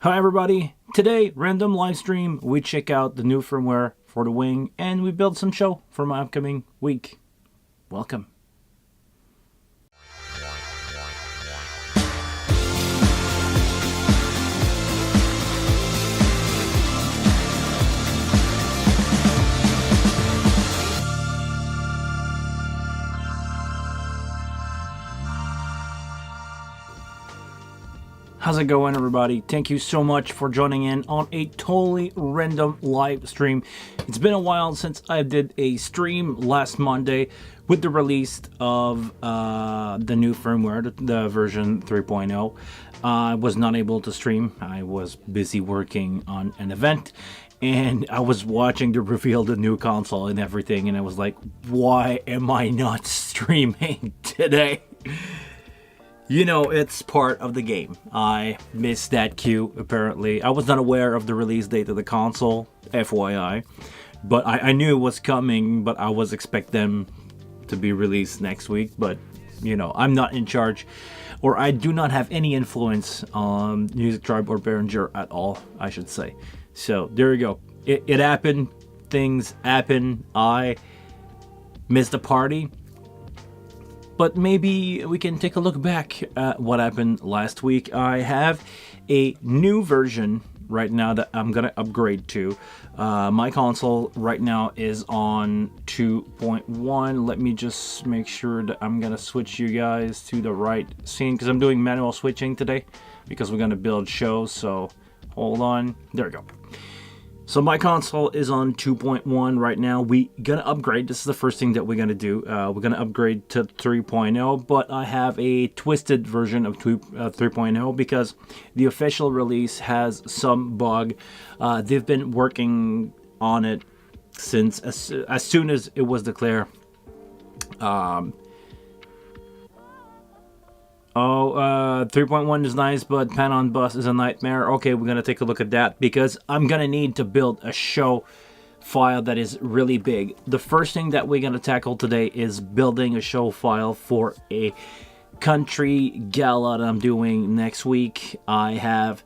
Hi everybody! Today, random live stream, we check out the new firmware for the Wing and we build some show for my upcoming week. Welcome. How's it going, everybody? Thank you so much for joining in on a totally random live stream. It's been a while since I did a stream last Monday with the release of the new firmware, the version 3.0. I was not able to stream. I was busy working on an event and I was watching the reveal the new console and everything, and I was like, why am I not streaming today? You know, it's part of the game. I missed that cue, apparently. I was not aware of the release date of the console, FYI. But I knew it was coming, but I was expecting them to be released next week. But, you know, I'm not in charge, or I do not have any influence on Music Tribe or Behringer at all, I should say. So, there you go. It happened. Things happen. I missed the party. But maybe we can take a look back at what happened last week. I have a new version right now that I'm going to upgrade to. My console right now is on 2.1. Let me just make sure that I'm going to switch you guys to the right scene, because I'm doing manual switching today because we're going to build shows. So hold on. There we go. So my console is on 2.1 right now. We gonna upgrade. This is the first thing that we're gonna do. We're gonna upgrade to 3.0, but I have a twisted version of 3.0 because the official release has some bug. They've been working on it since as soon as it was declared. 3.1 is nice, but pan on bus is a nightmare. Okay, we're gonna take a look at that because I'm gonna need to build a show file that is really big. The first thing that we're gonna tackle today is building a show file for a country gala that I'm doing next week. I have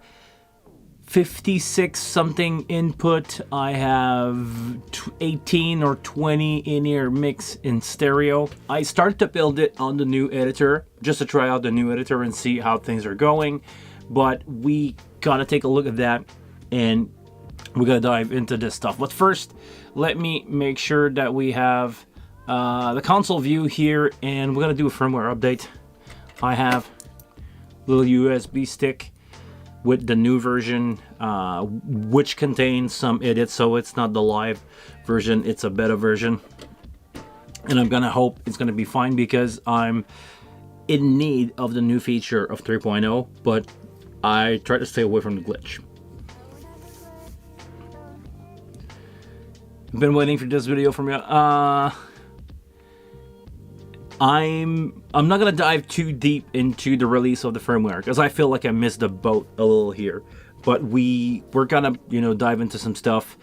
56 something input. I have 18 or 20 in-ear mix in stereo. I started to build it on the new editor just to try out the new editor and see how things are going, but we gotta take a look at that and we're gonna dive into this stuff. But first, let me make sure that we have the console view here, and we're gonna do a firmware update. I have a little USB stick with the new version, which contains some edits, so it's not the live version, it's a beta version. And I'm gonna hope it's gonna be fine because I'm in need of the new feature of 3.0, but I try to stay away from the glitch. Been waiting for this video from you. I'm not gonna dive too deep into the release of the firmware because I feel like I missed the boat a little here. But we're gonna, you know, dive into some stuff.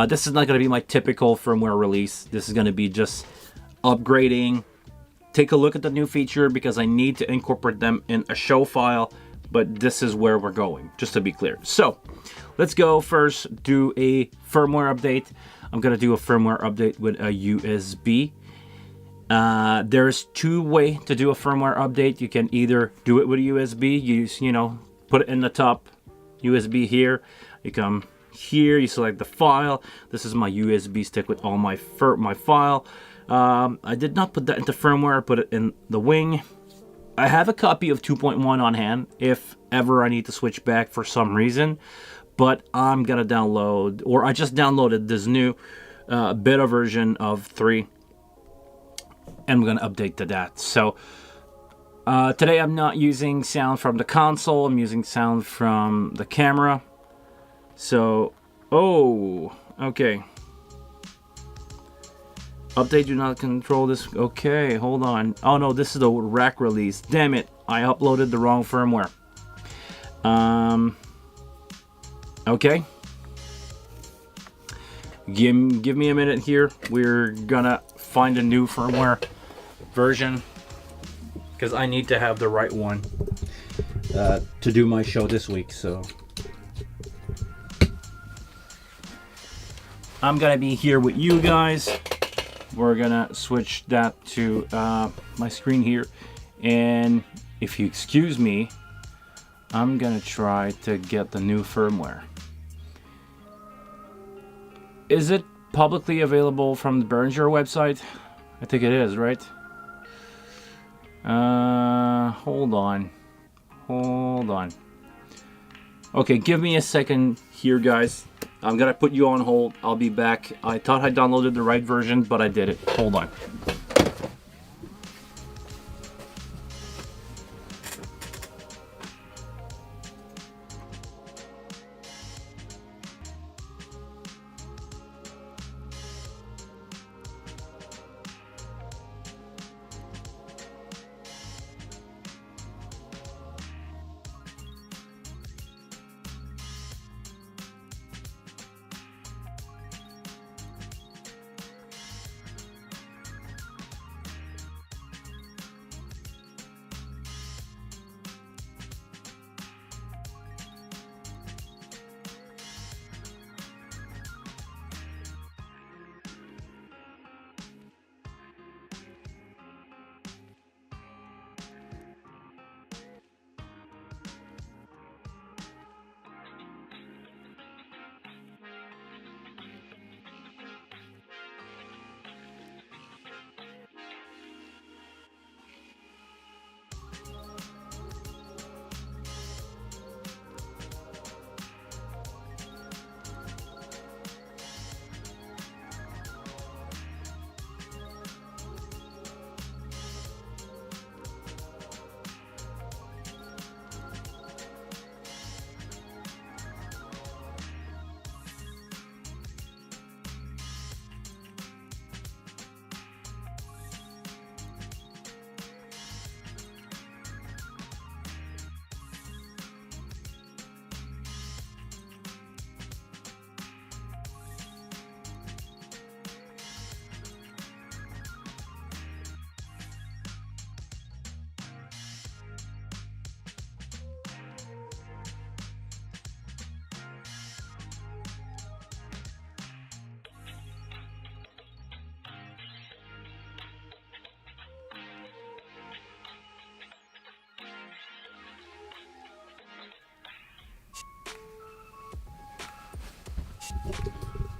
This is not gonna be my typical firmware release. This is gonna be just upgrading. Take a look at the new feature because I need to incorporate them in a show file. But this is where we're going, just to be clear. So let's go first do a firmware update. I'm gonna do a firmware update with a USB. There's two ways to do a firmware update. You can either do it with a USB, you know, put it in the top USB here. You come here, you select the file. This is my USB stick with all my file. I did not put that into firmware, I put it in the Wing. I have a copy of 2.1 on hand if ever I need to switch back for some reason, but I'm gonna download, or I just downloaded this new beta version of 3. And we're gonna update to that. So today I'm not using sound from the console, I'm using sound from the camera. So, okay. Update, do not control this. Okay, hold on. Oh no, this is the rack release. Damn it, I uploaded the wrong firmware. Okay. Give me a minute here. We're gonna find a new firmware version because I need to have the right one to do my show this week. So I'm gonna be here with you guys. We're gonna switch that to my screen here, and if you excuse me, I'm gonna try to get the new firmware. Is it publicly available from the Behringer website? I think it is, right? Hold on. Okay, give me a second here, guys. I'm gonna put you on hold. I'll be back. I thought I downloaded the right version, but I did it. Hold on.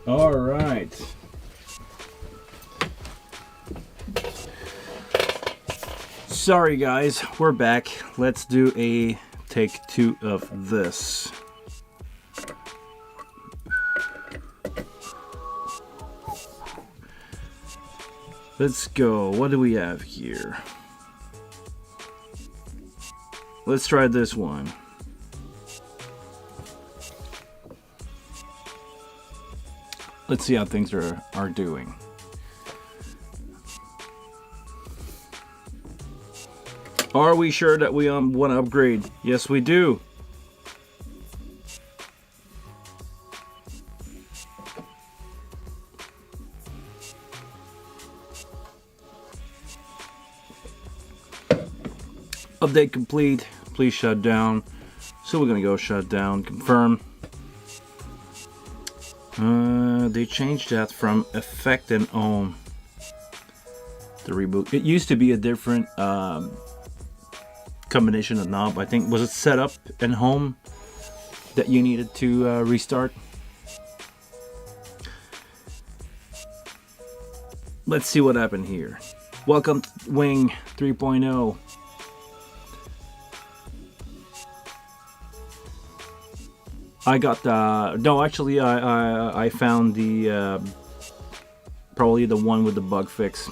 All right. Sorry guys, we're back. Let's do a take 2 of this. Let's go. What do we have here? Let's try this one. Let's see how things are doing. Are we sure that we want to upgrade? Yes, we do. Update complete. Please shut down. So we're gonna go shut down. Confirm. They changed that from effect and ohm. The reboot. It used to be a different combination of knob. I think, was it setup and home that you needed to restart? Let's see what happened here. Welcome to Wing 3.0. I got the no. Actually, I found the probably the one with the bug fix.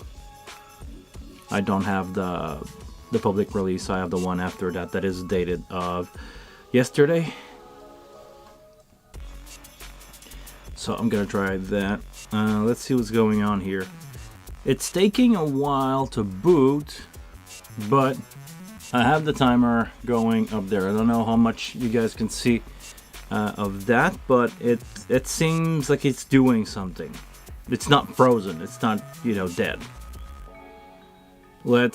I don't have the public release. I have the one after that that is dated of yesterday. So I'm gonna try that. Let's see what's going on here. It's taking a while to boot, but I have the timer going up there. I don't know how much you guys can see of that, but it seems like it's doing something. It's not frozen. It's not, you know, dead. We'll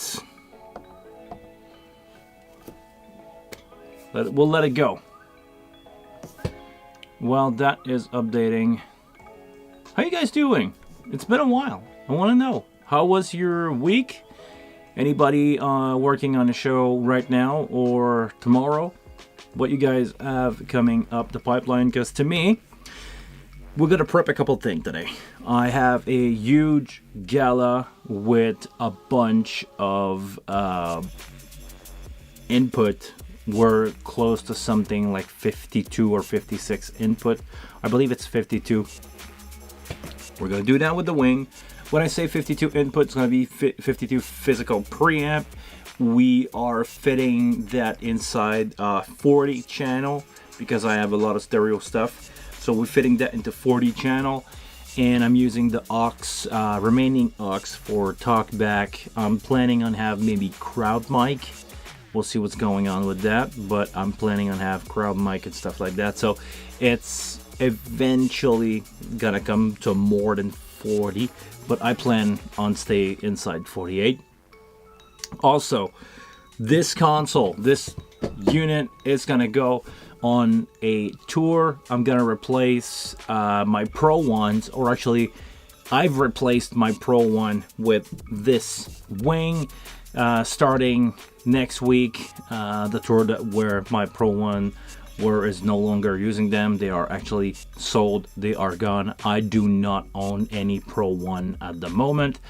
let it go. While that is updating, How you guys doing? It's been a while. I want to know, how was your week? Anybody working on a show right now or tomorrow? What you guys have coming up the pipeline? Because to me, we're gonna prep a couple things today. I have a huge gala with a bunch of input. We're close to something like 52 or 56 input. I believe it's 52. We're gonna do that with the wing. When I say 52 input, it's gonna be 52 physical preamp. We are fitting that inside 40 channel because I have a lot of stereo stuff. So we're fitting that into 40 channel, and I'm using the aux, remaining aux for Talkback. I'm planning on have maybe crowd mic. We'll see what's going on with that, but I'm planning on have crowd mic and stuff like that. So it's eventually gonna come to more than 40, but I plan on stay inside 48. Also, this console, this unit is gonna go on a tour. I'm gonna replace my Pro ones, or actually I've replaced my Pro one with this wing starting next week. The tour where my Pro one is no longer using them. They are actually sold. They are gone. I do not own any Pro 1 at the moment.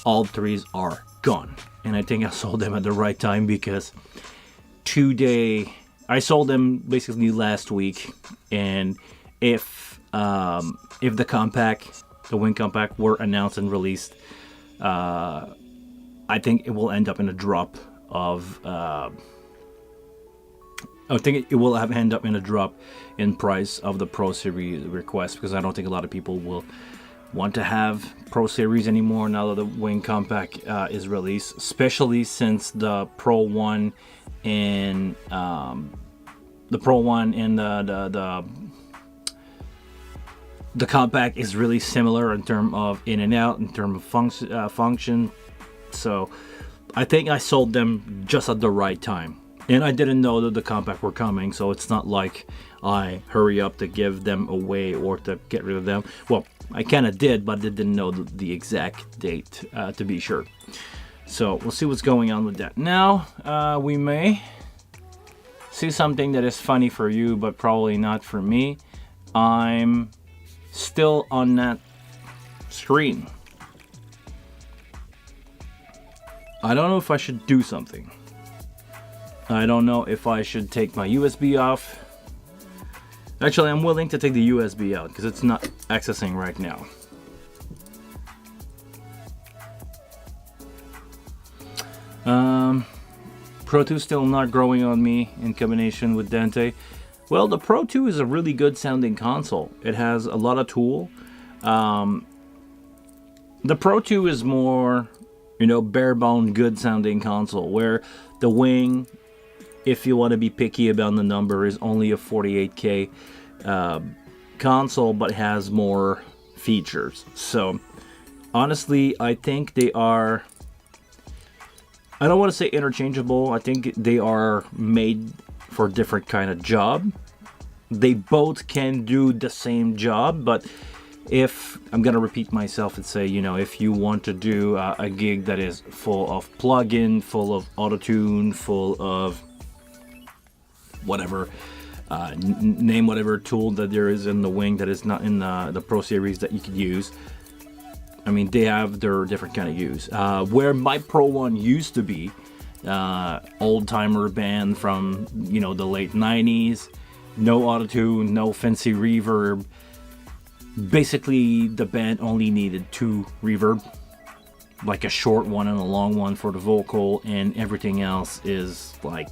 All threes are gone. And I think I sold them at the right time because today I sold them basically last week. And if the compact, the wing compact, were announced and released, I think it will end up in a drop of I think it will end up in a drop in price of the Pro Series request, because I don't think a lot of people will want to have Pro Series anymore now that the wing compact is released, especially since the Pro 1 and the compact is really similar in terms of in and out, in terms of function. So I think I sold them just at the right time. And I didn't know that the compact were coming, so it's not like I hurry up to give them away or to get rid of them. Well, I kind of did, but I didn't know the exact date to be sure. So we'll see what's going on with that. Now, we may see something that is funny for you, but probably not for me. I'm still on that screen. I don't know if I should do something. I don't know if I should take my USB off. Actually, I'm willing to take the USB out because it's not accessing right now. Pro 2 still not growing on me in combination with Dante. Well, the Pro 2 is a really good sounding console. It has a lot of tool. The Pro 2 is more, bare bone good sounding console, where the wing, if you want to be picky about the number, is only a 48K console, but has more features. So honestly, I think they are, I don't want to say interchangeable. I think they are made for different kind of job. They both can do the same job, but if I'm gonna repeat myself and say, if you want to do a gig that is full of plugin, full of auto-tune, full of whatever, name whatever tool that there is in the wing that is not in the Pro Series that you could use. I mean, they have their different kind of use. Where my Pro 1 used to be, old-timer band from, the late 90s, no auto-tune, no fancy reverb. Basically, the band only needed 2 reverb, like a short one and a long one for the vocal, and everything else is like,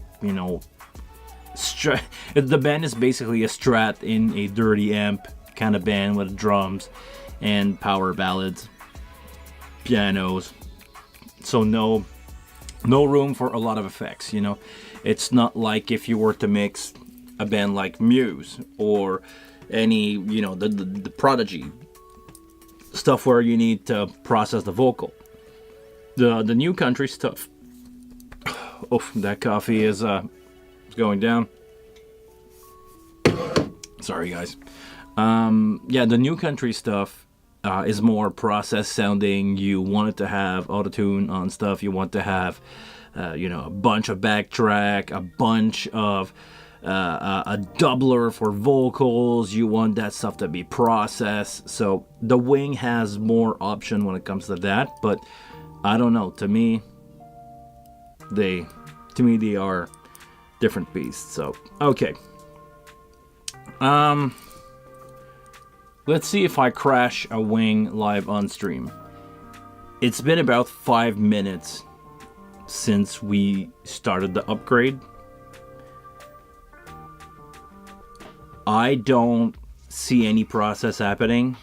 the band is basically a Strat in a dirty amp kind of band with drums and power ballads, pianos. So no room for a lot of effects. It's not like if you were to mix a band like Muse or any the Prodigy stuff where you need to process the vocal. The new country stuff. Oh, that coffee is going down. Sorry, guys. The new country stuff is more process sounding. You want it to have auto-tune on stuff. You want to have, a bunch of backtrack, a bunch of a doubler for vocals. You want that stuff to be processed. So the Wing has more option when it comes to that. But I don't know. To me, they are different beasts. So okay. Let's see if I crash a Wing live on stream. It's been about 5 minutes since we started the upgrade. I don't see any process happening.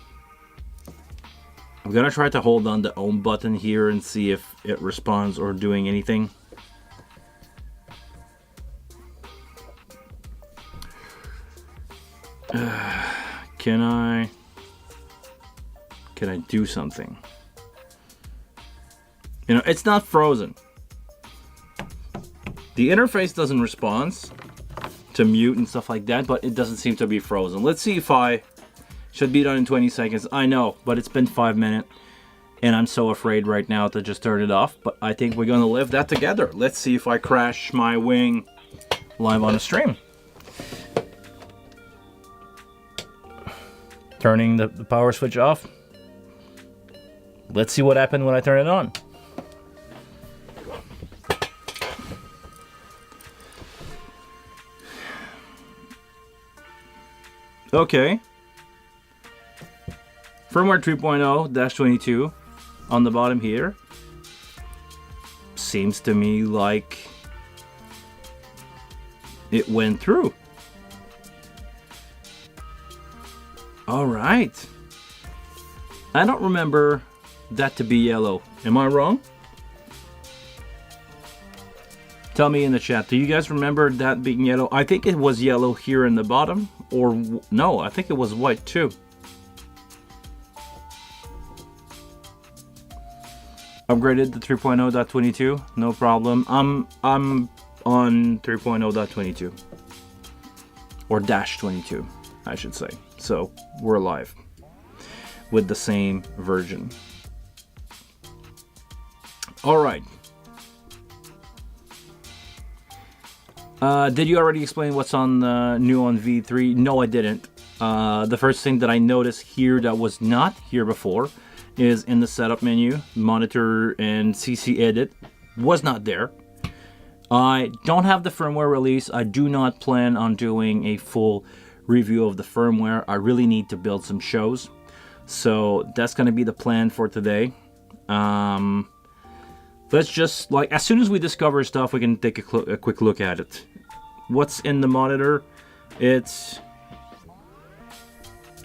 I'm gonna try to hold on the home button here and see if it responds or doing anything. Can I do something? It's not frozen. The interface doesn't respond to mute and stuff like that, but it doesn't seem to be frozen. Let's see if I should be done in 20 seconds. I know, but it's been 5 minutes, and I'm so afraid right now to just turn it off, but I think we're gonna live that together. Let's see if I crash my Wing live on the stream. Turning the power switch off. Let's see what happened when I turn it on. Okay. Firmware 3.0-22 on the bottom here. Seems to me like it went through. All right. I don't remember that to be yellow. Am I wrong? Tell me in the chat. Do you guys remember that being yellow? I think it was yellow here in the bottom. Or no, I think it was white too. Upgraded to 3.0.22. No problem. I'm on 3.0.22. Or -22, I should say. So we're live with the same version. All right. Did you already explain what's on new on V3? No, I didn't. The first thing that I noticed here that was not here before is in the setup menu, monitor and CC edit was not there. I don't have the firmware release. I do not plan on doing a full review of the firmware. I really need to build some shows. So that's going to be the plan for today. Let's just, as soon as we discover stuff, we can take a quick look at it. What's in the monitor? It's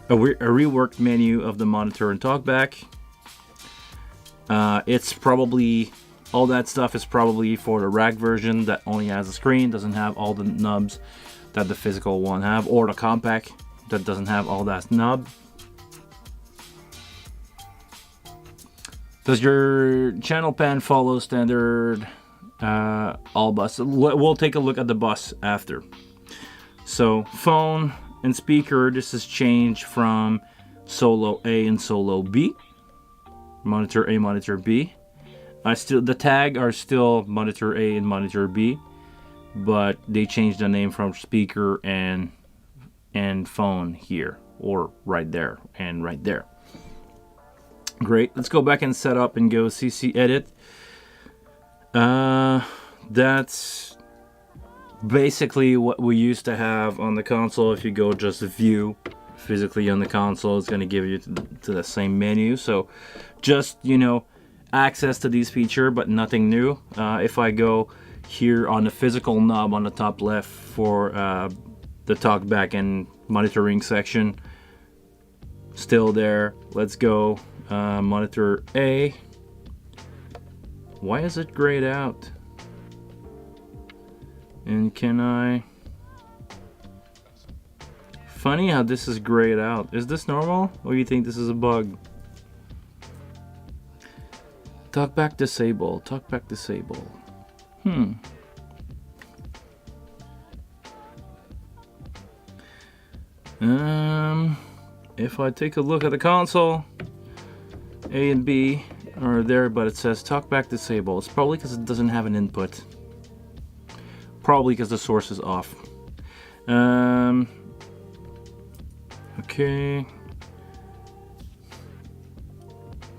a reworked menu of the monitor and Talkback. It's probably, all that stuff is probably for the rack version that only has a screen, doesn't have all the knobs that the physical one have, or the compact that doesn't have all that knob. Does your channel pan follow standard all bus? We'll take a look at the bus after. So phone and speaker, this is changed from solo A and solo B. Monitor A, monitor B. The tag are still monitor A and monitor B, but they changed the name from speaker and phone here, or right there and right there. Great. Let's go back and set up and go CC edit. That's basically what we used to have on the console. If you go just view physically on the console, it's going to give you to the same menu. So just, access to these features, but nothing new. If I go here on the physical knob on the top left for the Talkback and monitoring section, still there. Let's go monitor A. Why is it grayed out? And can I... Funny how this is grayed out. Is this normal, or you think this is a bug? Talkback disable. Talkback disable. If I take a look at the console, A and B are there, but it says Talkback disabled. It's probably because it doesn't have an input. Probably because the source is off. Okay.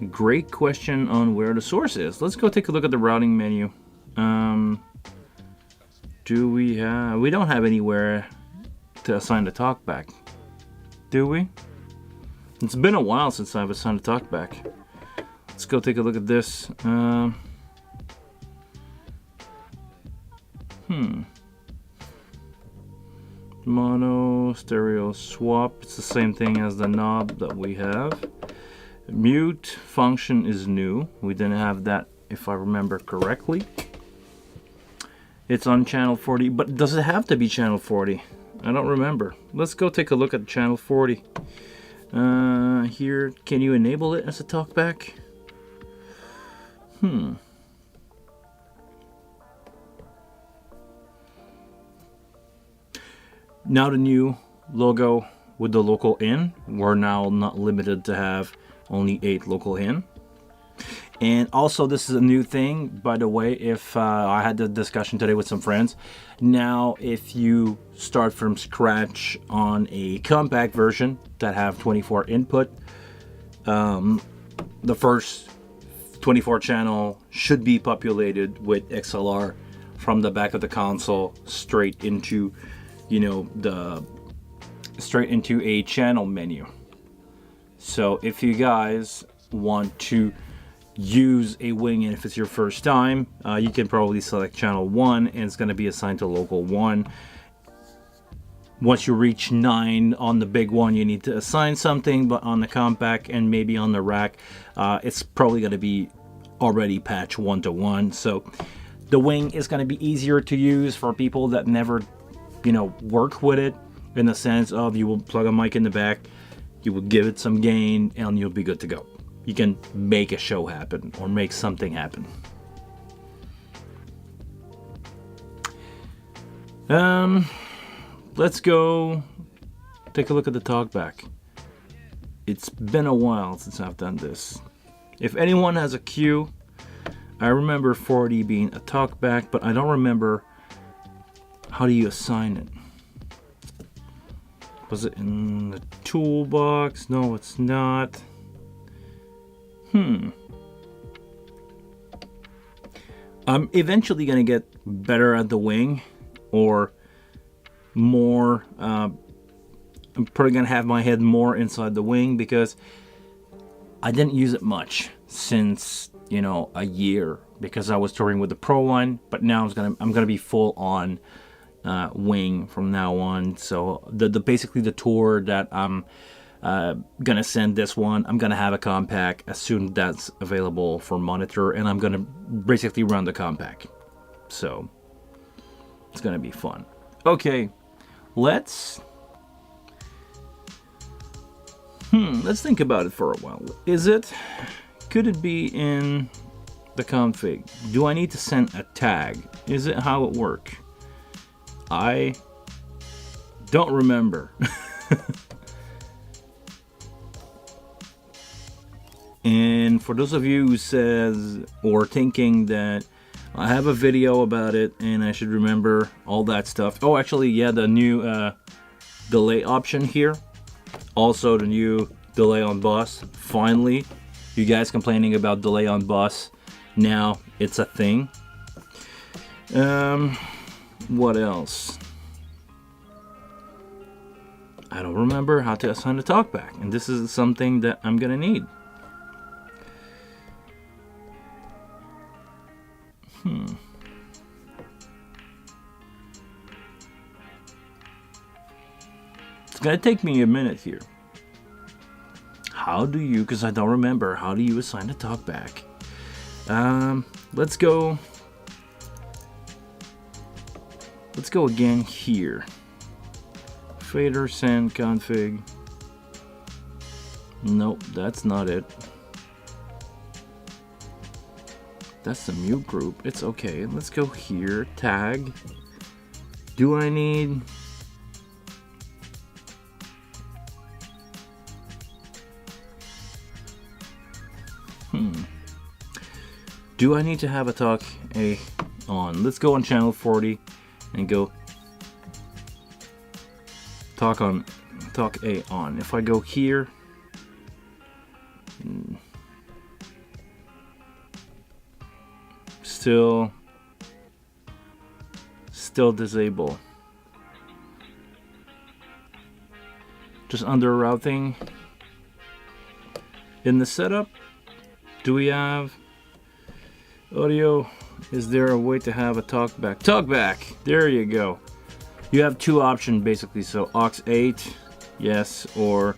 Great question on where the source is. Let's go take a look at the routing menu. We don't have anywhere to assign the Talkback, do we? It's been a while since I've assigned a Talkback. Let's go take a look at this. Mono, stereo, swap. It's the same thing as the knob that we have. Mute function is new. We didn't have that, if I remember correctly. It's on channel 40, but does it have to be channel 40? I don't remember. Let's go take a look at channel 40. Here, can you enable it as a Talkback? Now the new logo with the local in. We're now not limited to have only 8 local in. And also, this is a new thing, by the way. If I had the discussion today with some friends, now if you start from scratch on a compact version that have 24 input, the first 24 channel should be populated with XLR from the back of the console straight into, straight into a channel menu. So if you guys want to use a wing, and if it's your first time, you can probably select channel 1 and it's going to be assigned to local 1. Once you reach 9 on the big one, you need to assign something, but on the compact and maybe on the rack, it's probably going to be already patched 1-to-1. So the wing is going to be easier to use for people that never work with it, in the sense of you will plug a mic in the back, you will give it some gain, and you'll be good to go. You can make a show happen or make something happen. Let's go take a look at the Talkback. It's been a while since I've done this. If anyone has a cue, I remember 40 being a Talkback, but I don't remember how do you assign it. Was it in the toolbox? No, it's not. I'm eventually gonna get better at the wing, or more. I'm probably gonna have my head more inside the wing, because I didn't use it much since a year, because I was touring with the Pro one, but now I'm gonna be full on wing from now on. So basically the tour that I'm gonna send this one, I'm gonna have a compact as soon as that's available for monitor, and I'm gonna basically run the compact. So it's gonna be fun. Okay, let's think about it for a while. Could it be in the config? Do I need to send a tag? Is it how it works? I don't remember. And for those of you who says or thinking that I have a video about it and I should remember all that stuff. Oh, actually, yeah, the new delay option here. Also, the new delay on bus. Finally, you guys complaining about delay on bus. Now it's a thing. What else? I don't remember how to assign a Talkback, and this is something that I'm gonna need. It's gonna take me a minute here. Because I don't remember, how do you assign a Talkback? Let's go again here. Fader, send, config. Nope, that's not it. That's the mute group. It's okay. Let's go here. Tag. Do I need... Do I need to have a talk A on? Let's go on channel 40 and go talk A on. If I go here, still disable. Just under routing. In the setup, do we have audio? Is there a way to have a talkback? Talkback! There you go. You have two options basically. So aux 8, yes, or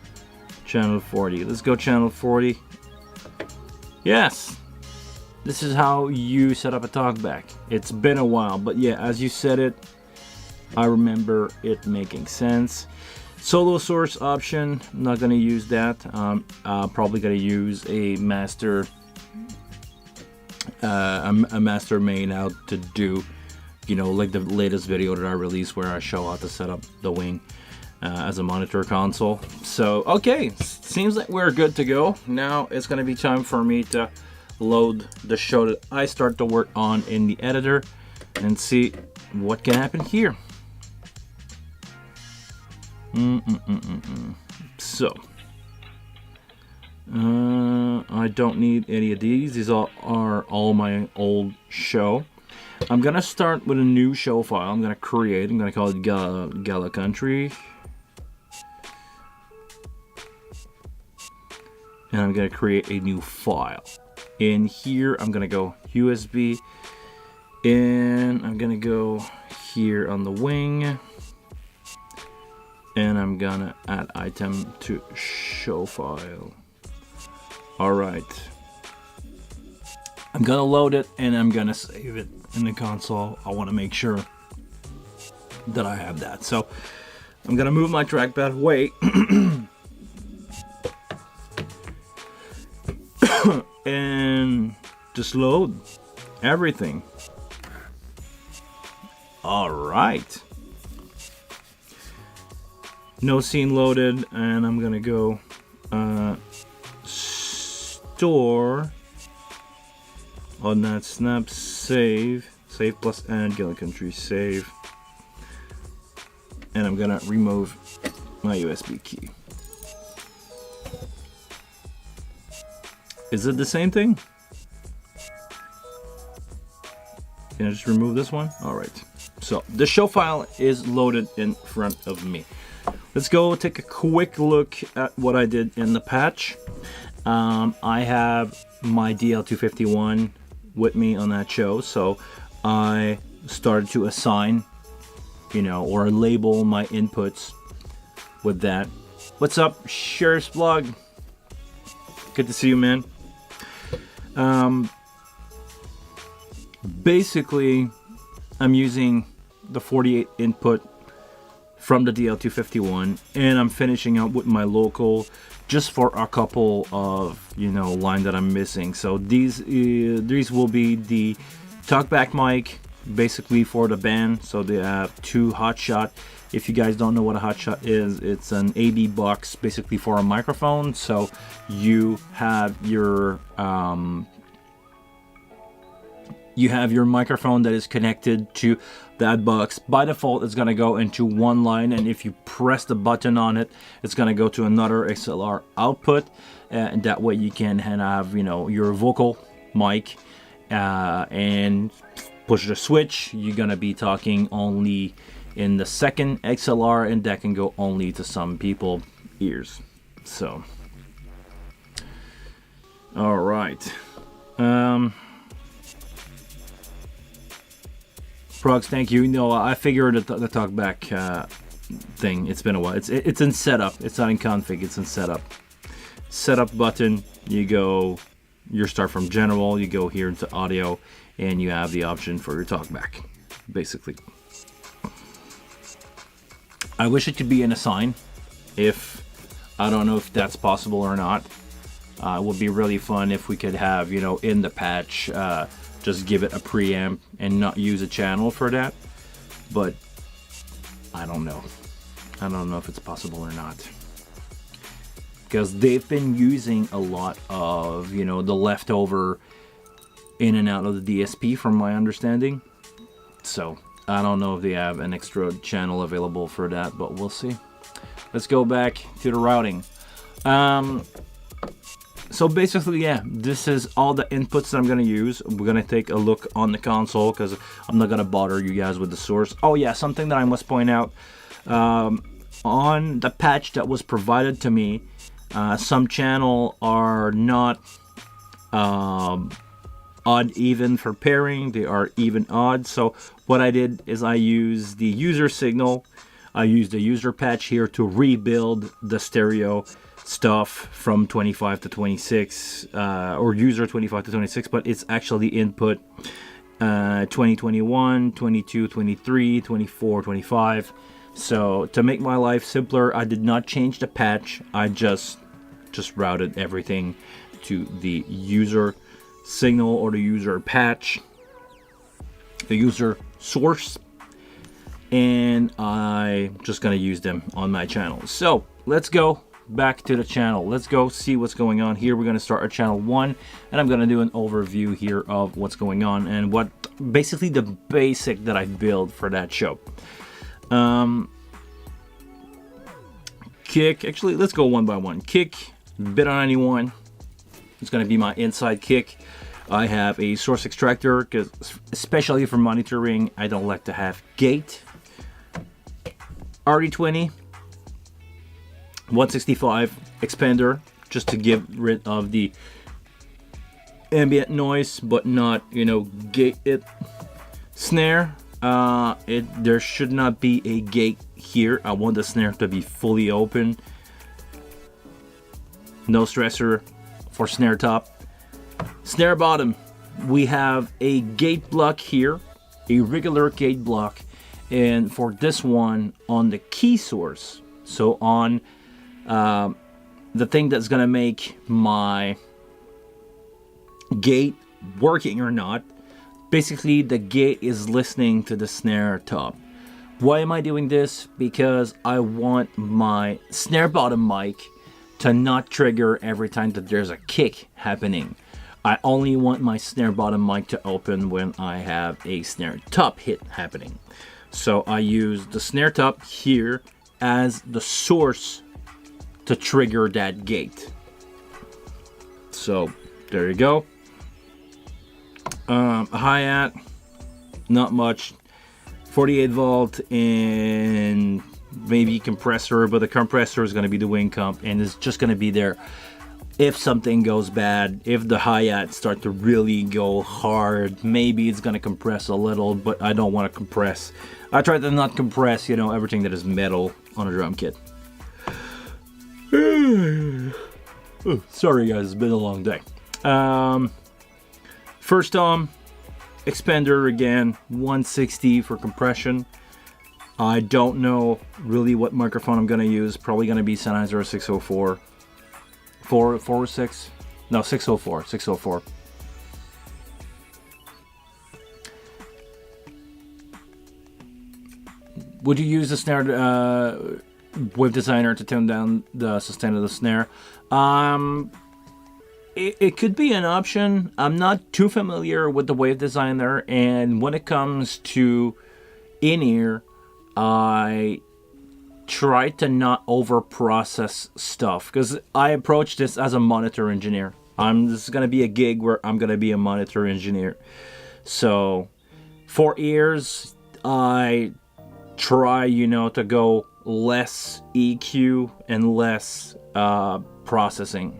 channel 40. Let's go channel 40. Yes! This is how you set up a talkback. It's been a while, but yeah, as you said it, I remember it making sense. Solo source option, I'm not gonna use that. Probably gonna use a master main out to do, you know, like the latest video that I released where I show how to set up the wing as a monitor console. So okay, seems like we're good to go. Now it's gonna be time for me to load the show that I start to work on in the editor and see what can happen here. So I don't need any of these. These are all my old show. I'm gonna start with a new show file. I'm gonna call it Gala Country, and I'm gonna create a new file. In here I'm gonna go USB, and I'm gonna go here on the wing, and I'm gonna add item to show file. Alright, I'm gonna load it and I'm gonna save it in the console. I want to make sure that I have that, so I'm gonna move my trackpad away and just load everything. Alright, no scene loaded, and I'm gonna go store on that snap, save plus add Gala Country, save, and I'm gonna remove my USB key. Is it the same thing? Can I just remove this one? Alright, so the show file is loaded in front of me. Let's go take a quick look at what I did in the patch. I have my DL251 with me on that show, so I started to assign, you know, or label my inputs with that. What's up, Sheriff's Blog? Good to see you, man. Basically, I'm using the 48 input from the DL251, and I'm finishing up with my local just for a couple of, you know, line that I'm missing. So these will be the talkback mic basically for the band. So they have two hotshot. If you guys don't know what a hotshot is, it's an AD box basically for a microphone. So you have your microphone that is connected to that box. By default, it's gonna go into one line, and if you press the button on it, it's gonna go to another XLR output, and that way you can have, you know, your vocal mic, and push the switch. You're gonna be talking only in the second XLR, and that can go only to some people ears. So all right, Progs, thank you. No, I figured the talkback thing. It's been a while. It's in setup. It's not in config. It's in setup. Setup button. You start from general. You go here into audio, and you have the option for your talkback. Basically, I wish it could be in assign. I don't know if that's possible or not. It would be really fun if we could have, you know, in the patch, just give it a preamp and not use a channel for that. But I don't know. I don't know if it's possible or not. because they've been using a lot of, you know, the leftover in and out of the DSP from my understanding. So I don't know if they have an extra channel available for that, but we'll see. Let's go back to the routing. So basically, yeah, this is all the inputs that I'm going to use. We're going to take a look on the console because I'm not going to bother you guys with the source. Oh yeah, something that I must point out. On the patch that was provided to me, some channel are not odd even for pairing. They are even odd. So what I did is I used the user signal. I used the user patch here to rebuild the stereo stuff from 25 to 26 or user 25 to 26, but it's actually input 2021, 22, 23, 24, 25. So to make my life simpler, I did not change the patch. I just routed everything to the user signal or the user patch, the user source, and I'm just gonna use them on my channel. So let's go back to the channel. Let's go see what's going on here. We're gonna start at channel 1, and I'm gonna do an overview here of what's going on and what basically the basic that I built for that show. Kick, actually let's go one by one. Kick, bit on anyone. It's gonna be my inside kick. I have a source extractor because especially for monitoring, I don't like to have gate. RD20, 165 expander, just to get rid of the ambient noise, but not, you know, gate it. Snare, there should not be a gate here. I want the snare to be fully open. No stressor for snare top. Snare bottom, we have a gate block here, a regular gate block, and for this one on the key source, so on the thing that's gonna make my gate working or not, basically the gate is listening to the snare top. Why am I doing this? Because I want my snare bottom mic to not trigger every time that there's a kick happening. I only want my snare bottom mic to open when I have a snare top hit happening. So I use the snare top here as the source to trigger that gate. So there you go. Hi-hat, not much. 48 volt and maybe compressor, but the compressor is going to be the wing comp, and it's just going to be there if something goes bad. If the hi-hat start to really go hard, maybe it's going to compress a little, but I don't want to compress. I try to not compress, you know, everything that is metal on a drum kit. Sorry guys, it's been a long day. First tom, expander again, 160 for compression. I don't know really what microphone I'm going to use. Probably going to be Sennheiser 604. 446? No, 604. 604. Would you use the snare wave designer to tone down the sustain of the snare? It could be an option. I'm not too familiar with the wave designer, and when it comes to in-ear, I try to not over process stuff because I approach this as a monitor engineer. This is gonna be a gig where I'm gonna be a monitor engineer. So for ears, I try, you know, to go less EQ and less processing.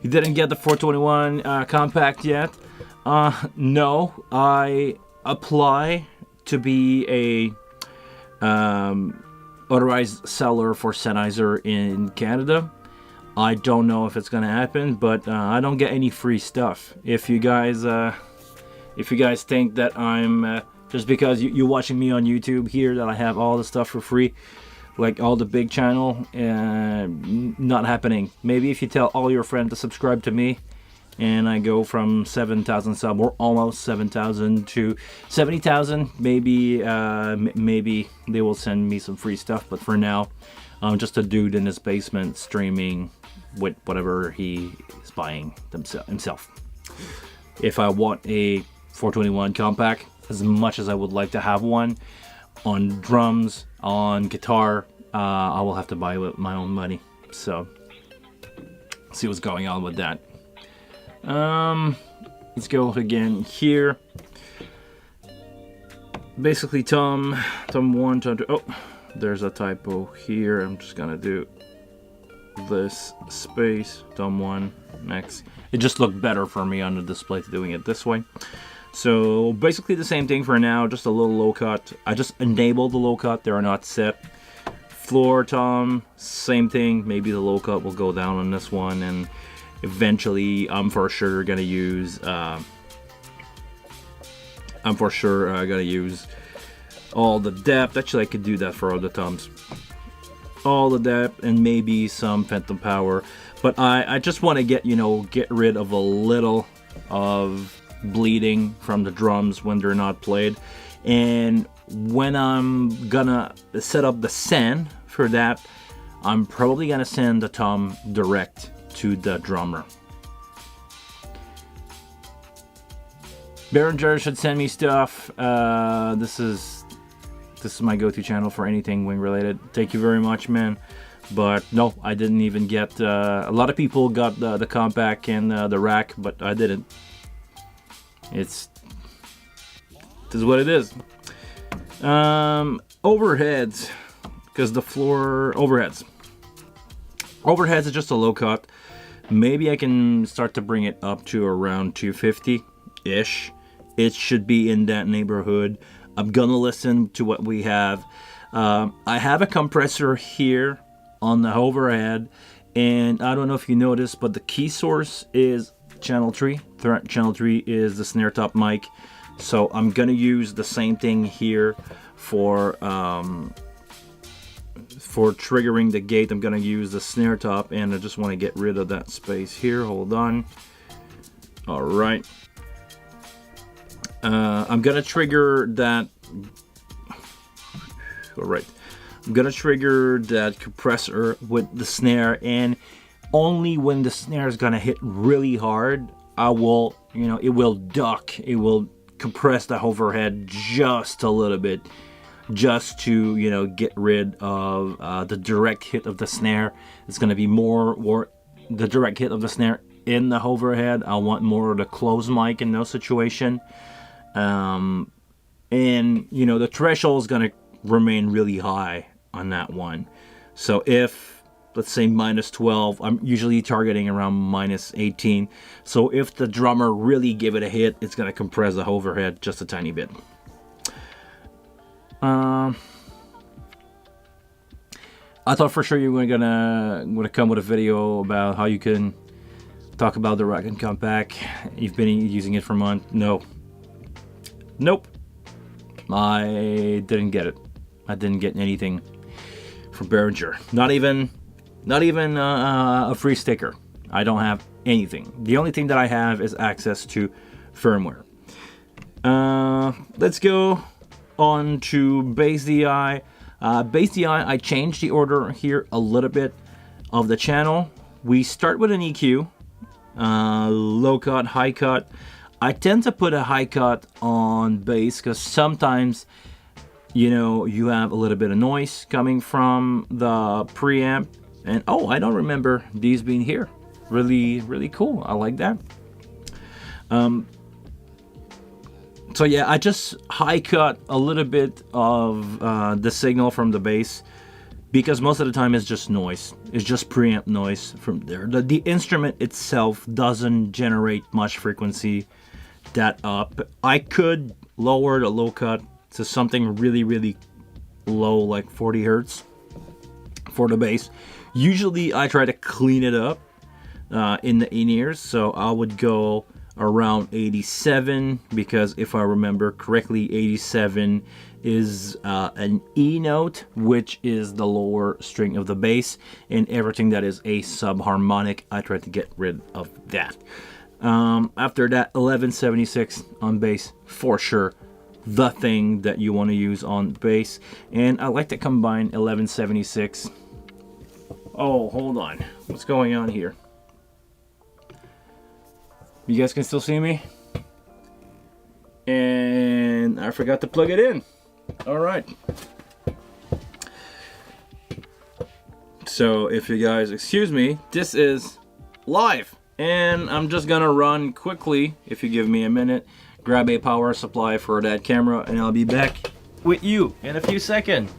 You didn't get the 421 compact yet? No, I apply to be a authorized seller for Sennheiser in Canada. I don't know if it's gonna happen, but I don't get any free stuff. If you guys think that I'm just because you're watching me on YouTube here that I have all the stuff for free, like all the big channel, not happening. Maybe if you tell all your friends to subscribe to me and I go from 7,000 sub, or almost 7,000, to 70,000. Maybe maybe they will send me some free stuff, but for now, I'm just a dude in his basement streaming with whatever he is buying himself. If I want a 421 compact, as much as I would like to have one, on drums, on guitar, I will have to buy it with my own money. So, see what's going on with that. Let's go again here. Basically, Tom 1, Tom 2. Oh, there's a typo here. I'm just gonna do this space, Tom 1, next. It just looked better for me on the display doing it this way. So basically the same thing for now, just a little low cut. I just enabled the low cut, they are not set. Floor tom, same thing. Maybe the low cut will go down on this one, and eventually I'm for sure gonna use all the depth. Actually, I could do that for all the toms. All the depth and maybe some phantom power. But I just want to get rid of a little of bleeding from the drums when they're not played. And when I'm gonna set up the send for that, I'm probably gonna send the tom direct to the drummer. Behringer should send me stuff. This is my go-to channel for anything wing related. Thank you very much, man. But no, I didn't even get. A lot of people got the compact and the rack, but I didn't. This is what it is. Overheads, because the floor overheads is just a low cut. Maybe I can start to bring it up to around 250-ish. It should be in that neighborhood. I'm gonna listen to what we have. I have a compressor here on the overhead, and I don't know if you noticed, but the key source is channel 3. Channel 3 is the snare top mic. So I'm gonna use the same thing here for triggering the gate. I'm gonna use the snare top, and I just want to get rid of that space here. Hold on. All right. I'm gonna trigger that. All right. I'm gonna trigger that compressor with the snare, and only when the snare is gonna hit really hard, I will, it will duck. It will compress the overhead just a little bit, just to, get rid of the direct hit of the snare. It's gonna be more the direct hit of the snare in the overhead. I want more of the closed mic in no situation. And the threshold is gonna remain really high on that one. So if, let's say, -12, I'm usually targeting around -18. So if the drummer really give it a hit, it's gonna compress the overhead just a tiny bit. I thought for sure you were gonna come with a video about how you can talk about the rack and compact. You've been using it for a month. Nope. I didn't get it. I didn't get anything from Behringer. Not even a free sticker. I don't have anything. The only thing that I have is access to firmware. Let's go on to Bass DI. Bass DI, I changed the order here a little bit of the channel. We start with an EQ, low cut, high cut. I tend to put a high cut on bass because sometimes, you have a little bit of noise coming from the preamp. And oh, I don't remember these being here. Really, really cool. I like that. So yeah, I just high cut a little bit of the signal from the bass, because most of the time it's just noise. It's just preamp noise from there. The instrument itself doesn't generate much frequency that up. I could lower the low cut to something really, really low, like 40 hertz for the bass. Usually I try to clean it up in the in-ears, so I would go around 87, because if I remember correctly, 87 is an E note, which is the lower string of the bass, and everything that is a subharmonic, I try to get rid of that. After that, 1176 on bass for sure, the thing that you want to use on bass. And I like to combine 1176. Oh, hold on, what's going on here? You guys can still see me? And I forgot to plug it in. All right. So if you guys excuse me, this is live. And I'm just gonna run quickly, if you give me a minute, grab a power supply for that camera, and I'll be back with you in a few seconds.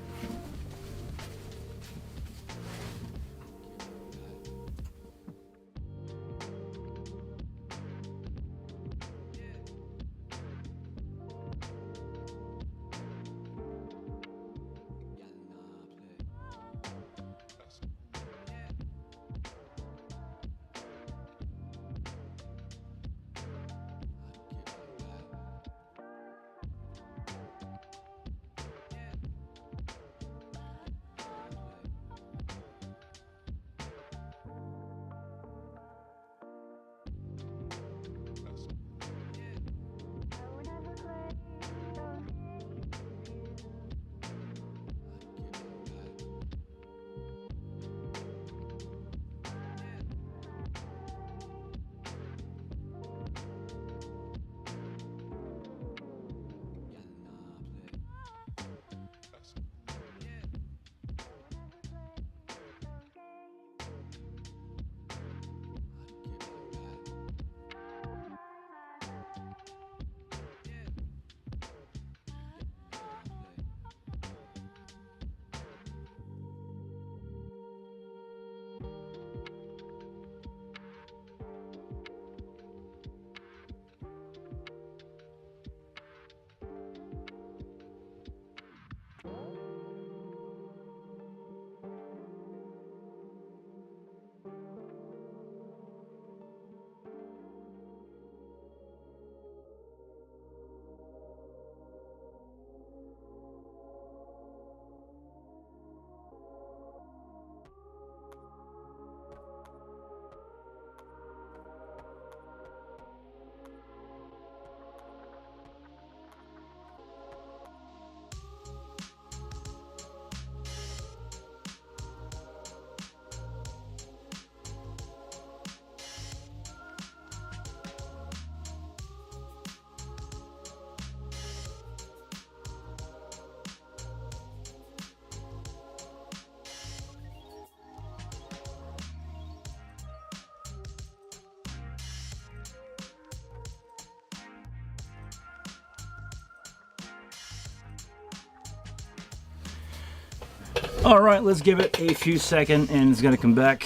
All right, let's give it a few seconds and it's gonna come back.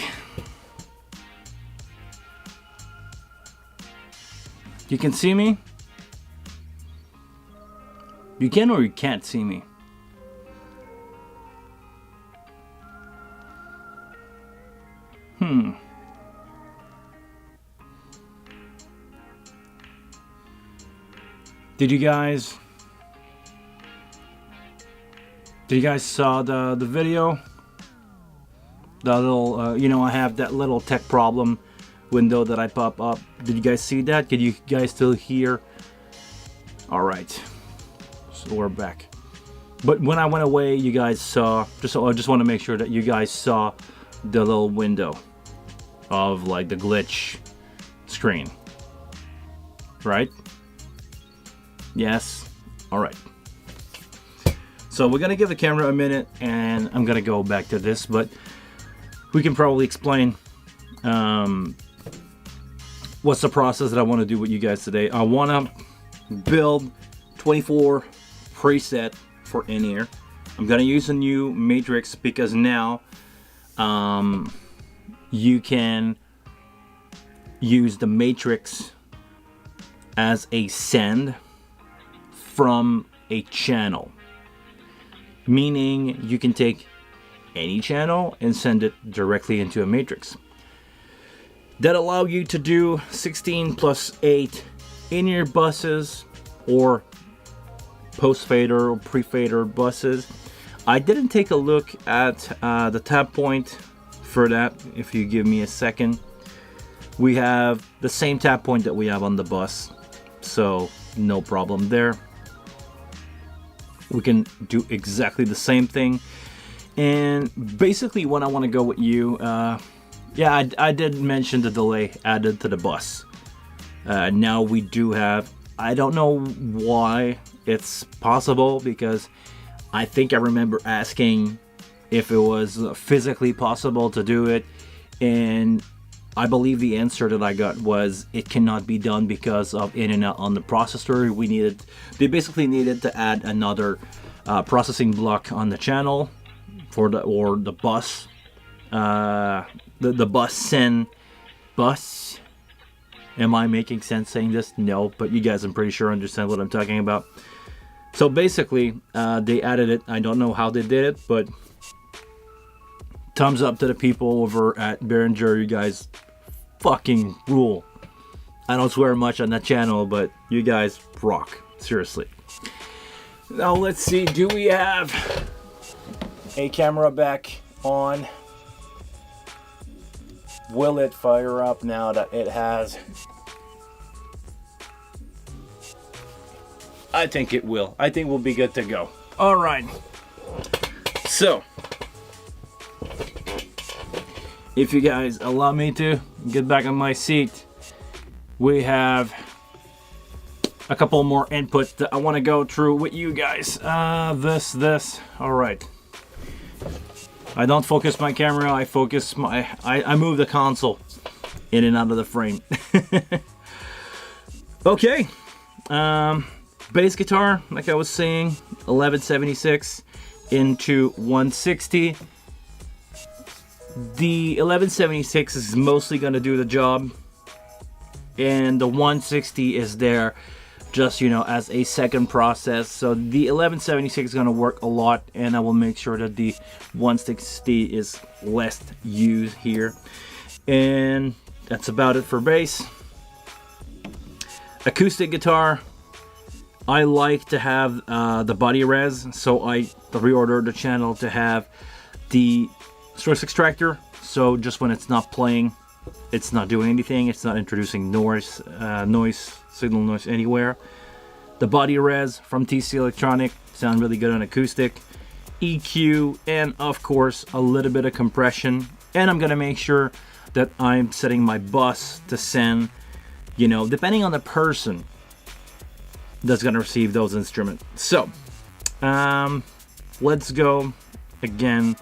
You can see me? You can or you can't see me? Did you guys saw the video? The little, you know, I have that little tech problem window that I pop up. Did you guys see that? Can you guys still hear? All right, so we're back. But when I went away, you guys saw, I just want to make sure that you guys saw the little window of like the glitch screen, right? Yes. All right. So we're gonna give the camera a minute and I'm gonna go back to this, but we can probably explain what's the process that I want to do with you guys today. I want to build 24 preset for in-ear. I'm gonna use a new matrix because now you can use the matrix as a send from a channel, meaning you can take any channel and send it directly into a matrix. That allow you to do 16+8 in-ear buses or post-fader or pre-fader buses. I didn't take a look at the tap point for that. If you give me a second, We have the same tap point that we have on the bus, so no problem there. We can do exactly the same thing. And basically what I want to go with you, yeah, I did mention the delay added to the bus. Now we do have, I don't know why it's possible, because I think I remember asking if it was physically possible to do it, and I believe the answer that I got was it cannot be done because of in and out on the processor. They basically needed to add another processing block on the channel for the bus, the bus send bus. Am I making sense saying this? No, but you guys, I'm pretty sure, understand what I'm talking about. So basically, they added it. I don't know how they did it, but thumbs up to the people over at Behringer. You guys fucking rule. I don't swear much on that channel, but you guys rock. Seriously. Now let's see. Do we have a camera back on? Will it fire up now that it has? I think it will. I think we'll be good to go. All right. So, if you guys allow me to get back on my seat, we have a couple more inputs that I want to go through with you guys. This. All right. I don't focus my camera. I focus I move the console in and out of the frame. Okay. Bass guitar, like I was saying, 1176 into 160. The 1176 is mostly going to do the job, and the 160 is there just, you know, as a second process. So the 1176 is going to work a lot, and I will make sure that the 160 is less used here. And that's about it for bass. Acoustic guitar, I like to have the body res, so I reordered the channel to have the source extractor, so just when it's not playing, it's not doing anything, it's not introducing signal noise anywhere. The body res from TC Electronic sound really good on acoustic. EQ, and of course a little bit of compression. And I'm gonna make sure that I'm setting my bus to send, you know, depending on the person that's gonna receive those instruments. So let's go again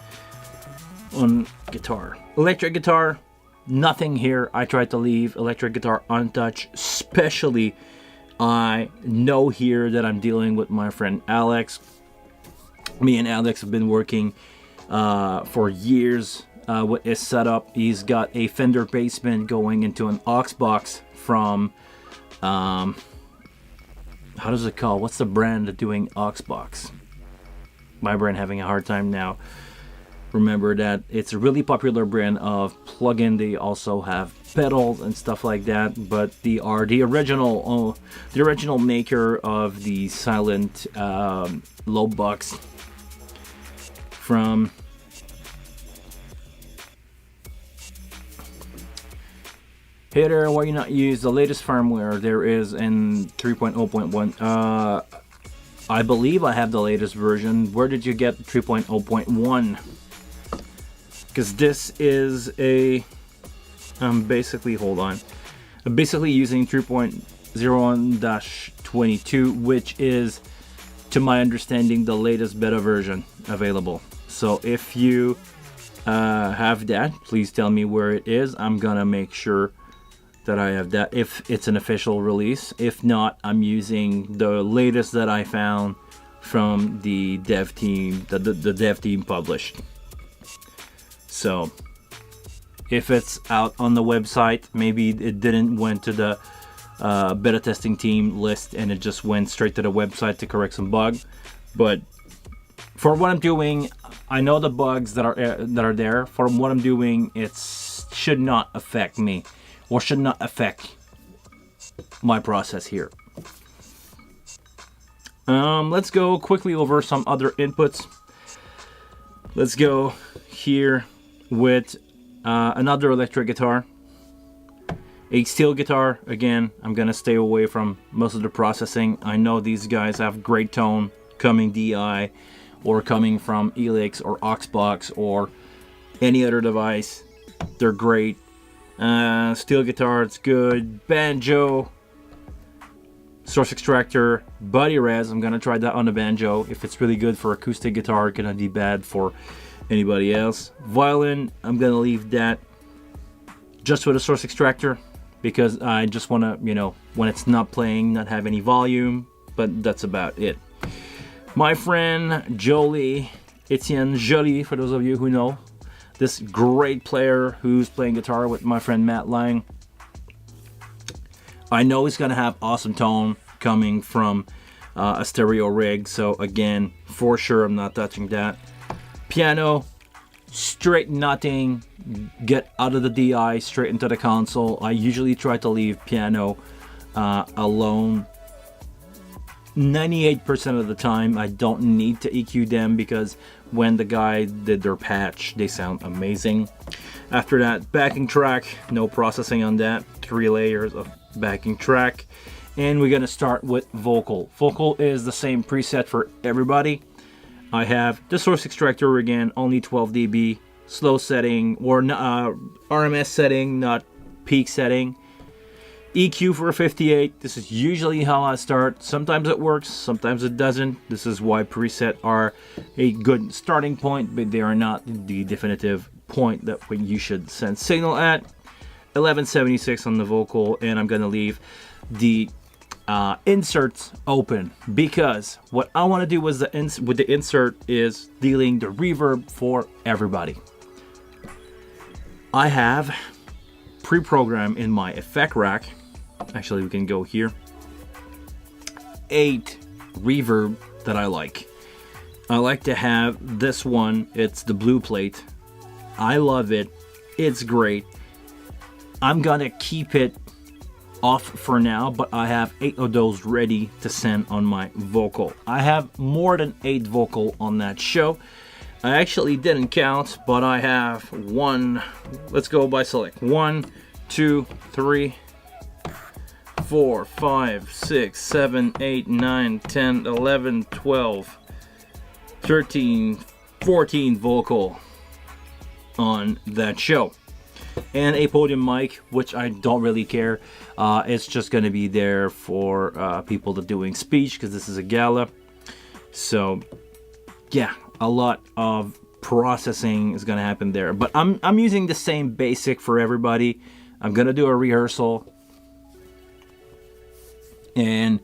on guitar. Electric guitar, nothing here. I tried to leave electric guitar untouched, especially I know here that I'm dealing with my friend Alex. Me and Alex have been working for years with his setup. He's got a Fender basement going into an aux box from how does it call? What's the brand of doing aux box? My brain having a hard time now. Remember that it's a really popular brand of plug-in. They also have pedals and stuff like that, but they are the original maker of the silent low box from Hey there, why you not use the latest firmware there is in 3.0.1? I believe I have the latest version. Where did you get 3.0.1? Because this is a basically, hold on, I'm basically using 3.01-22, which is, to my understanding, the latest beta version available. So if you have that, please tell me where it is. I'm gonna make sure that I have that if it's an official release. If not, I'm using the latest that I found from the dev team, the dev team published. So if it's out on the website, maybe it didn't went to the beta testing team list and it just went straight to the website to correct some bug. But for what I'm doing, I know the bugs that are there. For what I'm doing, it should not affect me, or should not affect my process here. Let's go quickly over some other inputs. Let's go here with another electric guitar. A steel guitar, again, I'm gonna stay away from most of the processing. I know these guys have great tone coming DI or coming from Helix or Oxbox or any other device. They're great. Steel guitar, it's good. Banjo, source extractor, body res. I'm gonna try that on the banjo. If it's really good for acoustic guitar, it's gonna be bad for anybody else. Violin, I'm gonna leave that just with a source extractor because I just wanna, you know, when it's not playing, not have any volume, but that's about it. My friend Jolie, Etienne Jolie, for those of you who know, this great player who's playing guitar with my friend Matt Lang. I know he's gonna have awesome tone coming from a stereo rig, so again, for sure I'm not touching that. Piano, straight nutting, get out of the DI, straight into the console. I usually try to leave piano alone. 98% of the time I don't need to EQ them because when the guy did their patch, they sound amazing. After that, backing track, no processing on that. 3 layers of backing track. And we're gonna start with vocal. Vocal is the same preset for everybody. I have the source extractor again, only 12 dB, slow setting or RMS setting, not peak setting. EQ for a 58. This is usually how I start. Sometimes it works, sometimes it doesn't. This is why preset are a good starting point, but they are not the definitive point that you should send signal at. 1176 on the vocal, and I'm gonna leave the inserts open because what I want to do with the insert is dealing the reverb for everybody. I have pre-programmed in my effect rack. Actually, we can go here. 8 reverb that I like. I like to have this one. It's the blue plate. I love it. It's great. I'm gonna keep it off for now, but I have 8 of those ready to send on my vocal. I have more than 8 vocal on that show. I actually didn't count, but I have 1. Let's go by select. 1, 2, 3, 4, 5, 6, 7, 8, 9, 10, 11, 12, 13, 14 vocal on that show. And a podium mic, which I don't really care. It's just going to be there for people that are doing speech because this is a gala. So, yeah, a lot of processing is going to happen there. But I'm using the same basic for everybody. I'm going to do a rehearsal. And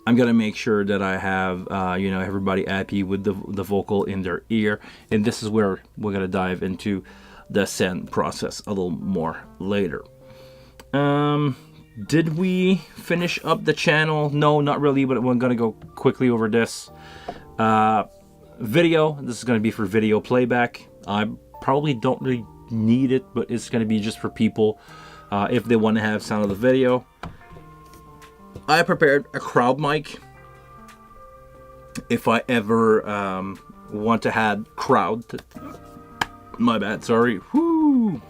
I'm going to make sure that I have, everybody happy with the vocal in their ear. And this is where we're going to dive into the send process a little more later. Did we finish up the channel? No, not really, but we're going to go quickly over this. Video, this is going to be for video playback. I probably don't really need it, but it's going to be just for people if they want to have sound of the video. I prepared a crowd mic. If I ever want to have crowd... My bad, sorry. Whoo.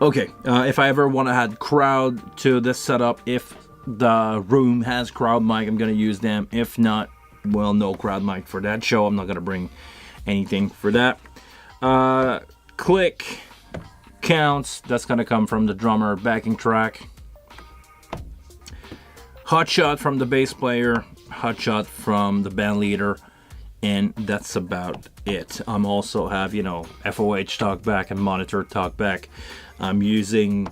Okay, if I ever want to add crowd to this setup, if the room has crowd mic, I'm going to use them. If not, well, no crowd mic for that show. I'm not going to bring anything for that. Click counts, that's going to come from the drummer backing track. Hot shot from the bass player, hot shot from the band leader, and that's about it. I'm also have, FOH Talkback and monitor Talkback. I'm using,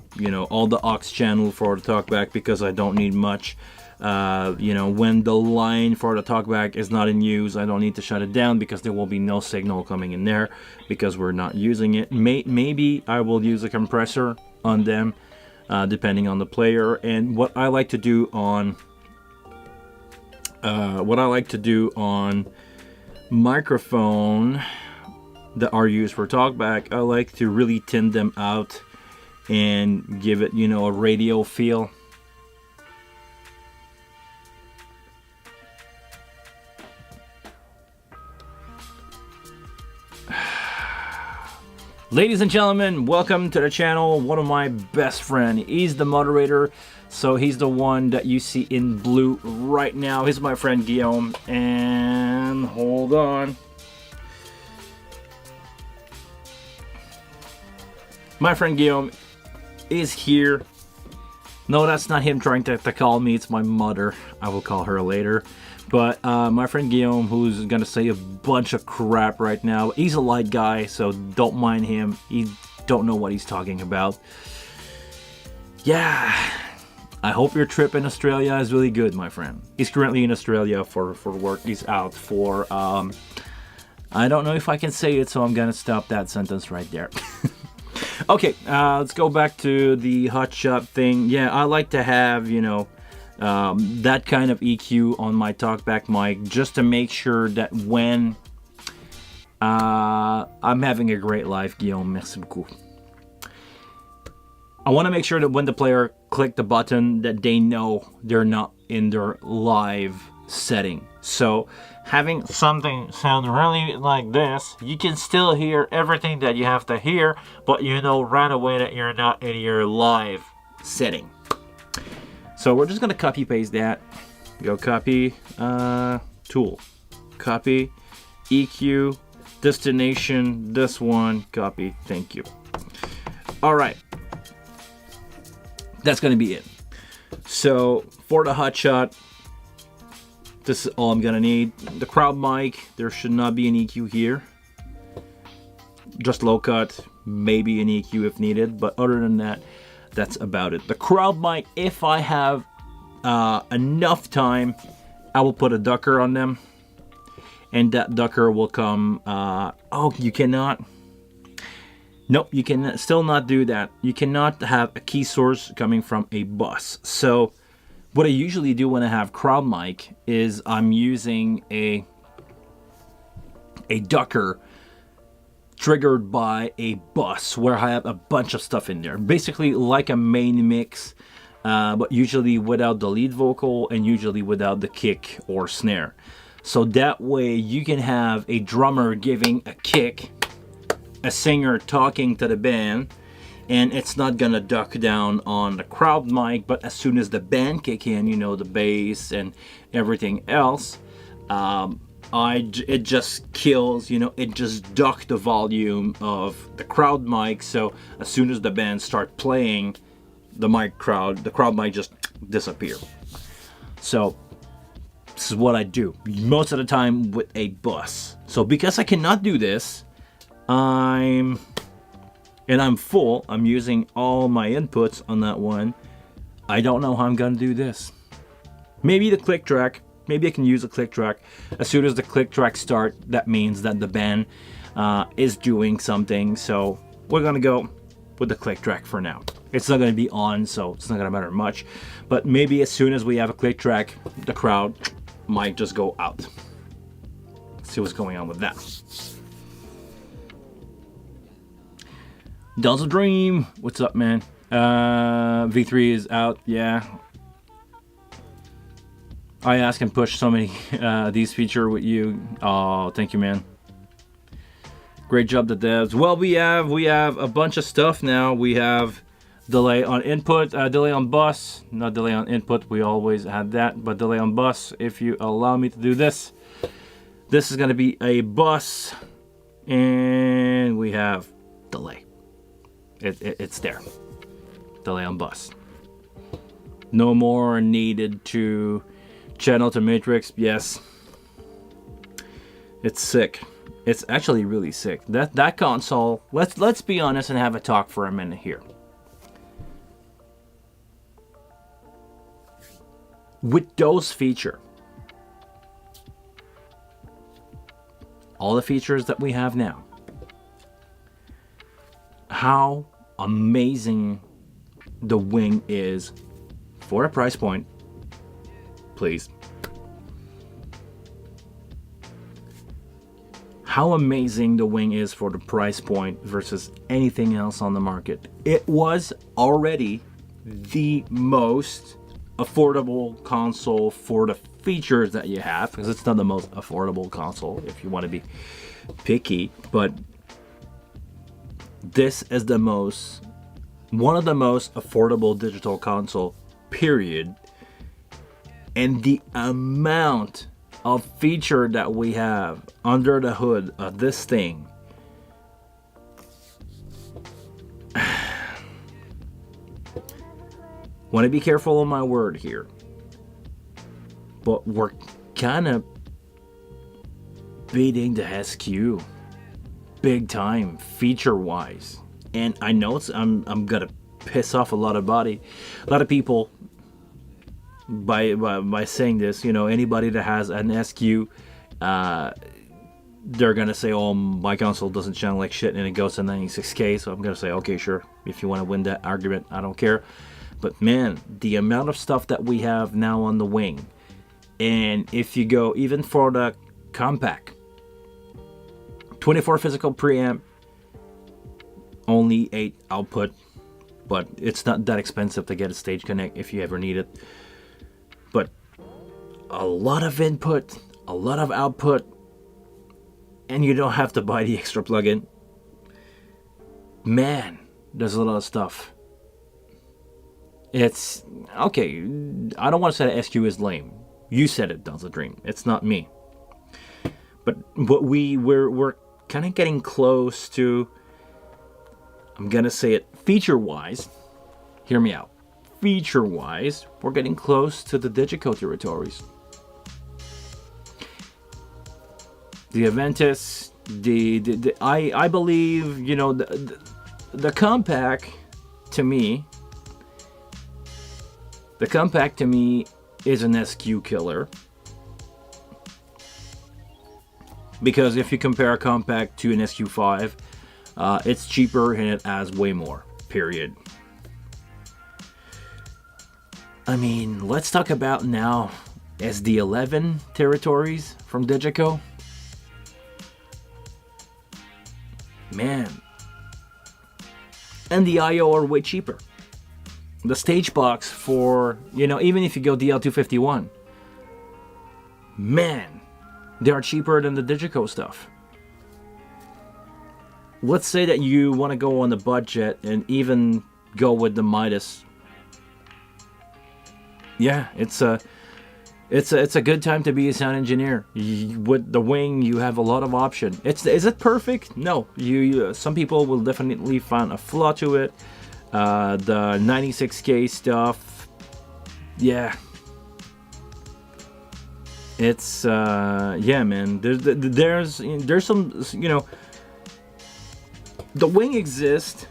all the aux channel for the Talkback because I don't need much. When the line for the Talkback is not in use, I don't need to shut it down because there will be no signal coming in there because we're not using it. Maybe I will use a compressor on them. Depending on the player. And what I like to do on microphone that are used for Talkback, I like to really thin them out and give it, a radio feel. Ladies and gentlemen, welcome to the channel. One of my best friend. He's the moderator, so he's the one that you see in blue right now. He's my friend Guillaume, and hold on. My friend Guillaume is here. No, that's not him trying to call me. It's my mother. I will call her later. But my friend Guillaume, who's going to say a bunch of crap right now. He's a light guy, so don't mind him. He don't know what he's talking about. Yeah. I hope your trip in Australia is really good, my friend. He's currently in Australia for work. He's out for... I don't know if I can say it, so I'm going to stop that sentence right there. Okay, let's go back to the hotshot thing. Yeah, I like to have, you know... that kind of EQ on my Talkback mic just to make sure that when I'm having a great life, Guillaume, merci beaucoup. I want to make sure that when the player click the button that they know they're not in their live setting. So having something sound really like this, you can still hear everything that you have to hear, but you know right away that you're not in your live setting. So we're just going to copy paste that. Go copy, tool, copy, EQ, destination, this one, copy, thank you. All right. That's going to be it. So for the hotshot, this is all I'm going to need. The crowd mic, there should not be an EQ here. Just low cut, maybe an EQ if needed, but other than that, that's about it. The crowd mic, if I have enough time, I will put a ducker on them, and that ducker will come. Oh, you cannot. Nope, you can still not do that. You cannot have a key source coming from a bus. So what I usually do when I have crowd mic is I'm using a ducker triggered by a bus where I have a bunch of stuff in there, basically like a main mix, but usually without the lead vocal and usually without the kick or snare. So that way you can have a drummer giving a kick, a singer talking to the band, and it's not gonna duck down on the crowd mic, but as soon as the band kick in, you know, the bass and everything else, it just kills, you know, it just duck the volume of the crowd mic. So as soon as the band start playing, the crowd mic just disappear. So this is what I do most of the time with a bus. So because I cannot do this, I'm full. I'm using all my inputs on that one. I don't know how I'm gonna do this. Maybe the click track. Maybe I can use a click track. As soon as the click track start, that means that the band is doing something. So we're gonna go with the click track for now. It's not gonna be on, so it's not gonna matter much. But maybe as soon as we have a click track, the crowd might just go out. Let's see what's going on with that. Delta Dream, what's up, man? V3 is out, yeah. I ask and push so many these feature with you. Oh, thank you, man. Great job, the devs. Well, we have a bunch of stuff now. We have delay on input, delay on bus, not delay on input. We always had that, but delay on bus. If you allow me to do this, this is going to be a bus, and we have delay. It's there. Delay on bus. No more needed to channel to matrix. Yes, it's sick. It's actually really sick. That console. Let's be honest and have a talk for a minute here. With those features, all the features that we have now, how amazing the Wing is for a price point. Please. How amazing the Wing is for the price point versus anything else on the market. It was already the most affordable console for the features that you have, because it's not the most affordable console if you want to be picky, but this is one of the most affordable digital console, period. And the amount of feature that we have under the hood of this thing, want to be careful on my word here, but we're kind of beating the SQ big time feature wise. And I know I'm gonna piss off a lot of people by saying this. You know, anybody that has an SQ, they're gonna say, "Oh, my console doesn't sound like shit," and it goes to 96K. So I'm gonna say, "Okay, sure. If you want to win that argument, I don't care." But man, the amount of stuff that we have now on the wing, and if you go even for the compact, 24 physical preamp, only 8 output, but it's not that expensive to get a stage connect if you ever need it. But a lot of input, a lot of output, and you don't have to buy the extra plugin. Man, there's a lot of stuff. It's okay. I don't want to say that SQ is lame. You said it, Danza Dream. It's not me. But we're kind of getting close to, I'm gonna say it feature-wise. Hear me out. Feature-wise, we're getting close to the Digico territories. The Aventus, I believe, you know, the compact to me is an SQ killer. Because if you compare a compact to an SQ5, it's cheaper and it has way more, period. I mean, let's talk about now SD11 territories from Digico. Man. And the IO are way cheaper. The stage box for, you know, even if you go DL251, man, they are cheaper than the Digico stuff. Let's say that you want to go on the budget and even go with the Midas. Yeah, it's a good time to be a sound engineer. With the wing, you have a lot of option. Is it perfect? No. You some people will definitely find a flaw to it. The 96K stuff, yeah. It's yeah, man. There's some, you know, the wing exists,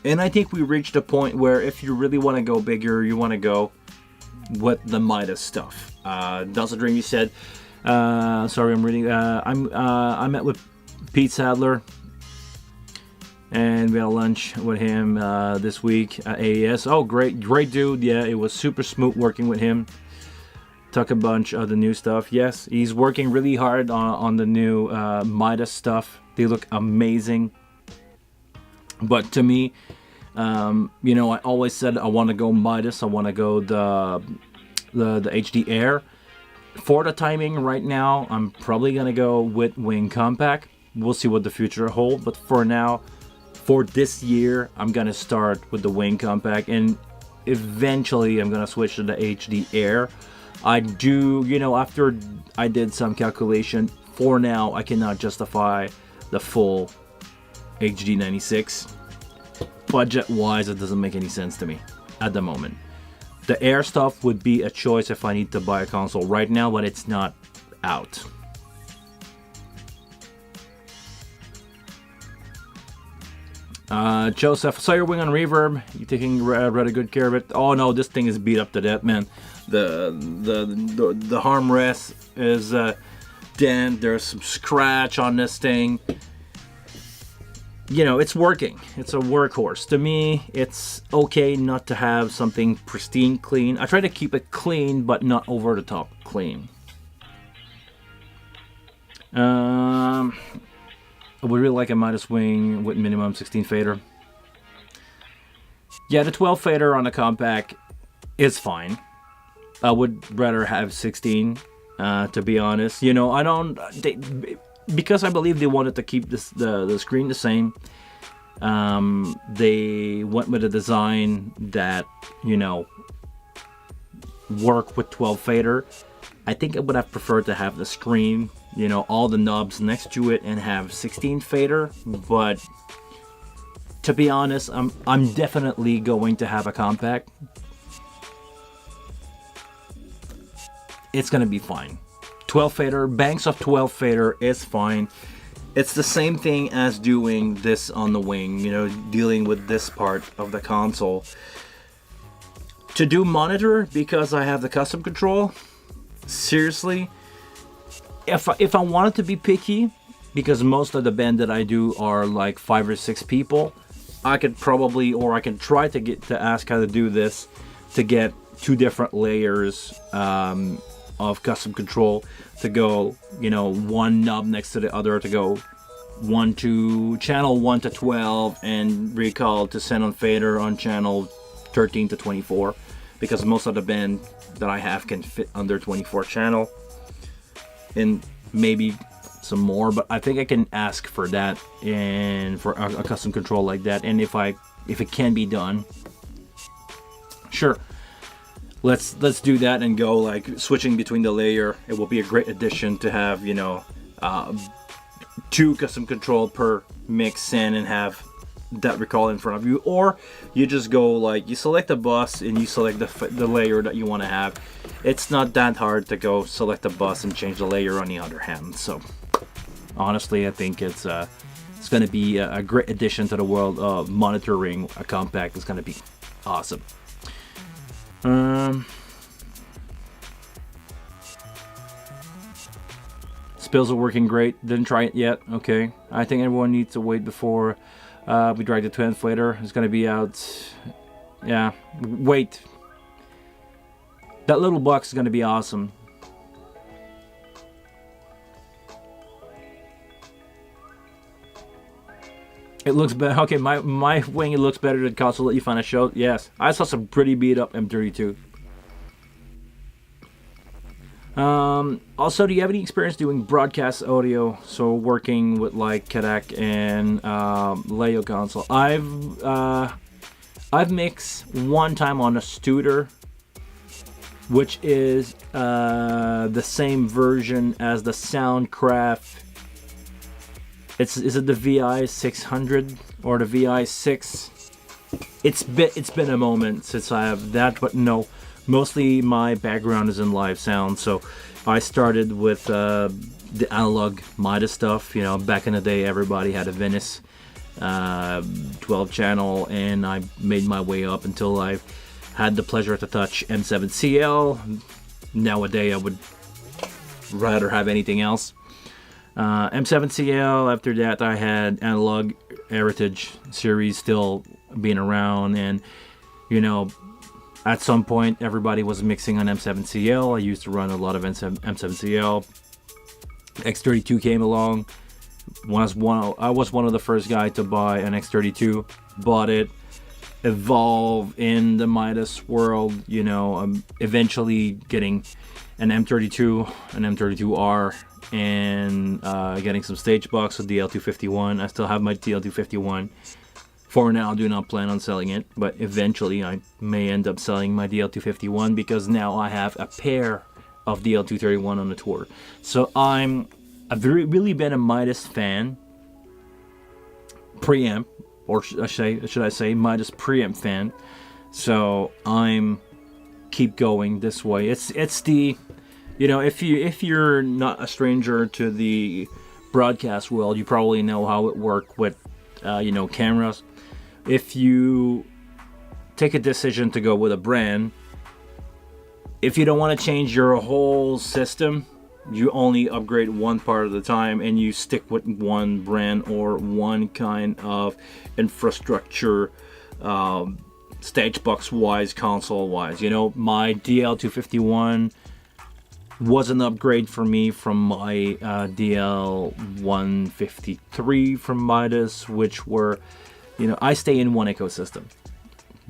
and I think we reached a point where if you really want to go bigger, you want to go with the Midas stuff. Delta Dream, you said. Sorry, I'm reading. I met with Pete Sadler, and we had a lunch with him this week at AES. Oh, great dude. Yeah, it was super smooth working with him. Talk a bunch of the new stuff. Yes, he's working really hard on the new Midas stuff. They look amazing. But to me, you know, I always said I want to go Midas. I want to go the HD Air. For the timing right now, I'm probably gonna go with Wing Compact. We'll see what the future holds. But for now, for this year, I'm gonna start with the Wing Compact, and eventually I'm gonna switch to the HD Air. I do, you know, after I did some calculation, for now I cannot justify the full HD 96. Budget wise, it doesn't make any sense to me at the moment. The Air stuff would be a choice if I need to buy a console right now, but it's not out. Joseph, saw your wing on reverb. You taking rather good care of it? Oh no, this thing is beat up to death, man. The armrest is dent. There's some scratch on this thing. You know, it's working. It's a workhorse. To me, it's okay not to have something pristine clean. I try to keep it clean, but not over the top clean. I would really like a Midas wing with minimum 16 fader. Yeah, the 12 fader on the compact is fine. I would rather have 16, to be honest. You know, because I believe they wanted to keep the screen the same. They went with a design that, you know, work with 12 fader. I think I would have preferred to have the screen, you know, all the knobs next to it and have 16 fader, but to be honest, I'm definitely going to have a compact. It's gonna be fine. 12 fader, banks of 12 fader is fine. It's the same thing as doing this on the wing, you know, dealing with this part of the console. To do monitor, because I have the custom control, seriously, if I wanted to be picky, because most of the band that I do are like 5 or 6 people, I could probably, or I can try to ask how to do this to get 2 different layers of custom control to go, you know, one knob next to the other to go channel 1 to 12 and recall to send on fader on channel 13 to 24, because most of the band that I have can fit under 24 channel, and maybe some more, but I think I can ask for that and for a custom control like that. And if it can be done, sure, let's do that and go like switching between the layer. It will be a great addition to have, you know, 2 custom control per mix in and have that recall in front of you, or you just go like you select the bus and you select the layer that you want to have. It's not that hard to go select the bus and change the layer on the other hand. So honestly, I think it's going to be a great addition to the world of monitoring. A compact is going to be awesome. Spills are working great. Didn't try it yet. Okay, I think everyone needs to wait before we drag the 12 fader. It's gonna be out. Yeah, wait. That little box is gonna be awesome. It looks better. Okay, my wing, it looks better than console that you find a show. Yes, I saw some pretty beat up M32. Also, do you have any experience doing broadcast audio? So working with like Kodak and Leo console. I've mixed one time on a Studer, which is the same version as the Soundcraft. Is it the VI 600 or the VI 6? It's been a moment since I have that, but no. Mostly my background is in live sound, so I started with the analog Midas stuff. You know, back in the day, everybody had a Venice 12 channel, and I made my way up until I had the pleasure to touch M7CL. Nowadays, I would rather have anything else. M7CL. After that, I had Analog Heritage series still being around, and you know, at some point everybody was mixing on M7CL. I used to run a lot of M7CL. X32 came along. I was one of the first guys to buy an X32. Bought it, evolve in the Midas world. You know, eventually getting an M32, an M32R, and getting some stage box with the L251. I still have my TL251. For now, I do not plan on selling it, but eventually I may end up selling my DL251 because now I have a pair of DL231 on the tour. So I've really been a Midas fan, preamp, or should I say Midas preamp fan. So I'm keep going this way. It's the, you know, if you're not a stranger to the broadcast world, you probably know how it works with you know, cameras. If you take a decision to go with a brand, if you don't want to change your whole system, you only upgrade one part at a time and you stick with one brand or one kind of infrastructure, stage box wise, console wise. You know, my DL251 was an upgrade for me from my DL153 from Midas, which were, you know, I stay in one ecosystem,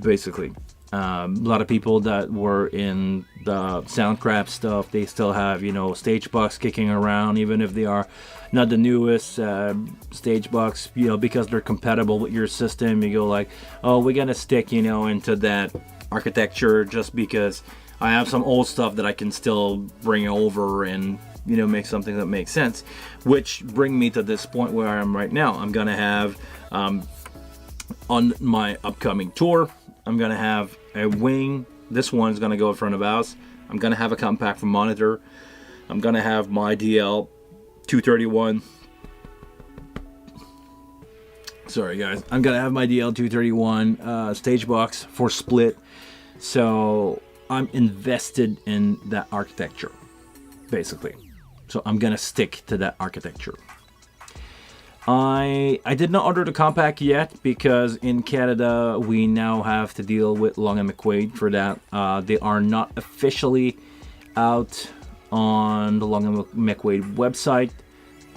basically. A lot of people that were in the Soundcraft stuff, they still have, stage bucks kicking around, even if they are not the newest stage bucks, because they're compatible with your system. You go like, oh, we're gonna stick, into that architecture just because I have some old stuff that I can still bring over and, make something that makes sense. Which bring me to this point where I am right now. I'm gonna have, on my upcoming tour, I'm gonna have a wing. This one's gonna go in front of house. I'm gonna have a compact from monitor. I'm gonna have my DL231. Sorry guys. I'm gonna have my DL231 stage box for split. So I'm invested in that architecture, basically. So I'm gonna stick to that architecture. I did not order the compact yet because in Canada we now have to deal with Long & McQuaid for that. They are not officially out on the Long & McQuaid website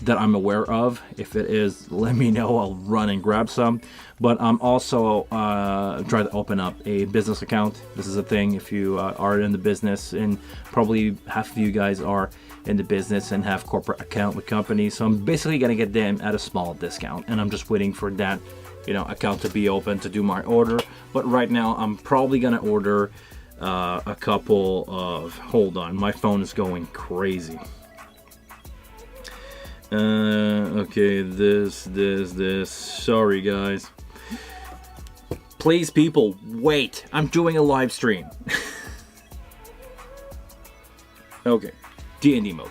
that I'm aware of. If it is, let me know. I'll run and grab some. But I'm also trying to open up a business account. This is a thing if you are in the business, and probably half of you guys are in the business and have corporate account with companies. So I'm basically gonna get them at a small discount, and I'm just waiting for that, account to be open to do my order. But right now I'm probably gonna order a couple of. Hold on, my phone is going crazy. Okay, this. Sorry, guys. Please, people, wait. I'm doing a live stream. Okay, D&D mode.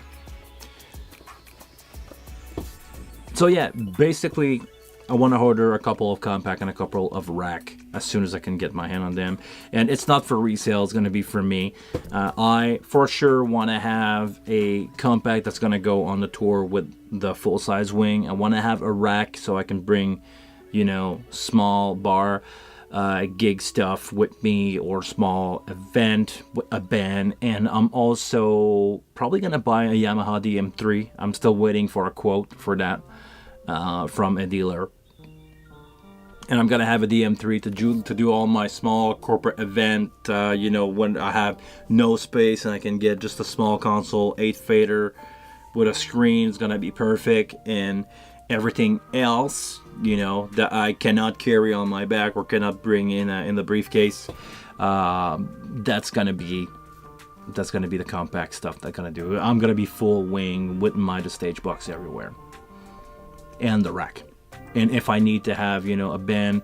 So yeah, basically, I want to order a couple of compact and a couple of rack as soon as I can get my hand on them. And it's not for resale, it's going to be for me. I for sure want to have a compact that's going to go on the tour with the full-size wing. I want to have a rack so I can bring, small bar gig stuff with me, or small event with a band. And I'm also probably going to buy a Yamaha DM3. I'm still waiting for a quote for that from a dealer. And I'm gonna have a DM3 to do all my small corporate event, when I have no space and I can get just a small console, 8 fader with a screen. It's gonna be perfect. And everything else, that I cannot carry on my back or cannot bring in the briefcase, that's gonna be the compact stuff that's gonna do. I'm gonna be full wing with my stage box everywhere, and the rack. And if I need to have, a band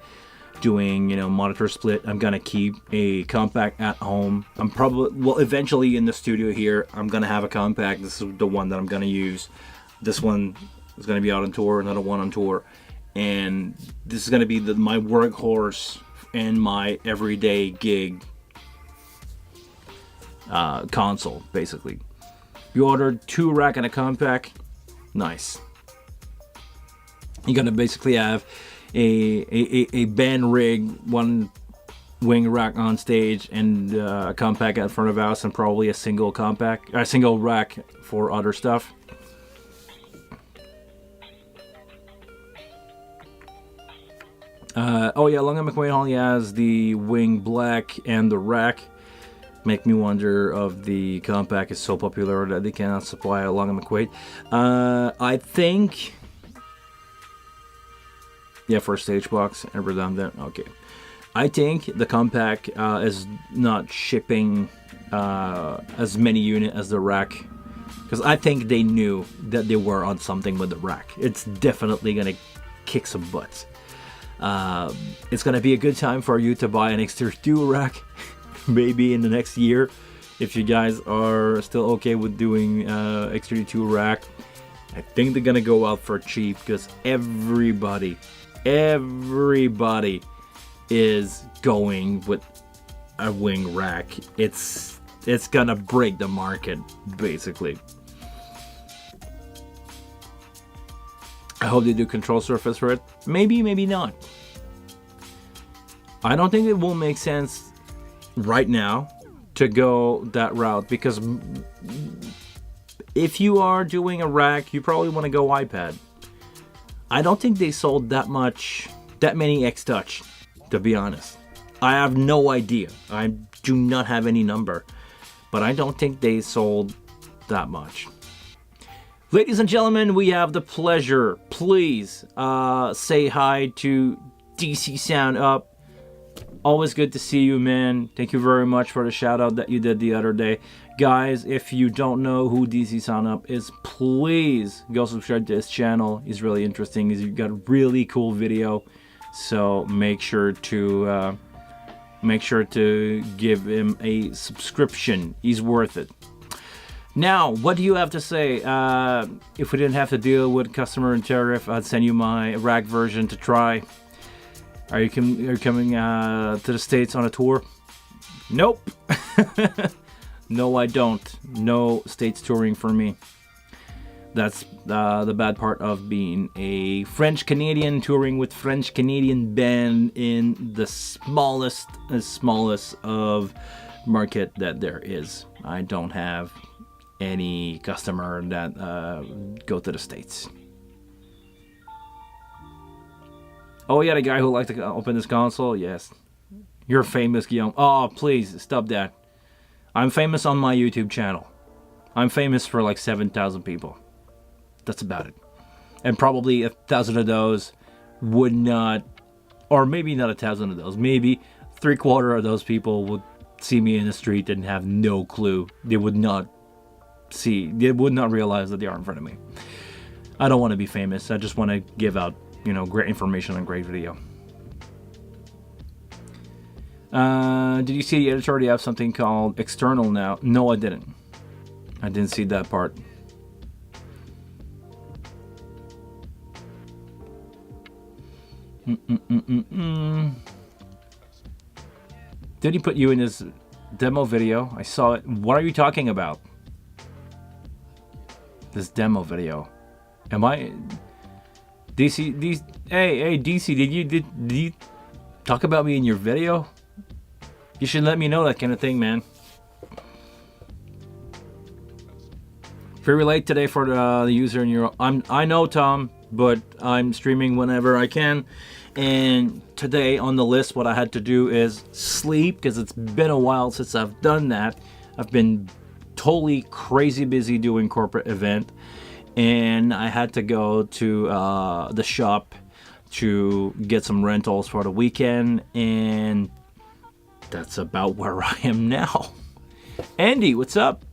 doing, monitor split, I'm going to keep a compact at home. I'm probably, eventually in the studio here, I'm going to have a compact. This is the one that I'm going to use. This one is going to be out on tour, another one on tour. And this is going to be my workhorse and my everyday gig console, basically. You ordered 2 rack and a compact. Nice. You're gonna basically have a band rig, 1 wing rack on stage, and a compact at front of house, and probably a single rack for other stuff. Oh yeah, Long & McQuaid only has the wing black and the rack. Make me wonder if the compact is so popular that they cannot supply a Long & McQuaid. I think. Yeah, for a stage box and redundant. Okay. I think the compact is not shipping as many units as the rack, because I think they knew that they were on something with the rack. It's definitely going to kick some butts. It's going to be a good time for you to buy an X32 rack, maybe in the next year, if you guys are still okay with doing X32 rack. I think they're going to go out for cheap, because everybody is going with a wing rack. It's gonna break the market, basically. I hope they do control surface for it. Maybe not. I don't think it will make sense right now to go that route, because if you are doing a rack, you probably want to go iPad. I don't think they sold that many X-Touch, to be honest. I have no idea. I do not have any number, but I don't think they sold that much. Ladies and gentlemen, we have the pleasure. Please say hi to DC Sound Up. Always good to see you, man. Thank you very much for the shout out that you did the other day. Guys, if you don't know who DC Sound Up is, please go subscribe to his channel. He's really interesting. He's got a really cool video. So make sure to give him a subscription. He's worth it. Now, what do you have to say? If we didn't have to deal with customer and tariff, I'd send you my rack version to try. Are you coming to the States on a tour? Nope. No, I don't. No States touring for me. That's the bad part of being a French-Canadian touring with French-Canadian band in the smallest of market that there is. I don't have any customer that go to the States. Oh yeah, the guy who liked to open this console? Yes. You're famous, Guillaume. Oh, please, stop that. I'm famous on my YouTube channel. I'm famous for like 7,000 people. That's about it. And probably 1,000 of those would not, or maybe not 1,000 of those, maybe 3/4 of those people would see me in the street and have no clue. They would not realize that they are in front of me. I don't want to be famous. I just want to give out, great information and great video. Did you see the editor already have something called external now? No, I didn't. I didn't see that part. Did he put you in his demo video? I saw it. What are you talking about? This demo video. Am I... DC, hey, DC, did you talk about me in your video? You should let me know that kind of thing, man. Very late today for the user in Europe. I know, Tom, but I'm streaming whenever I can. And today on the list, what I had to do is sleep, because it's been a while since I've done that. I've been totally crazy busy doing corporate event. And I had to go to the shop to get some rentals for the weekend, and that's about where I am now. Andy, what's up?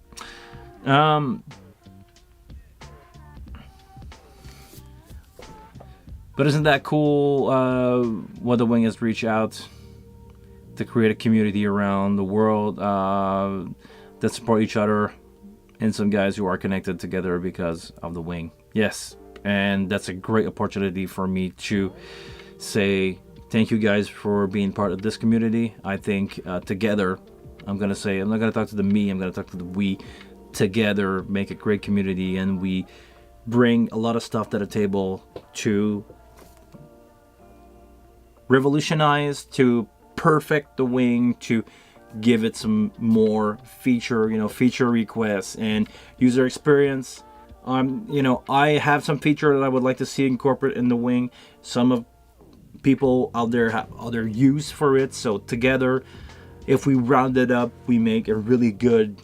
But isn't that cool what the Wing has reached out to create a community around the world that support each other, and some guys who are connected together because of the Wing. Yes, and that's a great opportunity for me to say thank you guys for being part of this community. I think together, I'm not going to talk to the me, I'm going to talk to the we. Together make a great community, and we bring a lot of stuff to the table to revolutionize, to perfect the Wing, to give it some more feature requests and user experience. I have some feature that I would like to see incorporated in the Wing. Some of people out there have other use for it. So together, if we round it up, we make a really good,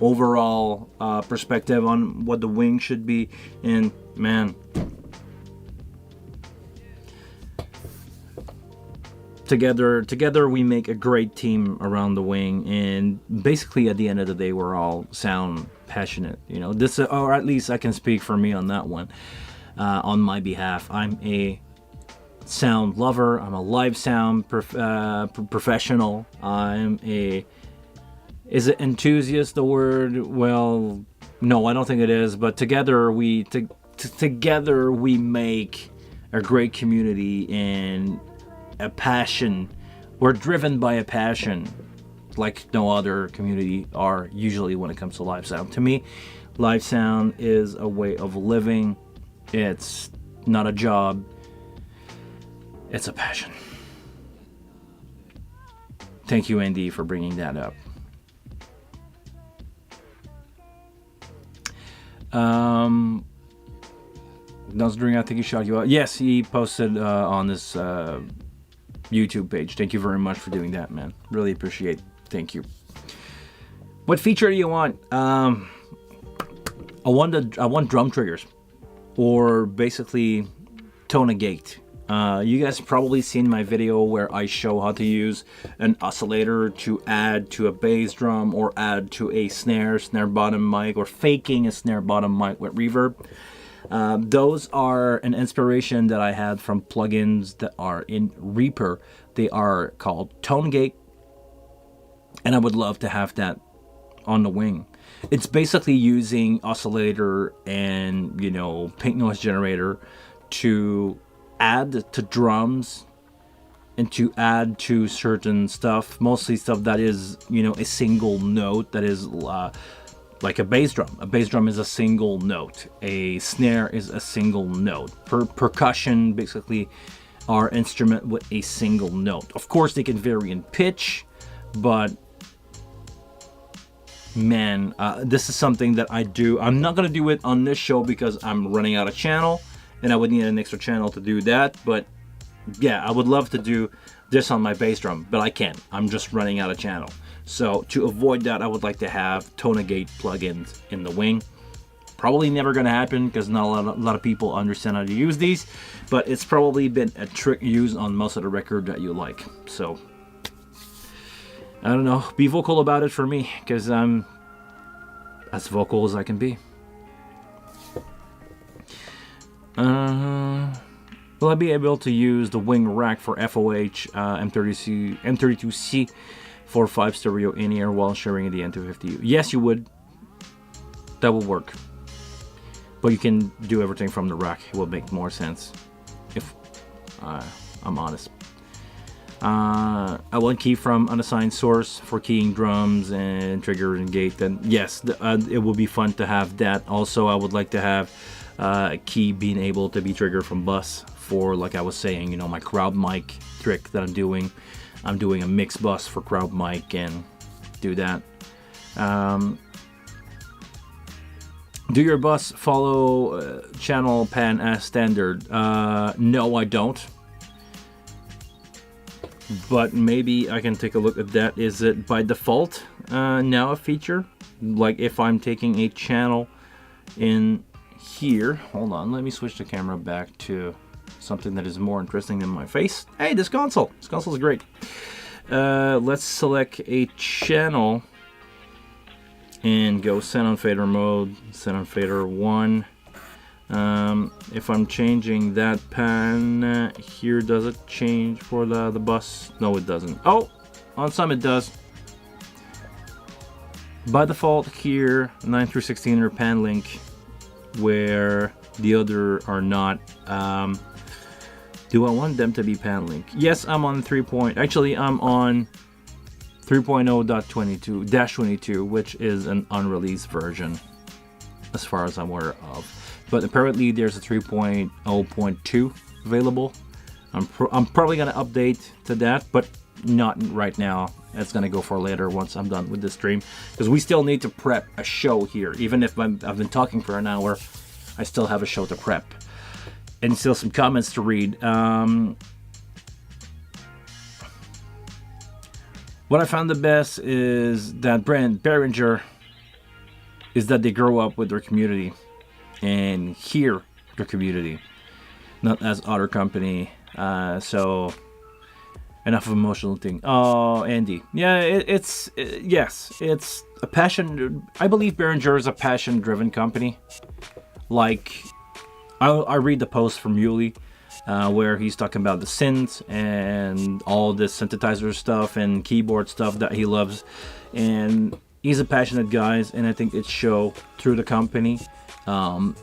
overall perspective on what the Wing should be. And man, together we make a great team around the Wing, and basically at the end of the day we're all sound passionate, this, or at least I can speak for me on that one. On my behalf, I'm a sound lover, I'm a live sound professional, is it enthusiast the word? Well, no, I don't think it is, but together we make a great community and a passion. We're driven by a passion like no other community are usually when it comes to live sound. To me, live sound is a way of living. It's not a job. It's a passion. Thank you, Andy, for bringing that up. Considering I think he shot you out. Yes, he posted on this YouTube page. Thank you very much for doing that, man. Really appreciate it. Thank you. What feature do you want? I want drum triggers, or basically tone a gate. You guys probably seen my video where I show how to use an oscillator to add to a bass drum or add to a snare bottom mic, or faking a snare bottom mic with reverb. Those are an inspiration that I had from plugins that are in Reaper. They are called Tone Gate, and I would love to have that on the wing. It's basically using oscillator and, you know, pink noise generator to add to drums and to add to certain stuff, mostly stuff that is, you know, a single note, that is like a bass drum. A bass drum is a single note. A snare is a single note. Percussion basically are instrument with a single note. Of course, they can vary in pitch, but man, this is something that I do. I'm not gonna do it on this show because I'm running out of channel, and I would need an extra channel to do that. But yeah, I would love to do this on my bass drum, but I can't. I'm just running out of channel. So to avoid that, I would like to have Tone Gate plugins in the wing. Probably never gonna happen because not a lot of people understand how to use these, but it's probably been a trick used on most of the record that you like. So I don't know, be vocal about it for me, because I'm as vocal as I can be. Will I be able to use the wing rack for FOH M32C for 5 stereo in-ear while sharing the N250U? Yes, you would. That will work. But you can do everything from the rack. It will make more sense, if I'm honest. I want key from unassigned source for keying drums and trigger and gate. Then yes, it will be fun to have that. Also, I would like to have a key being able to be triggered from bus for, like I was saying, you know, my crowd mic trick that I'm doing. I'm doing a mix bus for crowd mic and do that. Do your bus follow channel pan as standard? No, I don't. But maybe I can take a look at that. Is it by default now a feature? Like if I'm taking a channel in here, hold on, let me switch the camera back to something that is more interesting than my face. Hey, this console is great. Let's select a channel and go send on fader mode, send on fader 1. If I'm changing that pan here, does it change for the bus? No, it doesn't. Oh, on some it does. By default here, 9 through 16 are pan link, where the other are not. Do I want them to be pan link? Yes, I'm on 3. Actually, I'm on 3.0.22-22, which is an unreleased version, as far as I'm aware of. But apparently there's a 3.0.2 available. I'm probably gonna update to that, but not right now. It's gonna go for later once I'm done with this stream, because we still need to prep a show here. Even if I've been talking for an hour, I still have a show to prep and still some comments to read. What I found the best is that brand Behringer is that they grow up with their community and hear their community, not as other company. So enough of emotional thing. Oh, Andy, yeah, yes, it's a passion. I believe Behringer is a passion-driven company. Like I read the post from Yuli where he's talking about the synths and all this synthesizer stuff and keyboard stuff that he loves, and he's a passionate guy, and I think it shows through the company. A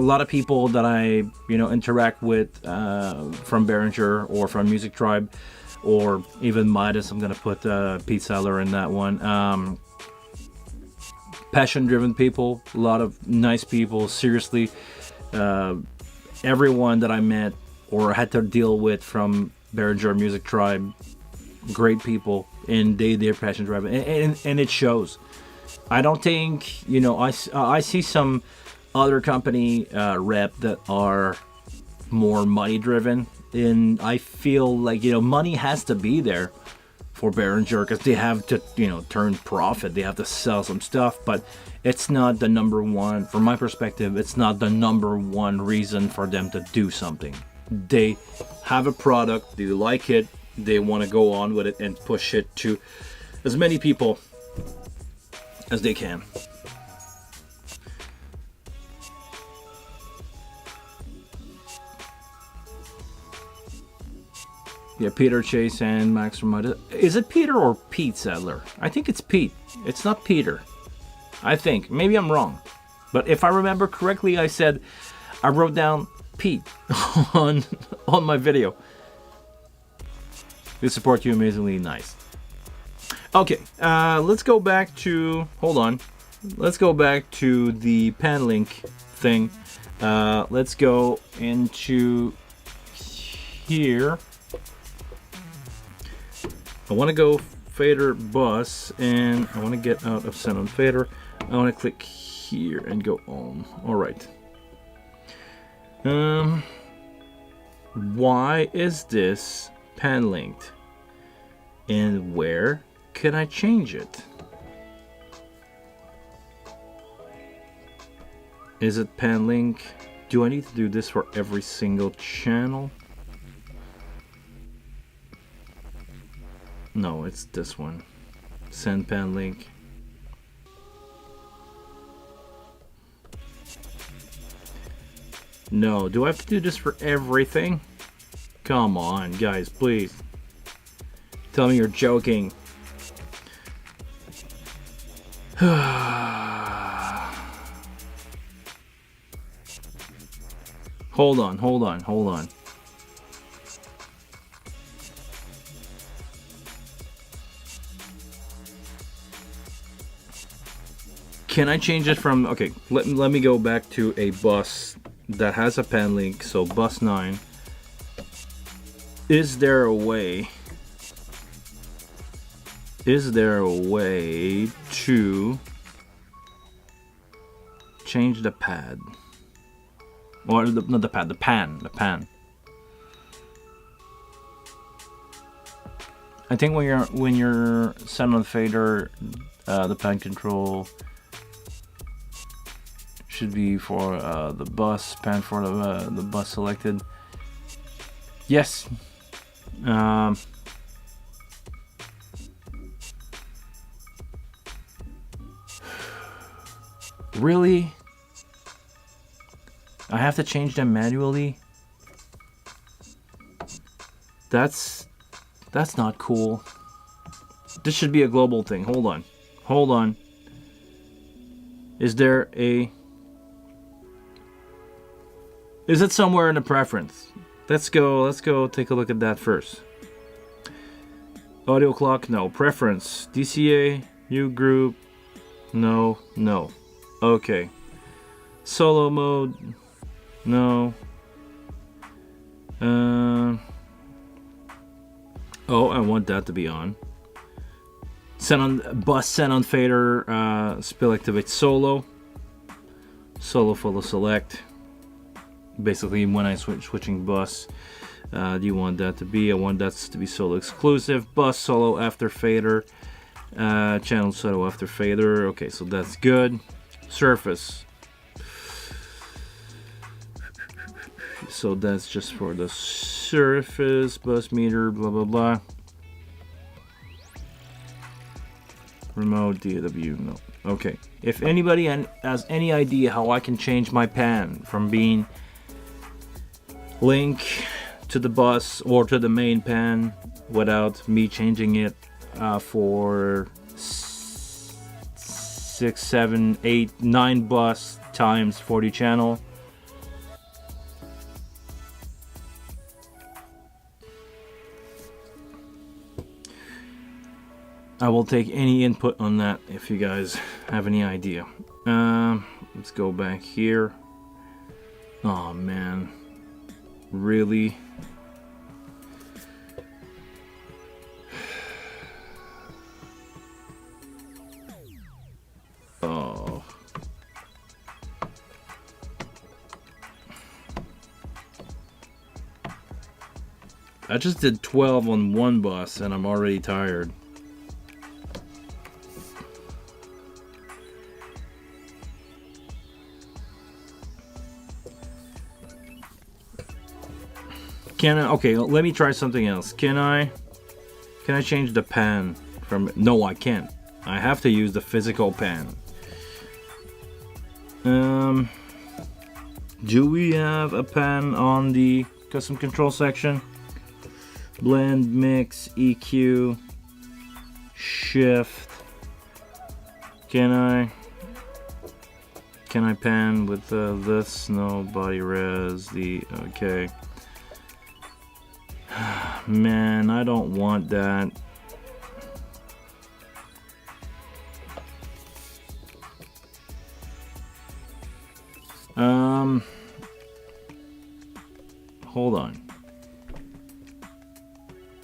lot of people that I interact with from Behringer or from Music Tribe or even Midas, I'm gonna put Pete Seller in that one. Passion-driven people, a lot of nice people. Seriously, everyone that I met or had to deal with from Behringer Music Tribe, great people, and they're passion-driven, and it shows. I don't think I see some other company rep that are more money driven, And I feel like, money has to be there for Behringer because they have to, turn profit. They have to sell some stuff, but it's not the number one, from my perspective, it's not the number one reason for them to do something. They have a product, they like it, they want to go on with it and push it to as many people as they can. Yeah, Peter Chase and Max Ramada. Is it Peter or Pete Sadler? I think it's Pete. It's not Peter. I think. Maybe I'm wrong. But if I remember correctly, I wrote down Pete on my video. They support you amazingly nice. Okay, let's go back to... Hold on. Let's go back to the pan link thing. Let's go into here. I want to go fader bus, and I want to get out of send on fader. I want to click here and go on. All right. Why is this pan linked? And where can I change it? Is it pan link? Do I need to do this for every single channel? No, it's this one. Send pan link. No, do I have to do this for everything? Come on, guys, please. Tell me you're joking. Hold on. Can I change it from... Okay, let me go back to a bus that has a pan link. So bus 9. Is there a way to change the pad? Or not the pad, the pan. I think when you're set on fader, the pan control should be for the bus, pan for the bus selected. Yes. Really? I have to change them manually? That's not cool. This should be a global thing. Hold on. Is it somewhere in the preference? Let's go take a look at that first. Audio clock, no. Preference, DCA, U group, no. Okay. Solo mode, no. Oh, I want that to be on. Bus send on fader, spill activate solo. Solo follow select. Basically, when I switching bus, do you want that to be? I want that to be solo exclusive. Bus solo after fader. Channel solo after fader. Okay, so that's good. Surface. So that's just for the surface. Bus meter, blah, blah, blah. Remote DAW, no. Okay. If anybody has any idea how I can change my pan from being link to the bus or to the main pan without me changing it for 6, 7, 8, 9 bus times 40 channel, I will take any input on that if you guys have any idea. Let's go back here. Oh man, really? Oh. I just did 12 on one bus and I'm already tired. Can I, okay, let me try something else. Can I change the pan from, no I can't. I have to use the physical pan. Do we have a pan on the custom control section? Blend, mix, EQ, shift. Can I pan with this? No, body res, okay. Man, I don't want that. Hold on.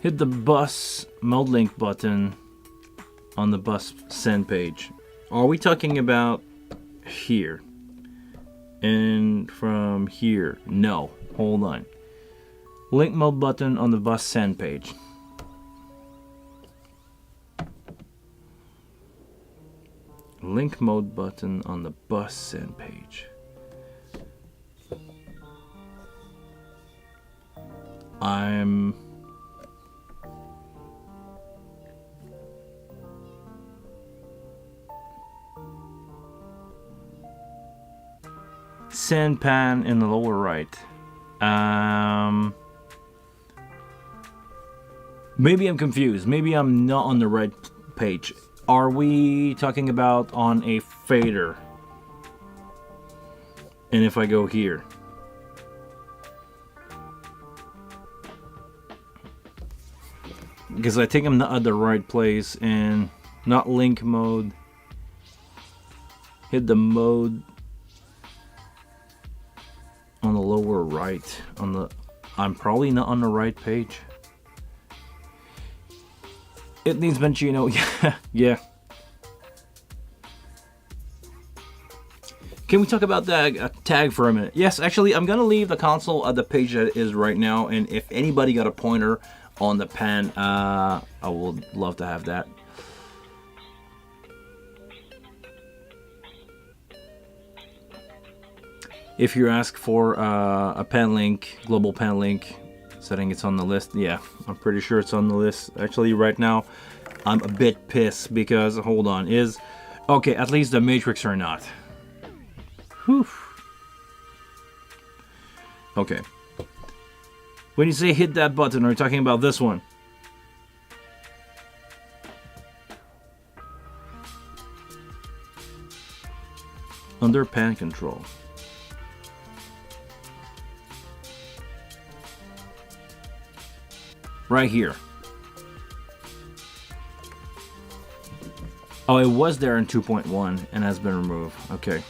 Hit the bus mode link button on the bus send page. Are we talking about here? And from here? No. Hold on. Link mode button on the bus send page. Link mode button on the bus send page. Send pan in the lower right. Maybe I'm confused. Maybe I'm not on the right page. Are we talking about on a fader? And if I go here, because I think I'm not at the right place, and not link mode. Hit the mode on the lower right. I'm probably not on the right page. It needs Benchino. Yeah. Can we talk about that tag for a minute? Yes, actually, I'm gonna leave the console at the page that it is right now, and if anybody got a pointer on the pan, I would love to have that. If you ask for a pan link, global pan link setting, it's on the list. Yeah, I'm pretty sure it's on the list. Actually, right now, I'm a bit pissed because, hold on, okay, at least the matrix are not. Whew. Okay. When you say hit that button, are you talking about this one? Under pan control. Right here. Oh, it was there in 2.1 and has been removed. Okay.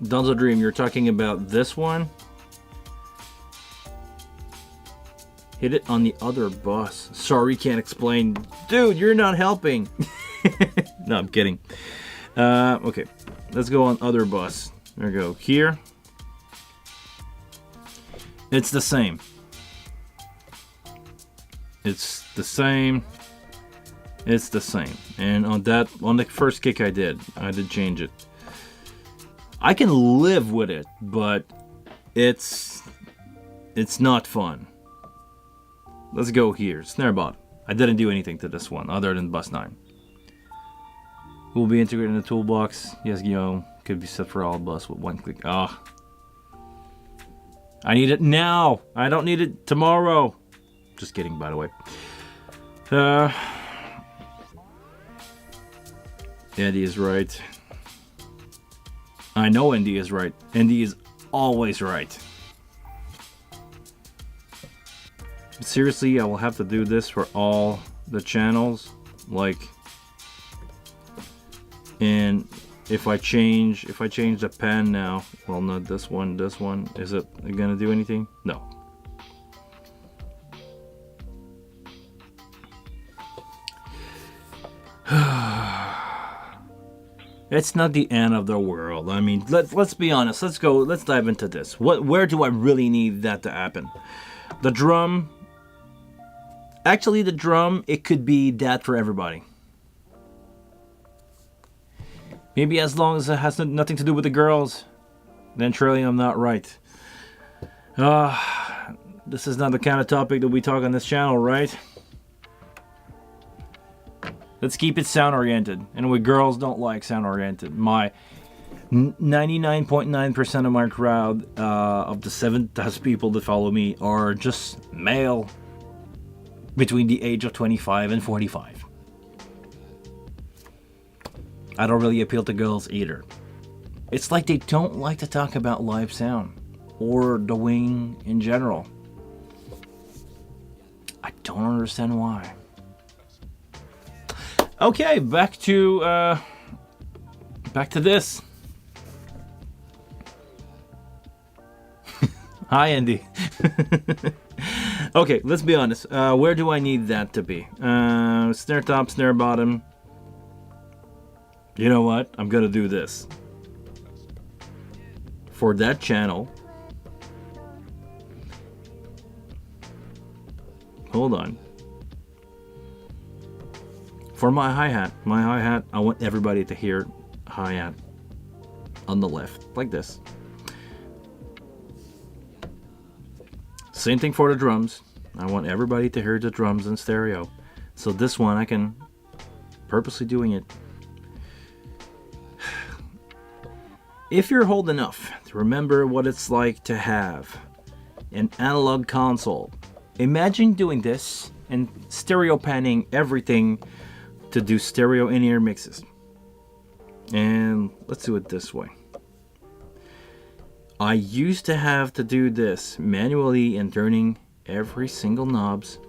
Dunzo Dream, you're talking about this one? Hit it on the other bus. Sorry, can't explain. Dude, you're not helping. No, I'm kidding. Okay, let's go on other bus. There we go. Here. It's the same. It's the same. It's the same. And on the first kick I did change it. I can live with it, but it's not fun. Let's go here. Snare bot. I didn't do anything to this one other than bus 9. Will be integrated in the toolbox. Yes, could be set for all bus with one click. I need it now. I don't need it tomorrow. Just kidding, by the way. Andy is right. I know Andy is right. Andy is always right. Seriously, I will have to do this for all the channels. And if I change the pan now, well, not this one, is it gonna do anything? No. It's not the end of the world. I mean, let's be honest. Let's dive into this. Where do I really need that to happen? The drum. Actually, the drum, it could be that for everybody. Maybe as long as it has nothing to do with the girls, then surely I'm not right. This is not the kind of topic that we talk on this channel, right? Let's keep it sound-oriented. And we girls don't like sound-oriented. My 99.9% of my crowd, of the 7,000 people that follow me, are just male between the age of 25 and 45. I don't really appeal to girls either. It's like they don't like to talk about live sound or the wing in general. I don't understand why. Okay, back to this. Hi, Andy. Okay, let's be honest. Where do I need that to be? Snare top, snare bottom. You know what? I'm gonna do this. For that channel. Hold on. For my hi-hat, I want everybody to hear hi-hat on the left, like this. Same thing for the drums. I want everybody to hear the drums in stereo. So this one, I can purposely doing it. If you're old enough to remember what it's like to have an analog console, imagine doing this and stereo panning everything to do stereo in-ear mixes. And let's do it this way. I used to have to do this manually and turning every single knobs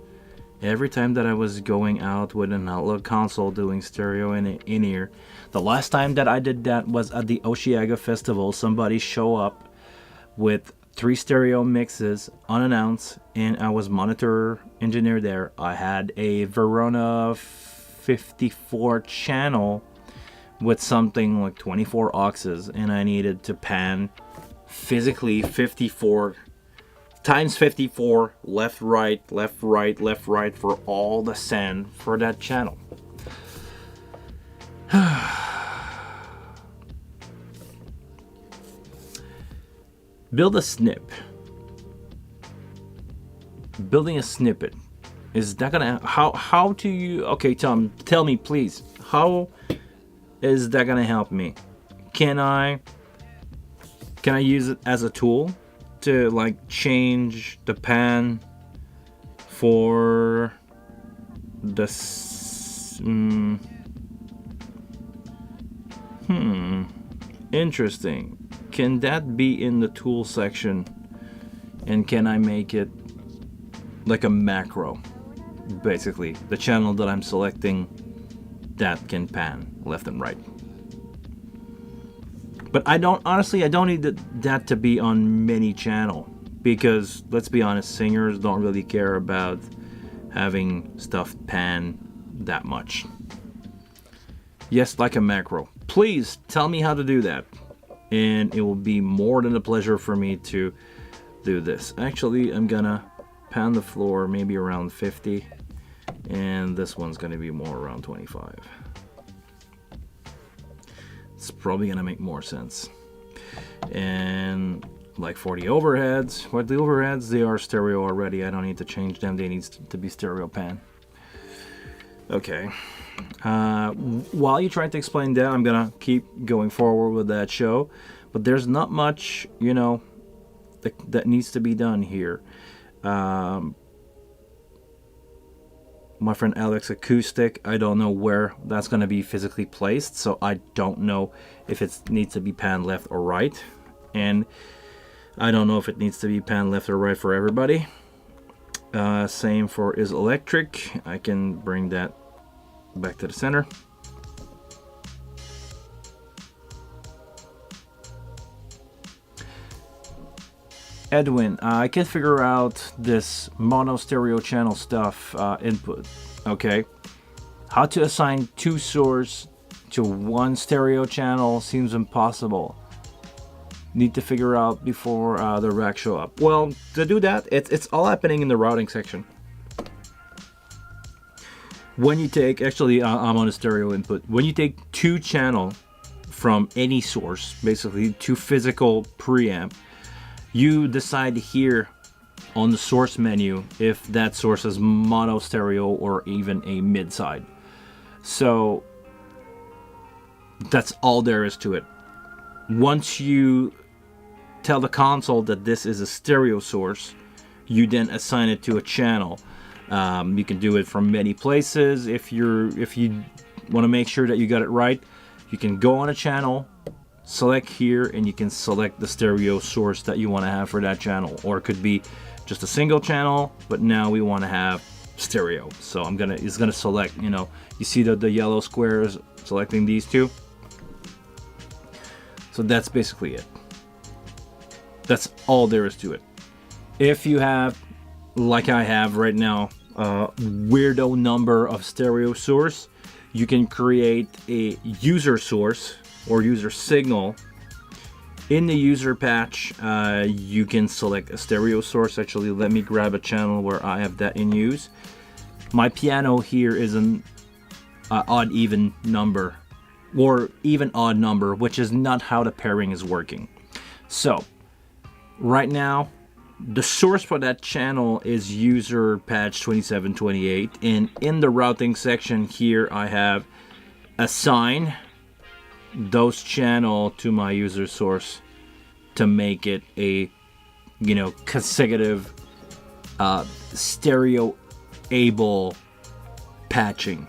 every time that I was going out with an analog console doing stereo in-ear. The last time that I did that was at the Osheaga Festival. Somebody showed up with 3 stereo mixes unannounced, and I was monitor engineer there. I had a Verona 54 channel with something like 24 auxes, and I needed to pan physically 54 times 54 left right left right left right for all the send for that channel. Build a snip. Building a snippet, is that gonna, how do you, okay Tom, tell me please, how is that gonna help me? Can I use it as a tool to like change the pan for the interesting. Can that be in the tool section, and can I make it like a macro? Basically, the channel that I'm selecting that can pan left and right. But I don't need that to be on many channel, because let's be honest, singers don't really care about having stuff pan that much. Yes, like a macro. Please tell me how to do that, and it will be more than a pleasure for me to do this. Actually, I'm gonna pan the floor maybe around 50, and this one's gonna be more around 25. It's probably gonna make more sense. And like for the overheads, they are stereo already. I don't need to change them. They need to be stereo pan. Okay. While you try to explain that, I'm gonna keep going forward with that show, but there's not much, you know, that needs to be done here. My friend Alex acoustic, I don't know where that's gonna be physically placed, so I don't know if it needs to be pan left or right, and I don't know if it needs to be pan left or right for everybody. Same for is electric. I can bring that back to the center. Edwin, I can figure out this mono stereo channel stuff input. Okay, How to assign two source to one stereo channel seems impossible. Need to figure out before the rack show up. Well, to do that, it's all happening in the routing section. When you take, actually I'm on a stereo input. When you take two channel from any source, basically two physical preamp, you decide here on the source menu if that source is mono stereo or even a mid side. So that's all there is to it. Once you tell the console that this is a stereo source, you then assign it to a channel. You can do it from many places. If you want to make sure that you got it right, you can go on a channel, select here, and you can select the stereo source that you want to have for that channel. Or it could be just a single channel, but now we want to have stereo. So it's gonna select, you see the yellow squares selecting these two. So that's basically it. That's all there is to it. If you have, like I have right now, a weirdo number of stereo source, you can create a user source or user signal. In the user patch, you can select a stereo source. Actually, let me grab a channel where I have that in use. My piano here is an odd even number, or even odd number, which is not how the pairing is working. So right now, the source for that channel is user patch 2728, and in the routing section here I have assign those channel to my user source to make it a consecutive stereo able patching.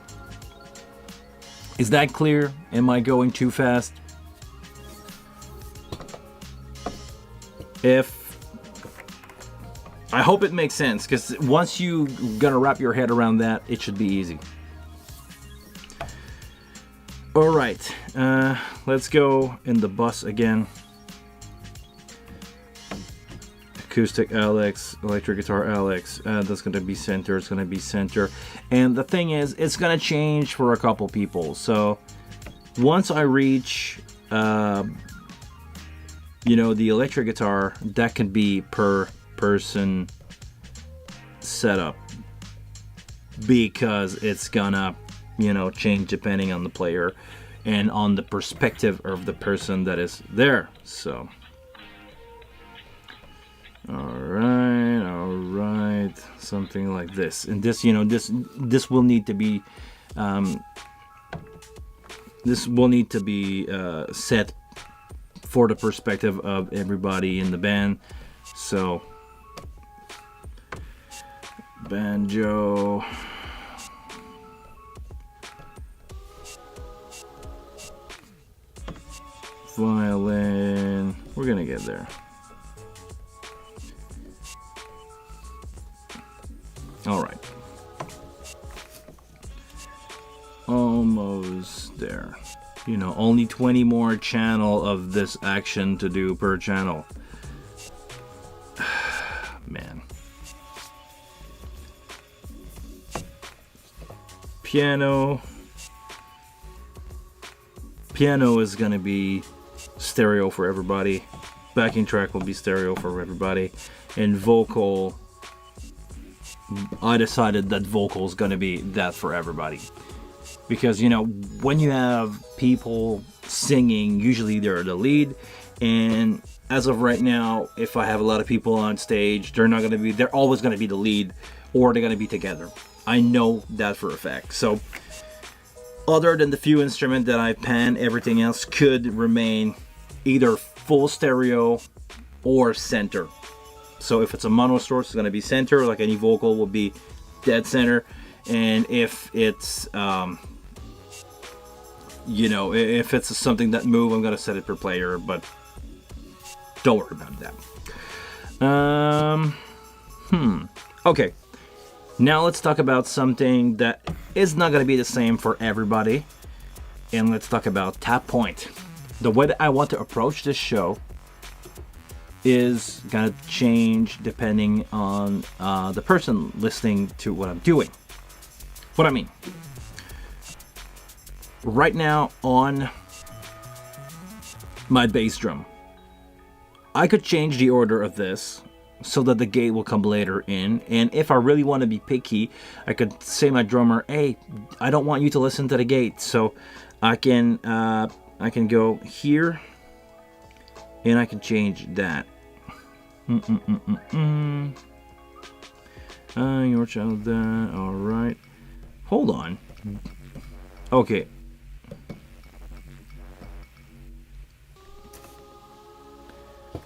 Is that clear? Am I going too fast? I hope it makes sense, because once you gotta wrap your head around that, it should be easy. All right, let's go in the bus again. Acoustic Alex, electric guitar Alex. That's gonna be center. It's gonna be center. And the thing is, it's gonna change for a couple people. So once I reach, the electric guitar, that can be per person setup, because it's gonna change depending on the player and on the perspective of the person that is there. So all right, something like this. And this will need to be set for the perspective of everybody in the band. So banjo, violin, we're gonna get there. All right, almost there. Only 20 more channel of this action to do per channel. Man. Piano is gonna be stereo for everybody. Backing track will be stereo for everybody. And vocal, I decided that vocal is gonna be that for everybody. Because when you have people singing, usually they're the lead, and as of right now, if I have a lot of people on stage, they're always gonna be the lead, or they're gonna be together. I know that for a fact. So other than the few instruments that I pan, everything else could remain either full stereo or center. So if it's a mono source, it's going to be center, like any vocal will be dead center. And if it's if it's something that move, I'm going to set it per player, but don't worry about that. Okay, now let's talk about something that is not going to be the same for everybody, and let's talk about tap point. The way that I want to approach this show is going to change depending on the person listening to what I'm doing. What I mean, right now on my bass drum, I could change the order of this so that the gate will come later in. And if I really want to be picky, I could say my drummer, hey, I don't want you to listen to the gate. So I can go here and I can change that. Your channel that. All right. Hold on. Okay.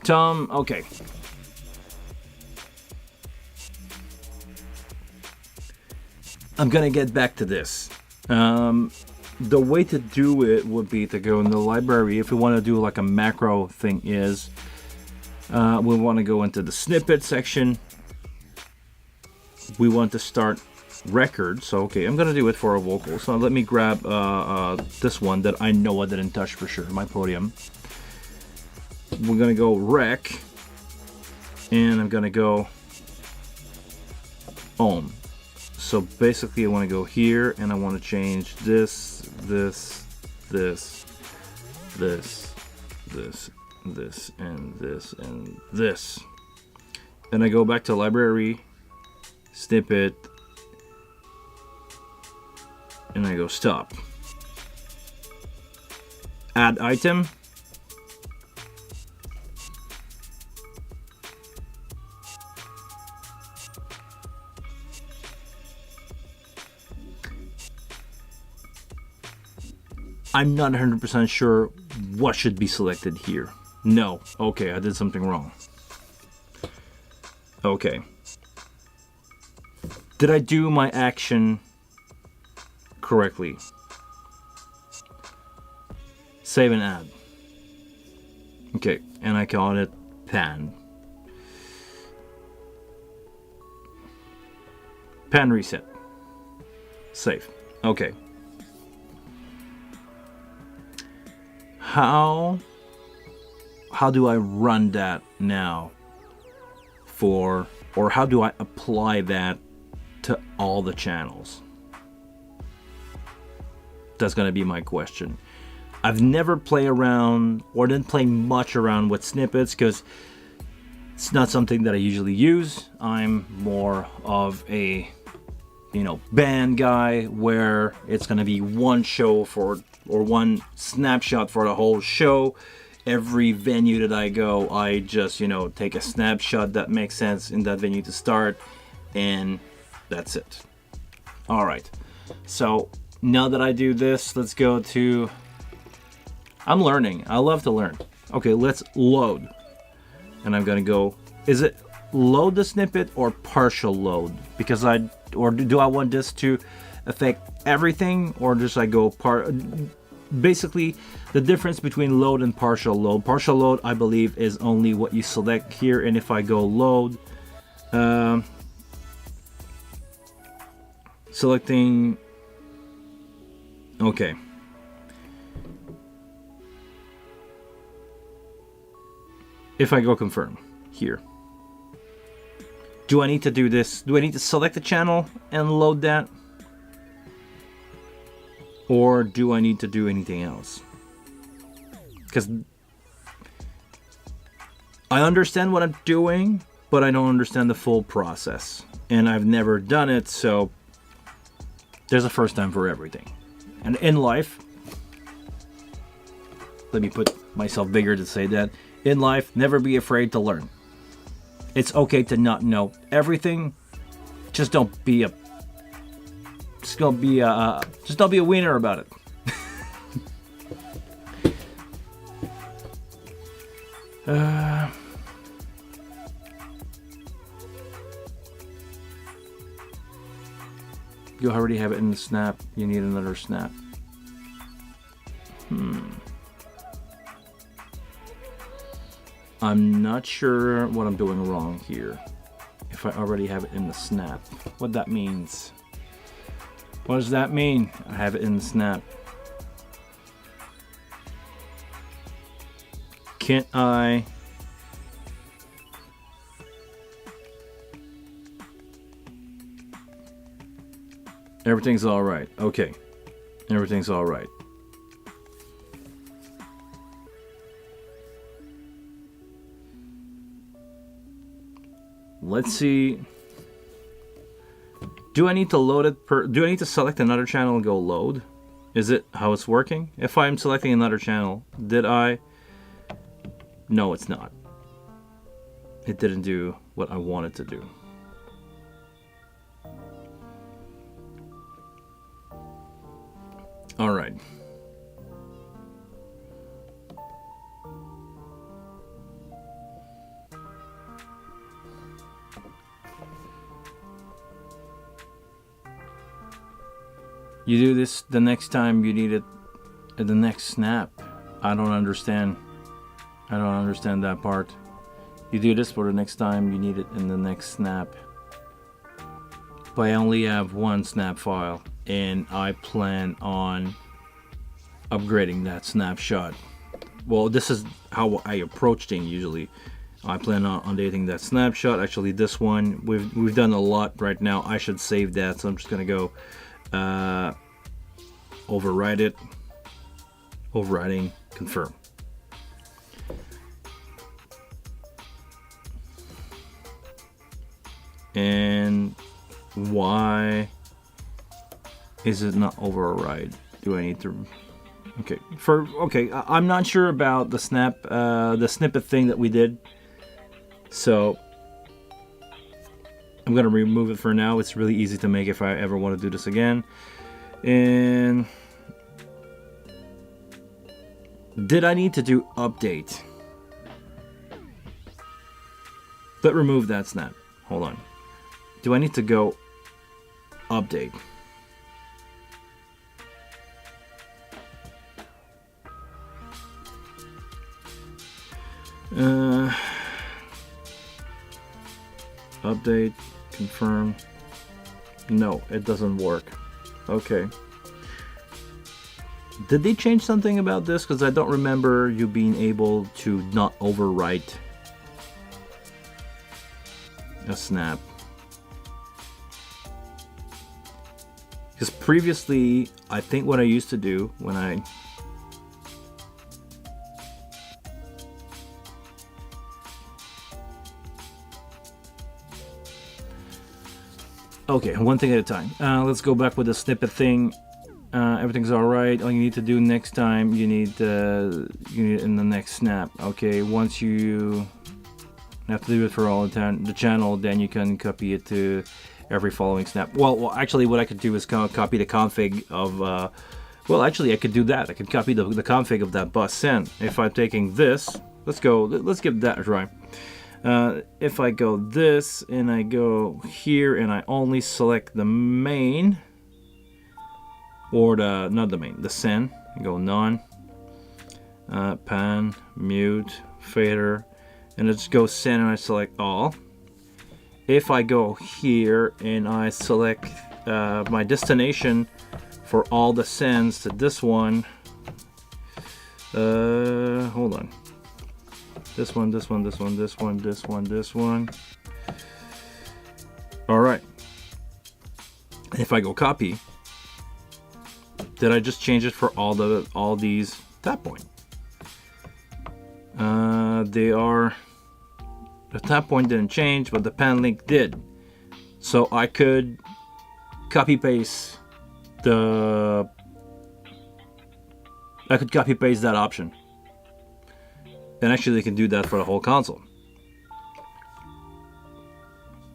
Tom, okay. I'm gonna get back to this. The way to do it would be to go in the library. If we want to do like a macro thing is, we want to go into the snippet section. We want to start record. So, okay, I'm gonna do it for a vocal. So let me grab this one that I know I didn't touch for sure, my podium. We're gonna go rec, and I'm gonna go ohm. So basically I want to go here and I want to change this, and this, and this. And I go back to library, snippet, and I go stop. Add item. I'm not 100% sure what should be selected here. No. Okay, I did something wrong. Okay. Did I do my action correctly? Save and add. Okay, and I call it pan. Pan reset. Save. Okay. How do I run that now or how do I apply that to all the channels? That's gonna be my question. I've never played around or didn't play much around with snippets because it's not something that I usually use. I'm more of a band guy where it's gonna be one show or one snapshot for the whole show. Every venue that I go, I just take a snapshot that makes sense in that venue to start, and that's it. All right, so now that I do this, let's go to, I'm learning, I love to learn. Okay, let's load, and I'm gonna go, is it load the snippet or partial load? Because do I want this to affect everything, or just I go basically the difference between load and partial load. Partial load, I believe, is only what you select here, and if I go load, selecting, okay. If I go confirm here, do I need to do this? Do I need to select the channel and load that? Or do I need to do anything else? Because I understand what I'm doing, but I don't understand the full process. And I've never done it, so there's a first time for everything. And in life, let me put myself bigger to say that. In life, never be afraid to learn. It's okay to not know everything. Just don't be a don't be a wiener about it. You already have it in the snap. You need another snap. I'm not sure what I'm doing wrong here. If I already have it in the snap, what that means. What does that mean? I have it in the snap. Can't I? Everything's all right. Okay. Everything's all right. let's see. Do I need to load it do I need to select another channel and go load? Is it how it's working? If I'm selecting another channel, did I? No, it's not. It didn't do what I wanted to do. All right. You do this the next time you need it at the next snap. I don't understand. I don't understand that part. You do this for the next time you need it in the next snap. But I only have one snap file, and I plan on upgrading that snapshot. Well, this is how I approach things usually. I plan on updating that snapshot. Actually, this one we've done a lot right now. I should save that, so I'm just gonna go override it. Overriding, confirm. And why is it not override? Do I need to? Okay, I'm not sure about the snippet thing that we did, so I'm gonna remove it for now. It's really easy to make if I ever want to do this again. And did I need to do update? Let's remove that snap. Hold on. Do I need to go update? Update, confirm. No, it doesn't work. Okay. Did they change something about this? Because I don't remember you being able to not overwrite a snap. Because previously, I think what I used to do when I... Okay, one thing at a time. Let's go back with the snippet thing. Everything's all right. All you need to do next time, you need it in the next snap. Okay, once you have to do it for all the channel, then you can copy it to every following snap. Well, actually, what I could do is copy the config of. Well, actually, I could do that. I could copy the config of that bus send. If I'm taking this, let's give that a try. If I go this and I go here and I only select the main, or not the main, the send, I go none, pan, mute, fader, and I just go send and I select all. If I go here and I select my destination for all the sends to this one, hold on. This one, this one, this one, this one, this one, this one. All right. If I go copy, did I just change it for all these tap point? The tap point didn't change, but the pan link did. So I could copy paste that option. And actually, I can do that for the whole console.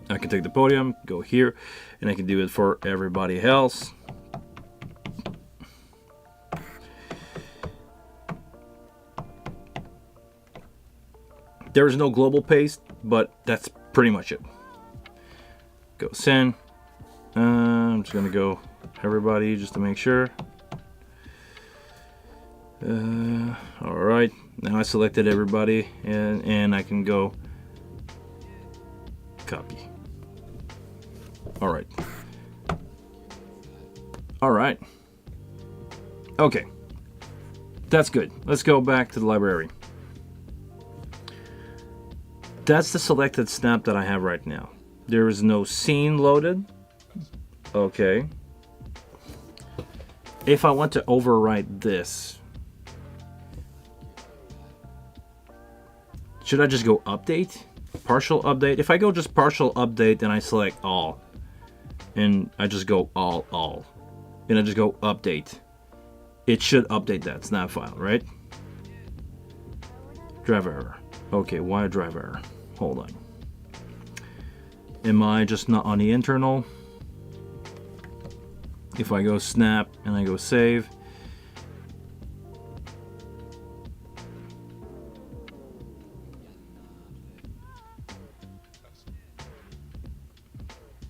I can take the podium, go here, and I can do it for everybody else. There is no global paste, but that's pretty much it. Go send. I'm just gonna go everybody just to make sure. All right, now I selected everybody, and I can go copy. All right. All right. Okay, that's good. Let's go back to the library. That's the selected snap that I have right now. There is no scene loaded. Okay. If I want to overwrite this, should I just go update? partial update. If I go just partial update, then I select all. And I just go all. And I just go update. It should update that snap file, right? Drive error. Okay, why a drive error? Hold on. Am I just not on the internal? If I go snap and I go save,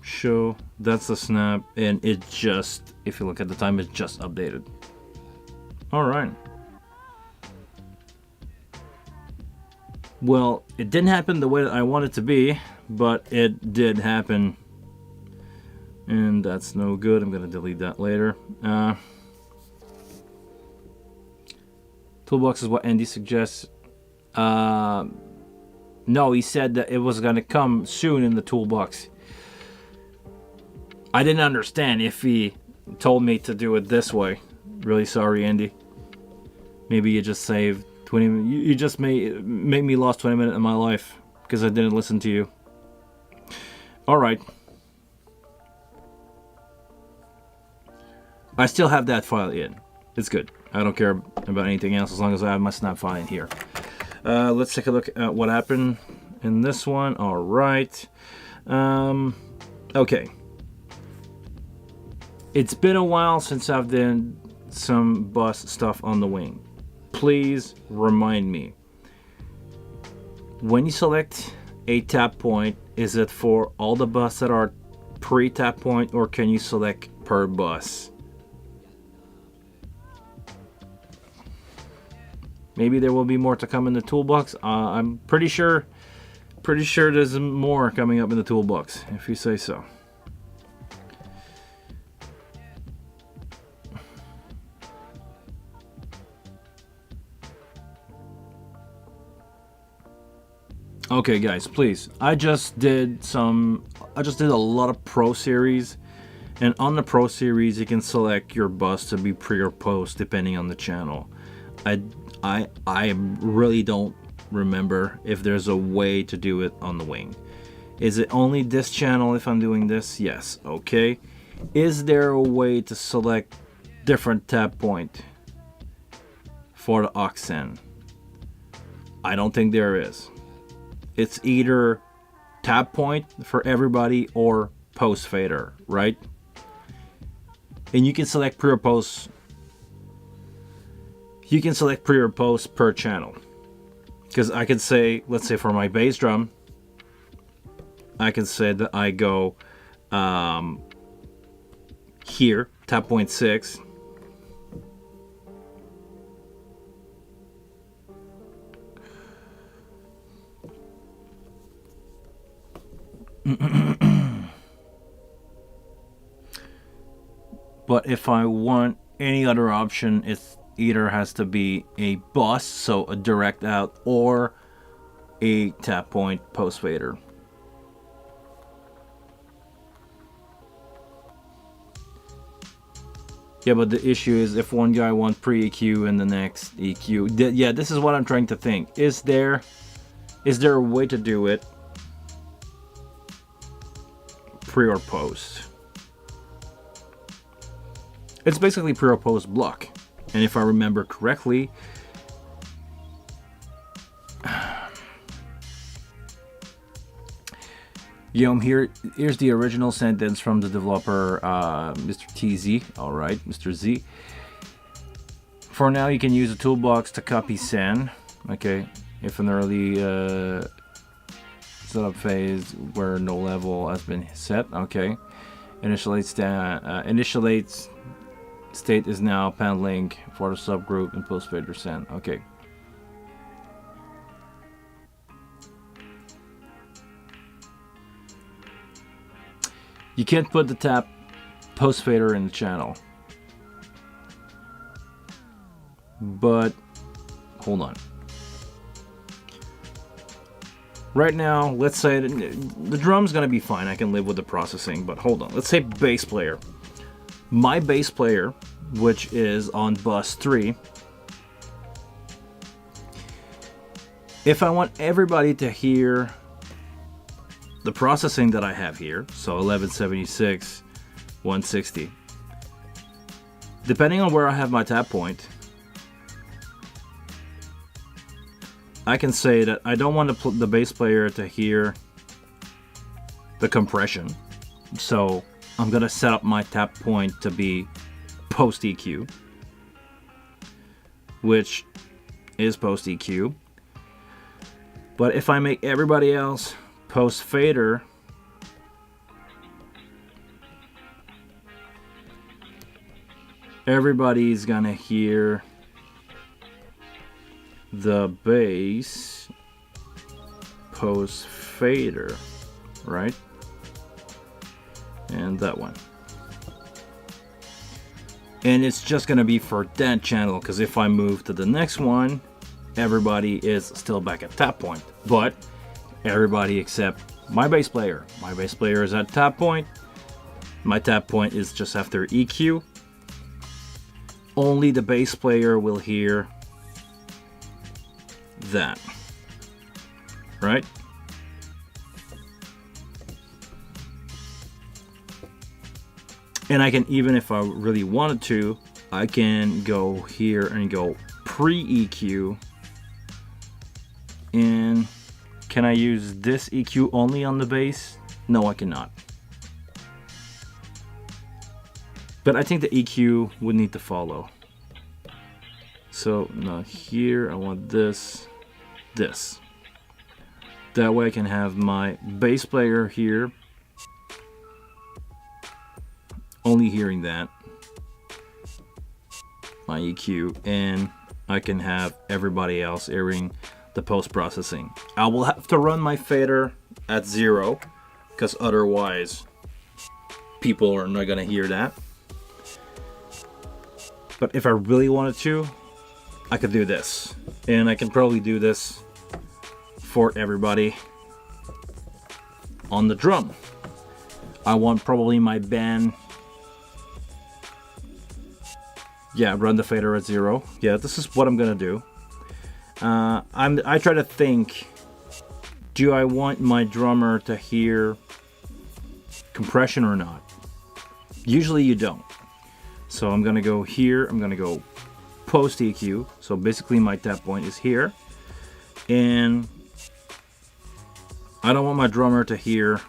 show, that's the snap, and it just, if you look at the time, it just updated. All right. Well, it didn't happen the way that I want it to be, but it did happen. And that's no good. I'm going to delete that later. Toolbox is what Andy suggests. No, he said that it was going to come soon in the toolbox. I didn't understand if he told me to do it this way. Really sorry, Andy. Maybe you just saved 20 minutes. You just made me lost 20 minutes of my life because I didn't listen to you. All right. I still have that file in. It's good. I don't care about anything else as long as I have my snap file in here. Let's take a look at what happened in this one. All right. Okay. It's been a while since I've done some bus stuff on the wing. Please remind me. When you select a tap point, is it for all the bus that are pre-tap point, or can you select per bus? Maybe there will be more to come in the toolbox. I'm pretty sure there's more coming up in the toolbox, if you say so. Okay, guys, please. I just did a lot of Pro Series, and on the Pro Series, you can select your bus to be pre or post depending on the channel. I really don't remember if there's a way to do it on the wing. Is it only this channel if I'm doing this? Yes. Okay. Is there a way to select different tap point for the aux? I don't think there is. It's either tap point for everybody or post fader, right? And you can select pre or post. You can select pre or post per channel. Because I could say, let's say for my bass drum, I can say that I go here, tap point 6. But if I want any other option, it either has to be a bus, so a direct out, or a tap point post fader. Yeah, but the issue is if one guy wants pre-EQ and the next EQ. Yeah, this is what I'm trying to think. Is there a way to do it pre or post? It's basically pre or post block. And if I remember correctly, here's the original sentence from the developer, Mr. TZ. All right, Mr. Z. For now, you can use the toolbox to copy SAN. Okay, if an early setup phase where no level has been set. Okay, initialites state is now pan link for the subgroup and post fader SAN. Okay. You can't put the tap post fader in the channel. But hold on. Right now, let's say the drum's gonna be fine. I can live with the processing, but hold on. Let's say bass player. My bass player, which is on bus 3, if I want everybody to hear the processing that I have here, so 1176, 160. Depending on where I have my tap point, I can say that I don't want the bass player to hear the compression. So I'm gonna set up my tap point to be post EQ, which is post EQ. But if I make everybody else post fader, everybody's gonna hear the bass post fader, right? And that one. And it's just gonna be for that channel, because if I move to the next one, everybody is still back at tap point. But everybody except my bass player. My bass player is at tap point. My tap point is just after EQ. Only the bass player will hear that, right? And I can, even if I really wanted to, I can go here and go pre-EQ. And can I use this EQ only on the bass? No, I cannot. But I think the EQ would need to follow. So now here, I want this. That way I can have my bass player here only hearing that, my EQ, and I can have everybody else hearing the post-processing. I will have to run my fader at 0, because otherwise people are not gonna hear that. But if I really wanted to, I could do this, and I can probably do this for everybody on the drum. I want probably my band, run the fader at 0. Yeah, this is what I'm gonna do. I try to think, do I want my drummer to hear compression or not? Usually you don't. So I'm gonna go here, I'm gonna go post EQ. So basically my tap point is here. And I don't want my drummer to hear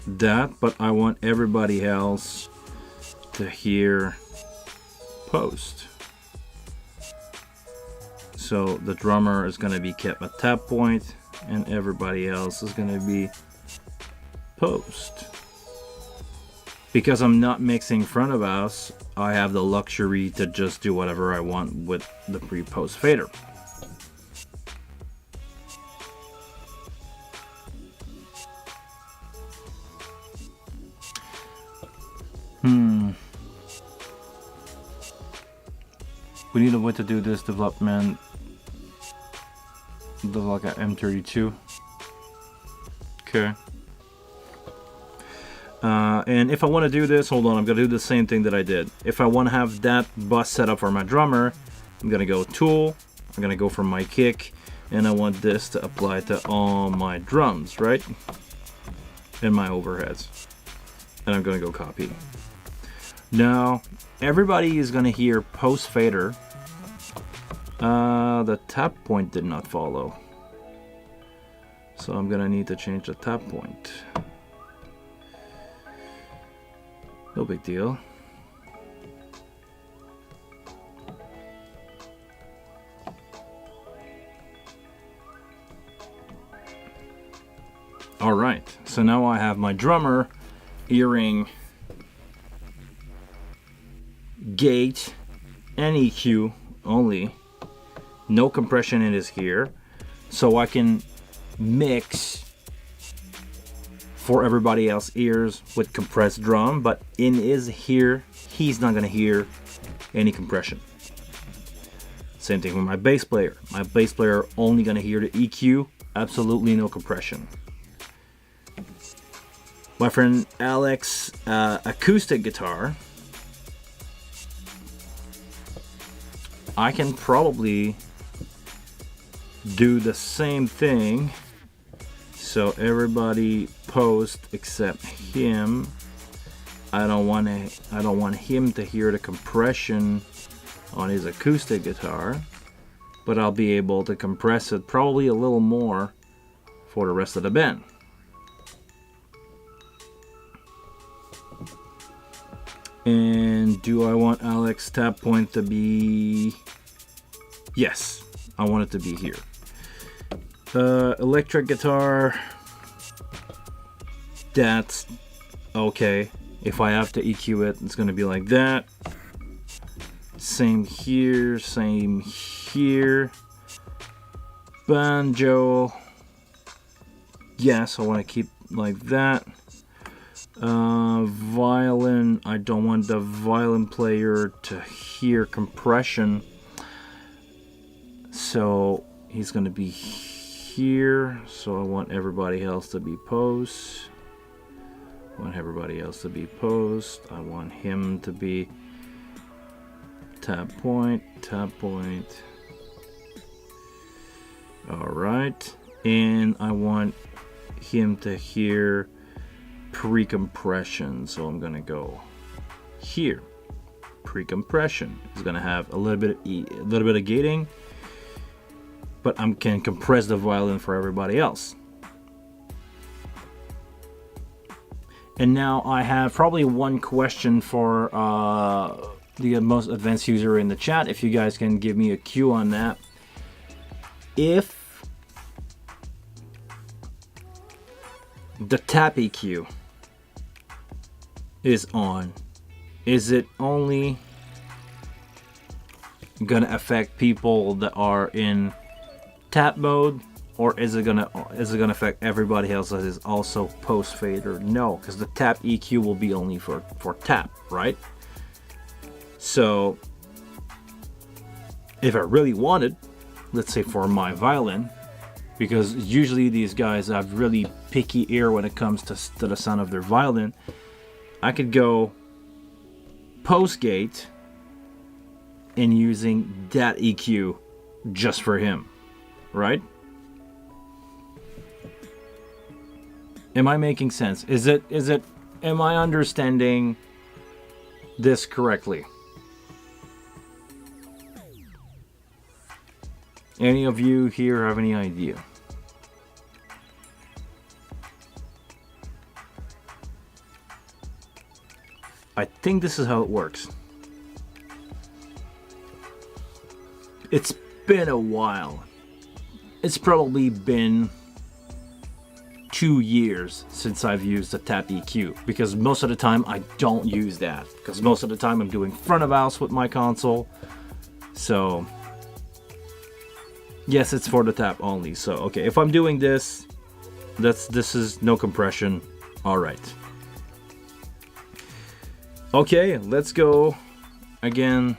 that, but I want everybody else to hear post. So the drummer is going to be kept at tap point, and everybody else is going to be post. Because I'm not mixing front of house, I have the luxury to just do whatever I want with the pre-post fader. We need a way to do this development. Develop at M32. Okay. And if I want to do this, hold on, I'm going to do the same thing that I did. If I want to have that bus set up for my drummer, I'm going to go Tool, I'm going to go for my kick, and I want this to apply to all my drums, right? And my overheads. And I'm going to go copy. Now, everybody is going to hear post fader. The tap point did not follow. So I'm going to need to change the tap point. No big deal. All right, so now I have my drummer hearing gate and EQ only. No compression in his ear. So I can mix for everybody else's ears with compressed drum, but in his ear, he's not gonna hear any compression. Same thing with my bass player. My bass player only gonna hear the EQ, absolutely no compression. My friend Alex acoustic guitar, I can probably do the same thing. So everybody post except him. I don't want him to hear the compression on his acoustic guitar, but I'll be able to compress it probably a little more for the rest of the band. And do I want Alex tap point to be... Yes, I want it to be here. Electric guitar, that's okay. If I have to EQ it, it's gonna be like that. Same here, same here. Banjo, yes, I want to keep like that. Violin, I don't want the violin player to hear compression, so he's gonna be here. So I want everybody else to be post. I want everybody else to be post. I want him to be tap point, tap point. Alright, and I want him to hear pre-compression, so I'm gonna go here. Pre-compression is gonna have a little bit of gating, but I can compress the violin for everybody else. And now I have probably one question for the most advanced user in the chat. If you guys can give me a cue on that. If the tap EQ is on, is it only gonna affect people that are in tap mode, or is it gonna affect everybody else that is also post fader? No, because the tap EQ will be only for tap, right? So if I really wanted, let's say for my violin, because usually these guys have really picky ear when it comes to the sound of their violin, I could go post gate and using that EQ just for him, right? Am I making sense? Am I understanding this correctly? Any of you here have any idea? I think this is how it works. It's been a while. It's probably been 2 years since I've used the tap EQ, because most of the time I don't use that, because most of the time I'm doing front of house with my console. So yes, it's for the tap only. So okay, if I'm doing this, this is no compression. All right. Okay, let's go again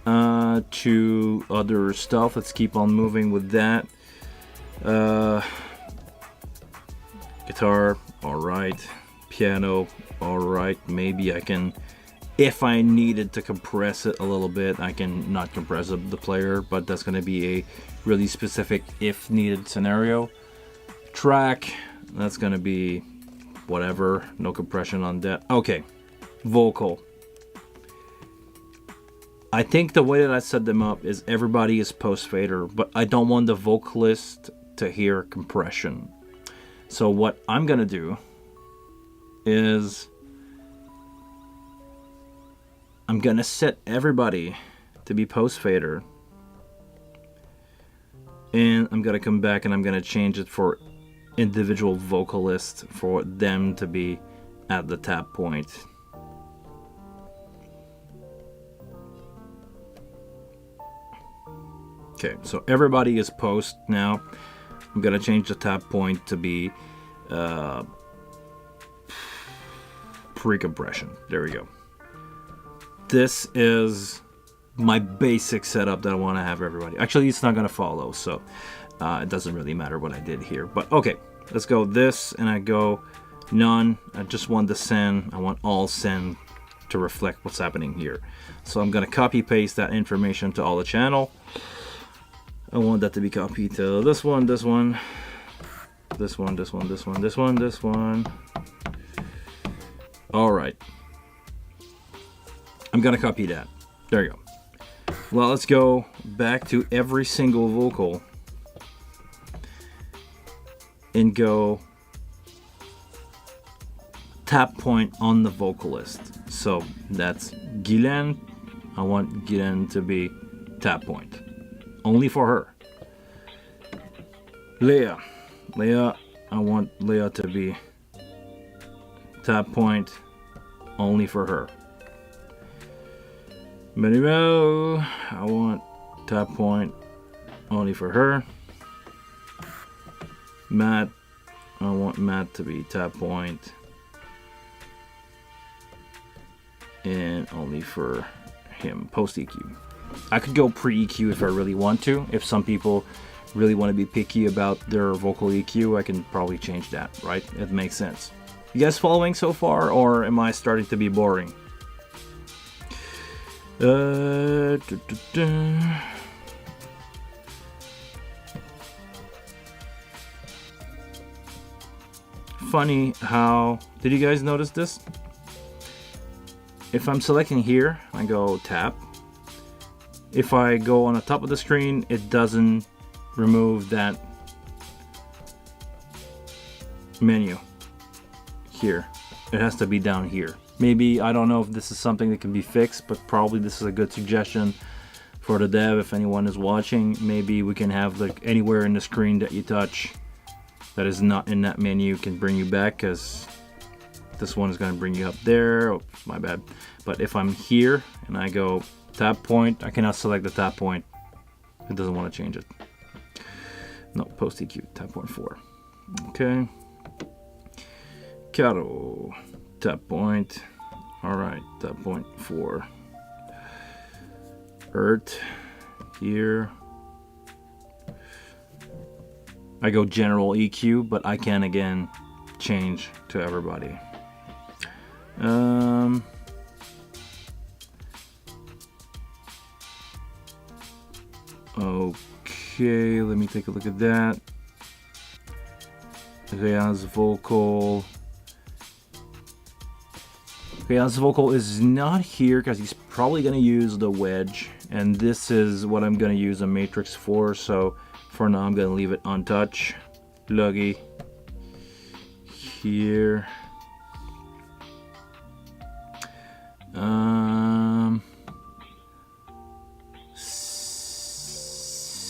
to other stuff. Let's keep on moving with that. Guitar, all right. Piano, all right. Maybe I can, if I needed to compress it a little bit, I can not compress the player, but that's going to be a really specific if needed scenario. Track, that's going to be whatever, no compression on that. Okay, vocal. I think the way that I set them up is everybody is post fader, but I don't want the vocalist to hear compression. So what I'm gonna do is I'm gonna set everybody to be post fader, and I'm gonna come back and I'm gonna change it for individual vocalists for them to be at the tap point. Okay, so everybody is post now. I'm gonna change the tap point to be pre-compression. There we go. This is my basic setup that I want to have everybody. Actually, it's not gonna follow, so it doesn't really matter what I did here. But okay, let's go this, and I go none. I just want the send. I want all send to reflect what's happening here. So I'm gonna copy paste that information to all the channel. I want that to be copied to this one, This one, this one, this one, this one, this one. All right. I'm gonna copy that. There you go. Well, let's go back to every single vocal and go tap point on the vocalist. So that's Guylaine. I want Guylaine to be tap point. Only for her. Leah. Leah, I want Leah to be tap point. Only for her. Manuel, I want tap point. Only for her. Matt, I want Matt to be tap point. And only for him, post EQ. I could go pre EQ if I really want to. If some people really want to be picky about their vocal EQ, I can probably change that, right? It makes sense. You guys following so far, or am I starting to be boring? Funny how, did you guys notice this? If I'm selecting here, I go tap. If I go on the top of the screen, it doesn't remove that menu here. It has to be down here. Maybe, I don't know if this is something that can be fixed, but probably this is a good suggestion for the dev. If anyone is watching, maybe we can have like anywhere in the screen that you touch that is not in that menu can bring you back, because this one is going to bring you up there. Oh, my bad. But if I'm here and I go tap point, I cannot select the tap point. It doesn't want to change it. No, post EQ, tap point 4. Okay. Caro, tap point. All right, tap point 4. Earth, here. I go general EQ, but I can again change to everybody. Okay, let me take a look at that. Réa's vocal. Réa's vocal is not here because he's probably going to use the wedge. And this is what I'm going to use a matrix for. So for now, I'm going to leave it untouched. Luggy. Here.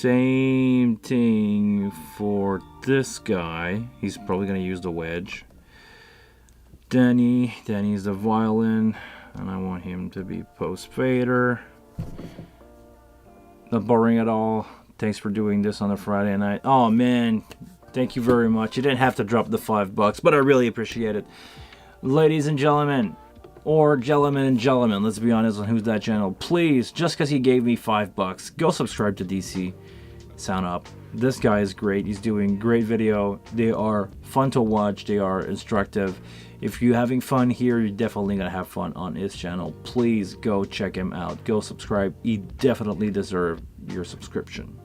Same thing for this guy. He's probably going to use the wedge. Danny's the violin, and I want him to be post fader. Not boring at all. Thanks for doing this on a Friday night. Oh man, thank you very much. You didn't have to drop the $5, but I really appreciate it. Ladies and gentlemen, or gentlemen and gentlemen, let's be honest on Who's That Channel. Please, just because he gave me $5, go subscribe to DC Sound Up. This guy is great. He's doing great video. They are fun to watch. They are instructive. If you're having fun here, you're definitely gonna have fun on his channel. Please go check him out. Go subscribe. He definitely deserves your subscription.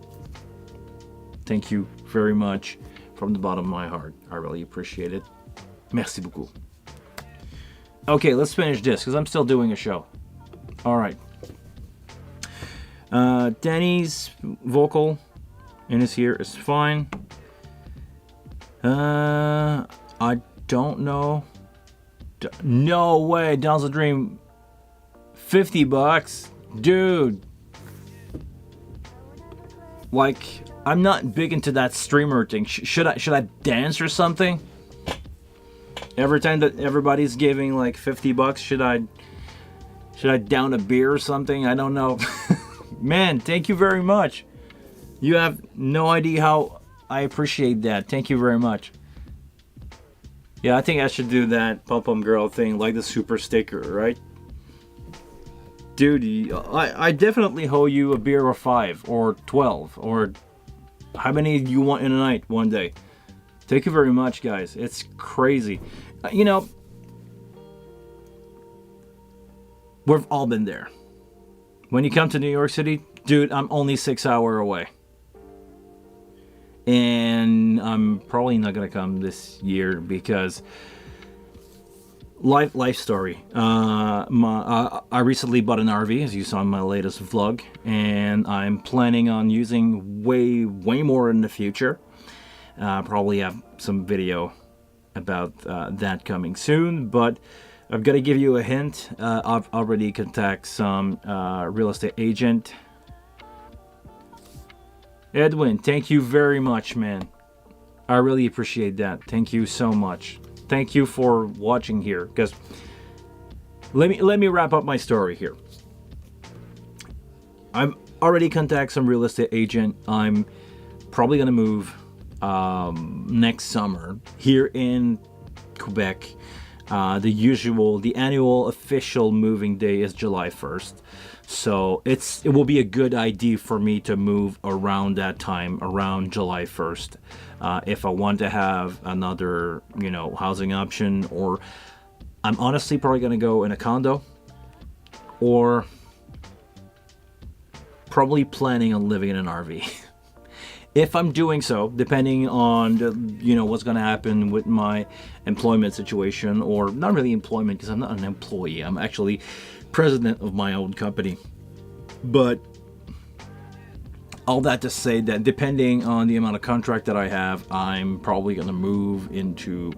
Thank you very much from the bottom of my heart. I really appreciate it. Merci beaucoup. Okay, let's finish this because I'm still doing a show. All right. Danny's vocal in his here is fine. I don't know. No way, Don's a Dream. $50, dude. Like, I'm not big into that streamer thing. Should I dance or something? Every time that everybody's giving like $50, should I down a beer or something? I don't know. Man, thank you very much. You have no idea how I appreciate that. Thank you very much. Yeah, I think I should do that pom-pom girl thing, like the super sticker, right? Dude, I definitely owe you a beer or 5 or 12 or how many you want in a night one day. Thank you very much, guys. It's crazy. You know, we've all been there. When you come to New York City, dude, I'm only 6 hours away. And I'm probably not gonna come this year because life story. I recently bought an RV, as you saw in my latest vlog, and I'm planning on using way more in the future. Probably have some video about that coming soon, but I've got to give you a hint. I've already contacted some real estate agent. Edwin, thank you very much, man. I really appreciate that. Thank you so much. Thank you for watching here, because let me wrap up my story here. I've already contacted some real estate agent. I'm probably gonna move next summer here in Quebec. The annual official moving day is July 1st. So it will be a good idea for me to move around that time, around July 1st. If I want to have another, housing option, or I'm honestly probably going to go in a condo, or probably planning on living in an RV. If I'm doing so, depending on what's going to happen with my employment situation, or not really employment, because I'm not an employee. I'm actually president of my own company. But all that to say that depending on the amount of contract that I have, I'm probably going to move into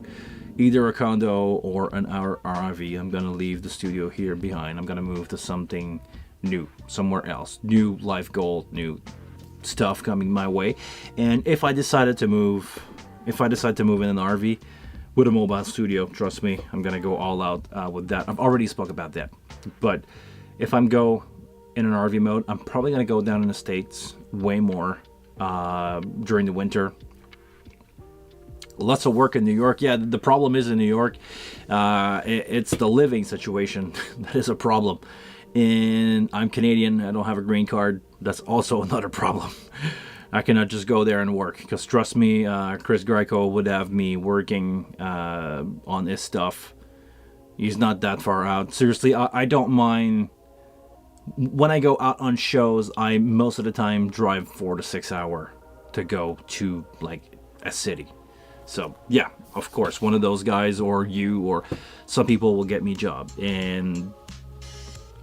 either a condo or an RV. I'm going to leave the studio here behind. I'm going to move to something new, somewhere else. New life goal, new stuff coming my way. And if I decide to move in an RV with a mobile studio, trust me, I'm gonna go all out with that. I've already spoke about that. But if I'm go in an RV mode, I'm probably gonna go down in the States way more during the winter. Lots of work in New York. Yeah, the problem is in New York, it's the living situation that is a problem. And I'm Canadian, I don't have a green card. That's also another problem. I cannot just go there and work, because trust me, Chris Greco would have me working on his stuff. He's not that far out. Seriously, I don't mind. When I go out on shows, I most of the time drive 4 to 6 hours to go to like a city. So yeah, of course, one of those guys, or you, or some people will get me a job. And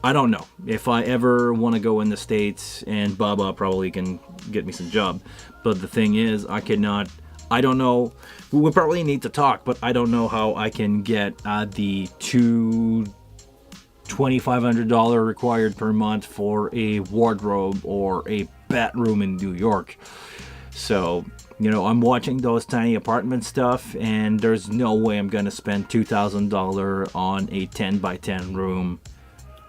I don't know if I ever want to go in the States, and Baba probably can get me some job. But the thing is, I don't know, we probably need to talk, but I don't know how I can get the $2,500 required per month for a wardrobe or a bedroom in New York. So, I'm watching those tiny apartment stuff, and there's no way I'm going to spend $2,000 on a 10 by 10 room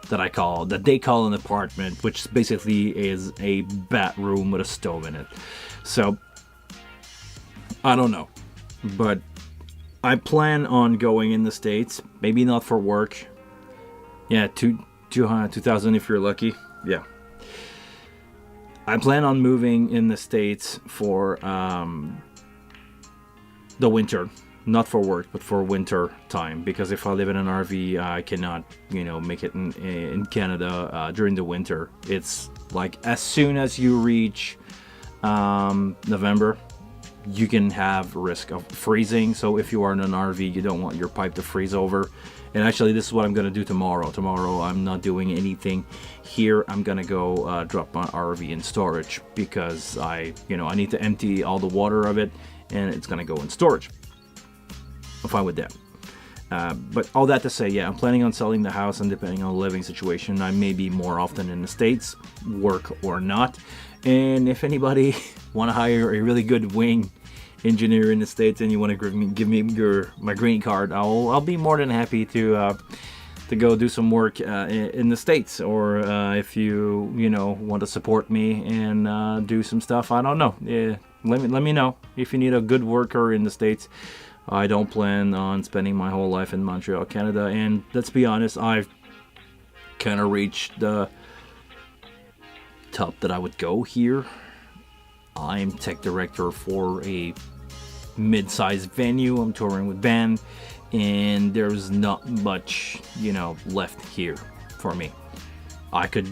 that they call an apartment, which basically is a bathroom with a stove in it. So I don't know, but I plan on going in the States, maybe not for work. Yeah, 2,000 if you're lucky. Yeah, I plan on moving in the States for the winter. Not for work, but for winter time, because if I live in an RV, I cannot, make it in Canada during the winter. It's like as soon as you reach November, you can have risk of freezing. So if you are in an RV, you don't want your pipe to freeze over. And actually, this is what I'm gonna do tomorrow. Tomorrow, I'm not doing anything here. I'm gonna go drop my RV in storage, because I need to empty all the water of it, and it's gonna go in storage. I'm fine with that. But all that to say, yeah, I'm planning on selling the house, and depending on the living situation, I may be more often in the States, work or not. And if anybody want to hire a really good wing engineer in the States, and you want to give me my green card, I'll be more than happy to go do some work in the States. Or if you want to support me and do some stuff, I don't know. Let me know if you need a good worker in the States. I don't plan on spending my whole life in Montreal, Canada, and let's be honest, I've kind of reached the top that I would go here. I'm tech director for a mid-sized venue. I'm touring with band, and there's not much, left here for me. I could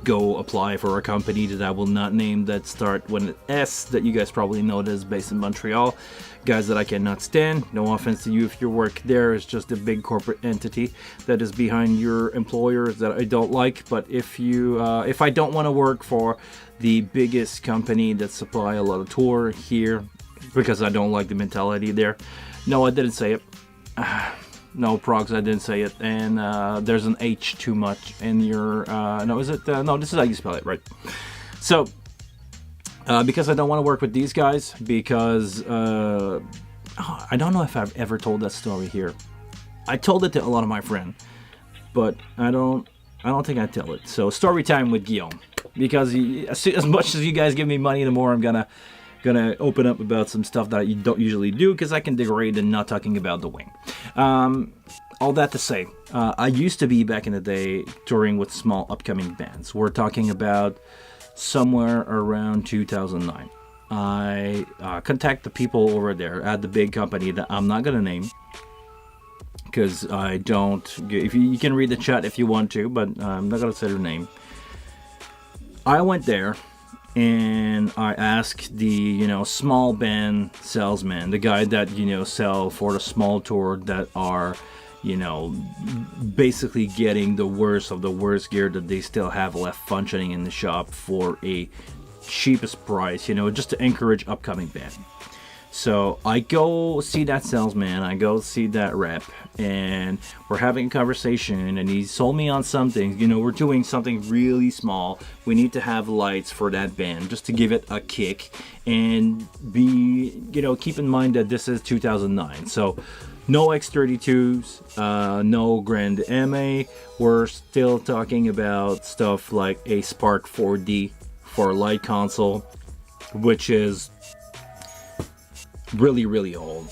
go apply for a company that I will not name that start with an S that you guys probably know that is based in Montreal. Guys that I cannot stand. No offense to you if your work there is just a big corporate entity that is behind your employer that I don't like. But if I don't want to work for the biggest company that supply a lot of tour here because I don't like the mentality there. No, I didn't say it. No, progs, I didn't say it. And there's an H too much in your... no, is it? No, this is how you spell it, right? So, because I don't want to work with these guys, because... I don't know if I've ever told that story here. I told it to a lot of my friends, but I don't think I tell it. So, story time with Guillaume. Because as much as you guys give me money, the more I'm gonna open up about some stuff that you don't usually do, because I can degrade and not talking about the wing. All that to say, I used to be back in the day touring with small upcoming bands. We're talking about somewhere around 2009. I contact the people over there at the big company that I'm not gonna name, because I don't. If you can read the chat if you want to, but I'm not gonna say their name. I went there. And I asked the, small band salesman, the guy that, sell for the small tour that are, basically getting the worst of the worst gear that they still have left functioning in the shop for a cheapest price, just to encourage upcoming band. So I go see that salesman, I go see that rep, and we're having a conversation, and he sold me on something. We're doing something really small. We need to have lights for that band just to give it a kick, and keep in mind that this is 2009. So no X32s, no Grand MA. We're still talking about stuff like a Spark 4D for a light console, which is really, really old.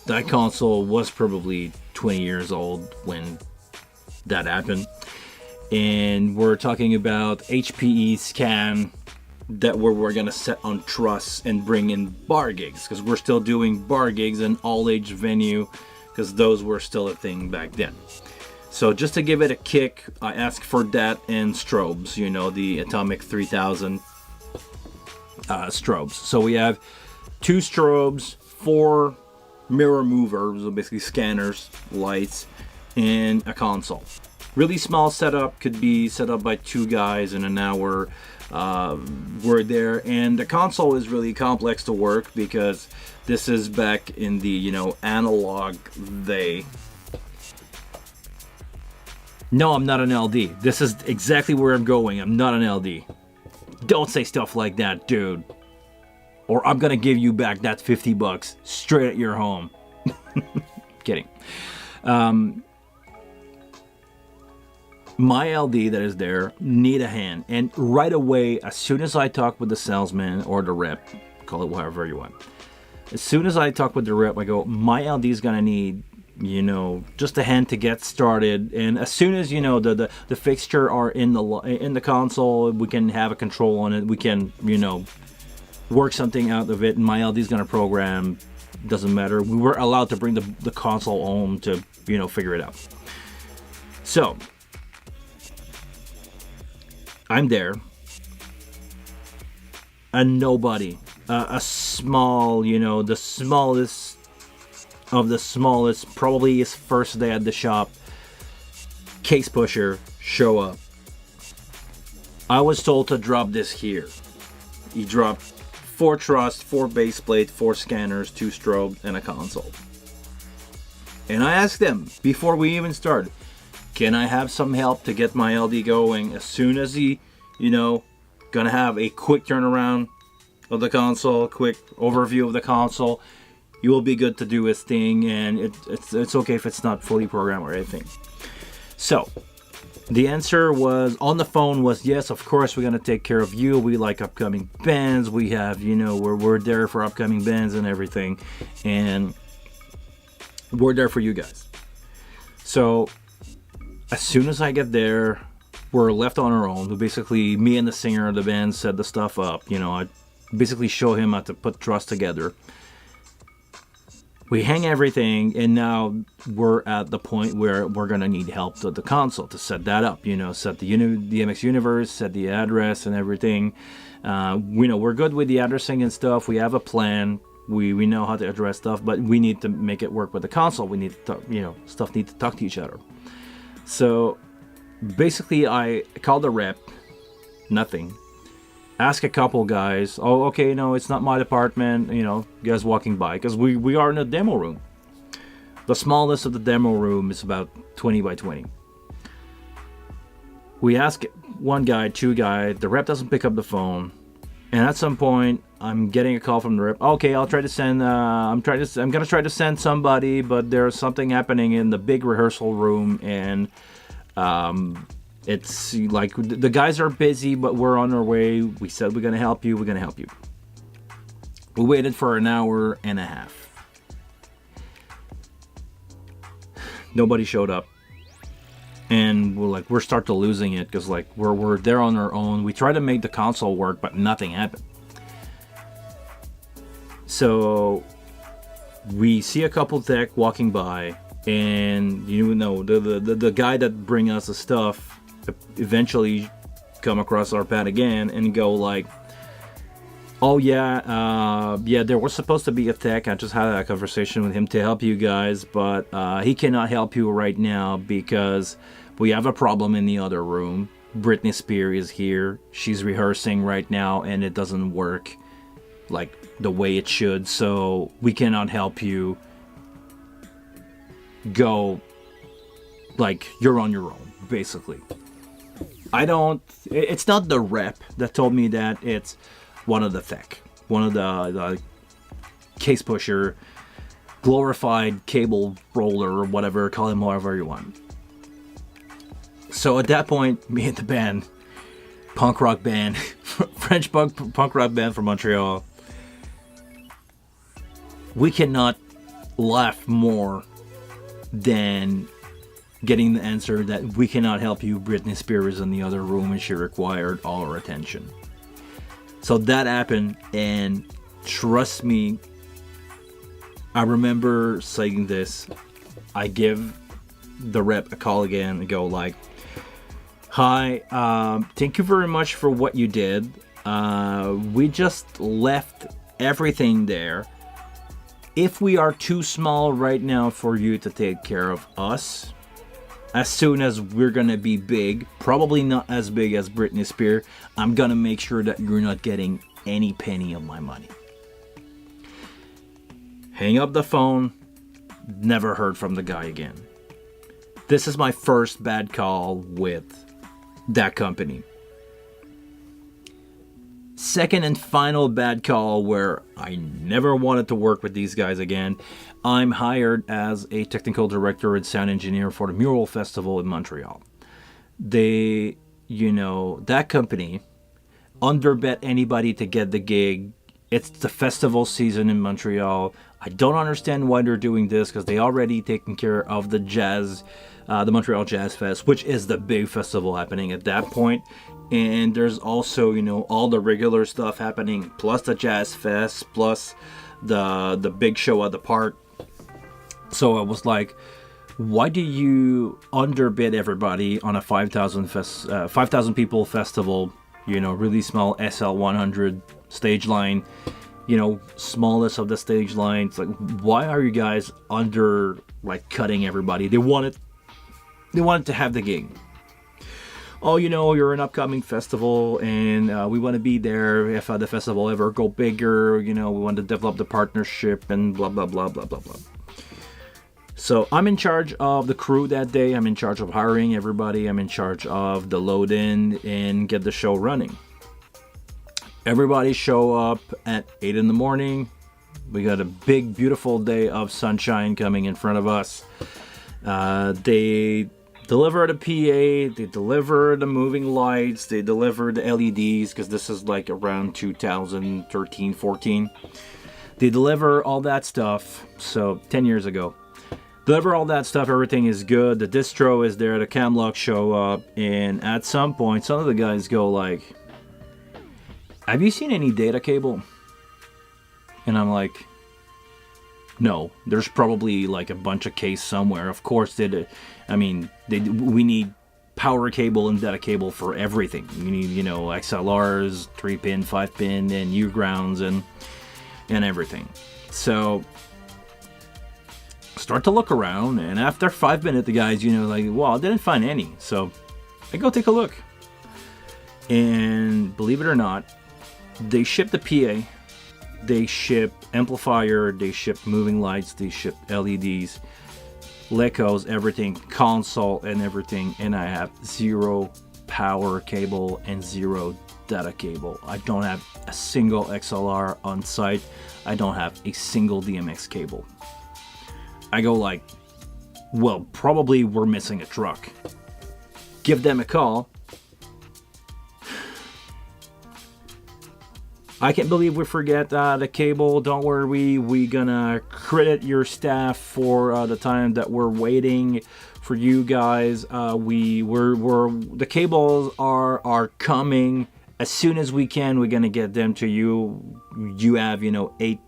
That console was probably 20 years old when that happened. And we're talking about HPE scan that we're going to set on truss and bring in bar gigs, because we're still doing bar gigs and all age venue, because those were still a thing back then. So just to give it a kick, I asked for that and strobes, the Atomic 3000 strobes. So we have 2 strobes, 4 mirror movers, so basically scanners, lights, and a console. Really small setup, could be set up by 2 guys in an hour. We're there, and the console is really complex to work because this is back in the analog day. No, I'm not an LD. This is exactly where I'm going. I'm not an LD. Don't say stuff like that, dude. Or I'm gonna give you back that $50 straight at your home. Kidding. My LD that is there need a hand, and right away, as soon as I talk with the salesman or the rep, call it whatever you want. As soon as I talk with the rep, I go, my LD is gonna need, just a hand to get started. And as soon as the fixture are in the console, we can have a control on it. We can work something out of it, and my LD is gonna program. Doesn't matter. We were allowed to bring the console home to figure it out. So I'm there, and nobody, a small, the smallest of the smallest, probably his first day at the shop, case pusher, show up. I was told to drop this here. He dropped 4 truss, 4 base plate, 4 scanners, 2 strobes, and a console. And I asked them before we even started, can I have some help to get my LD going? As soon as he, gonna have a quick turnaround of the console, quick overview of the console, he will be good to do his thing, and it's okay if it's not fully programmed or anything. So the answer was on the phone was yes, of course we're gonna take care of you. We like upcoming bands. We have we're there for upcoming bands and everything, and we're there for you guys. So as soon as I get there, we're left on our own. Basically, me and the singer of the band set the stuff up. I basically show him how to put truss together. We hang everything, and now we're at the point where we're gonna need help to the console to set that up. Set the MX universe, set the address and everything. We're good with the addressing and stuff. We have a plan. We know how to address stuff, but we need to make it work with the console. We need to, stuff need to talk to each other. So basically, I called the rep. Nothing. Ask a couple guys. Oh, okay, no, it's not my department. Guys walking by, because we are in a demo room. The smallest of the demo room is about 20 by 20. We ask one guy, two guy. The rep doesn't pick up the phone, and at some point, I'm getting a call from the rep. Okay, I'll try to send. I'm gonna try to send somebody, but there's something happening in the big rehearsal room, and it's like the guys are busy, but we're on our way. We said we're gonna help you. We're gonna help you. We waited for an hour and a half. Nobody showed up, and we're start to losing it, because we're there on our own. We tried to make the console work, but nothing happened. So we see a couple tech walking by, and the guy that bring us the stuff eventually come across our pad again and go like, oh yeah, there was supposed to be a tech. I just had a conversation with him to help you guys, but he cannot help you right now because we have a problem in the other room. Britney Spears is here. She's rehearsing right now, and it doesn't work like the way it should, so we cannot help you. Go, you're on your own, basically. It's not the rep that told me that, it's one of the tech, one of the case pusher, glorified cable roller, or whatever, call him however you want. So at that point, me and the band, punk rock band, French punk rock band from Montreal, we cannot laugh more than getting the answer that we cannot help you. Britney Spears in the other room, and she required all our attention. So that happened, and trust me, I remember saying this. I give the rep a call again and go like, hi, thank you very much for what you did. We just left everything there. If we are too small right now for you to take care of us, as soon as we're gonna be big, probably not as big as Britney Spears, I'm gonna make sure that you're not getting any penny of my money. Hang up the phone, never heard from the guy again. This is my first bad call with that company. Second and final bad call where I never wanted to work with these guys again. I'm hired as a technical director and sound engineer for the Mural Festival in Montreal. That company underbet anybody to get the gig. It's the festival season in Montreal. I don't understand why they're doing this, because they already taken care of the jazz, the Montreal Jazz Fest, which is the big festival happening at that point. And there's also, all the regular stuff happening, plus the Jazz Fest, plus the big show at the park. So I was like, why do you underbid everybody on a 5,000 people festival? Really small SL100 stage line, smallest of the stage lines. Like, why are you guys cutting everybody? They wanted to have the gig. Oh, you're an upcoming festival, and we want to be there if the festival ever go bigger. We want to develop the partnership and blah, blah, blah, blah, blah, blah. So I'm in charge of the crew that day. I'm in charge of hiring everybody. I'm in charge of the load in and get the show running. Everybody show up at 8 in the morning. We got a big, beautiful day of sunshine coming in front of us. They deliver the PA, they deliver the moving lights, they deliver the LEDs, because this is around 2013, 14. They deliver all that stuff, so 10 years ago. Deliver all that stuff, everything is good, the distro is there, the cam locks show up, and at some point, some of the guys go like, have you seen any data cable? And I'm like, No, there's probably like a bunch of case somewhere. Of course, we need power cable and data cable for everything. You need, XLRs, 3-pin, 5-pin, and U-grounds and everything. So start to look around, and after 5 minutes, the guys, well, I didn't find any. So I go take a look. And believe it or not, they ship the PA, they ship amplifier, they ship moving lights, they ship LEDs, Lecos, everything, console and everything, and I have 0 power cable and 0 data cable. I don't have a single XLR on site. I don't have a single DMX cable. I go like, well, probably we're missing a truck. Give them a call. I can't believe we forget the cable. Don't worry, we gonna credit your staff for the time that we're waiting for you guys. The cables are coming as soon as we can. We're gonna get them to you. You have 8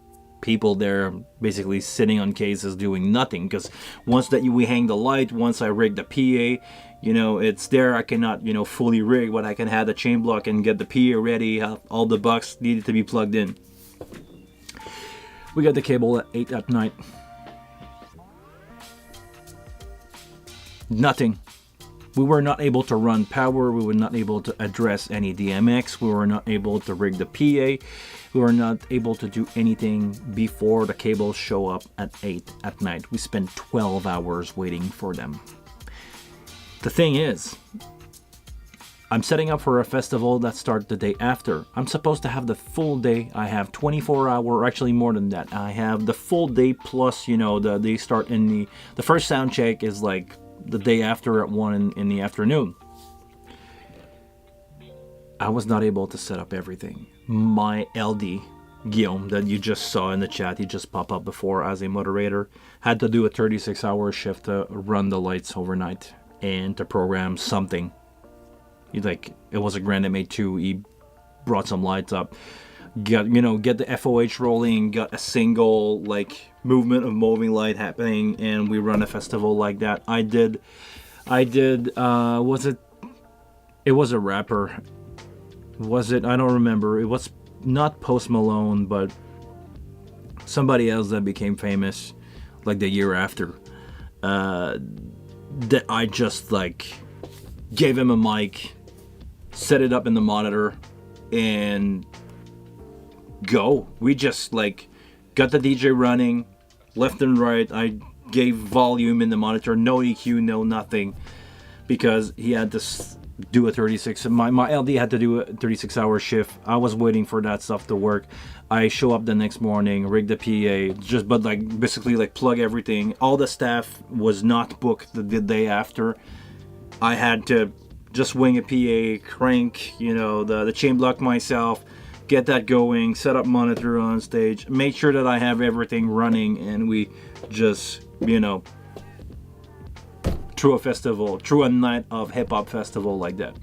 people there basically sitting on cases doing nothing, because once that we hang the light, once I rig the PA, it's there. I cannot fully rig, but I can have the chain block and get the PA ready. All the bucks needed to be plugged in. We got the cable at 8 at night. Nothing. We were not able to run power. We were not able to address any DMX. We were not able to rig the PA. We were not able to do anything before the cables show up at 8 at night. We spent 12 hours waiting for them. The thing is, I'm setting up for a festival that starts the day after. I'm supposed to have the full day. I have 24 hours, actually more than that. I have the full day plus, they start in the first sound check is like the day after at 1 in the afternoon. I was not able to set up everything. My LD, Guillaume, that you just saw in the chat, he just popped up before as a moderator, had to do a 36-hour shift to run the lights overnight and to program something. It was a Grand MA2. He brought some lights up, get the FOH rolling, got a single movement of moving light happening, and we run a festival like that. I did. It was a rapper. Was it? I don't remember. It was not Post Malone, but somebody else that became famous the year after. That I just gave him a mic, set it up in the monitor, and go. We just got the DJ running left and right. I gave volume in the monitor, no EQ, no nothing, because he had to do a 36. My LD had to do a 36-hour shift. I was waiting for that stuff to work. I show up the next morning, rig the PA, basically plug everything. All the staff was not booked the day after. I had to just wing a PA, crank, the chain block myself, get that going, set up monitor on stage, make sure that I have everything running, and we just, through a night of hip hop festival like that.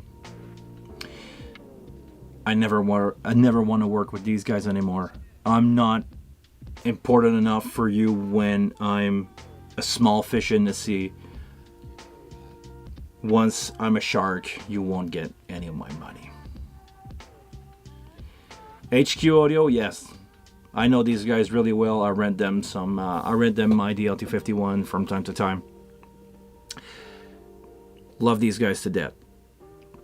I never want to work with these guys anymore. I'm not important enough for you when I'm a small fish in the sea. Once I'm a shark, you won't get any of my money. HQ Audio, yes. I know these guys really well. I rent them my DL251 from time to time. Love these guys to death.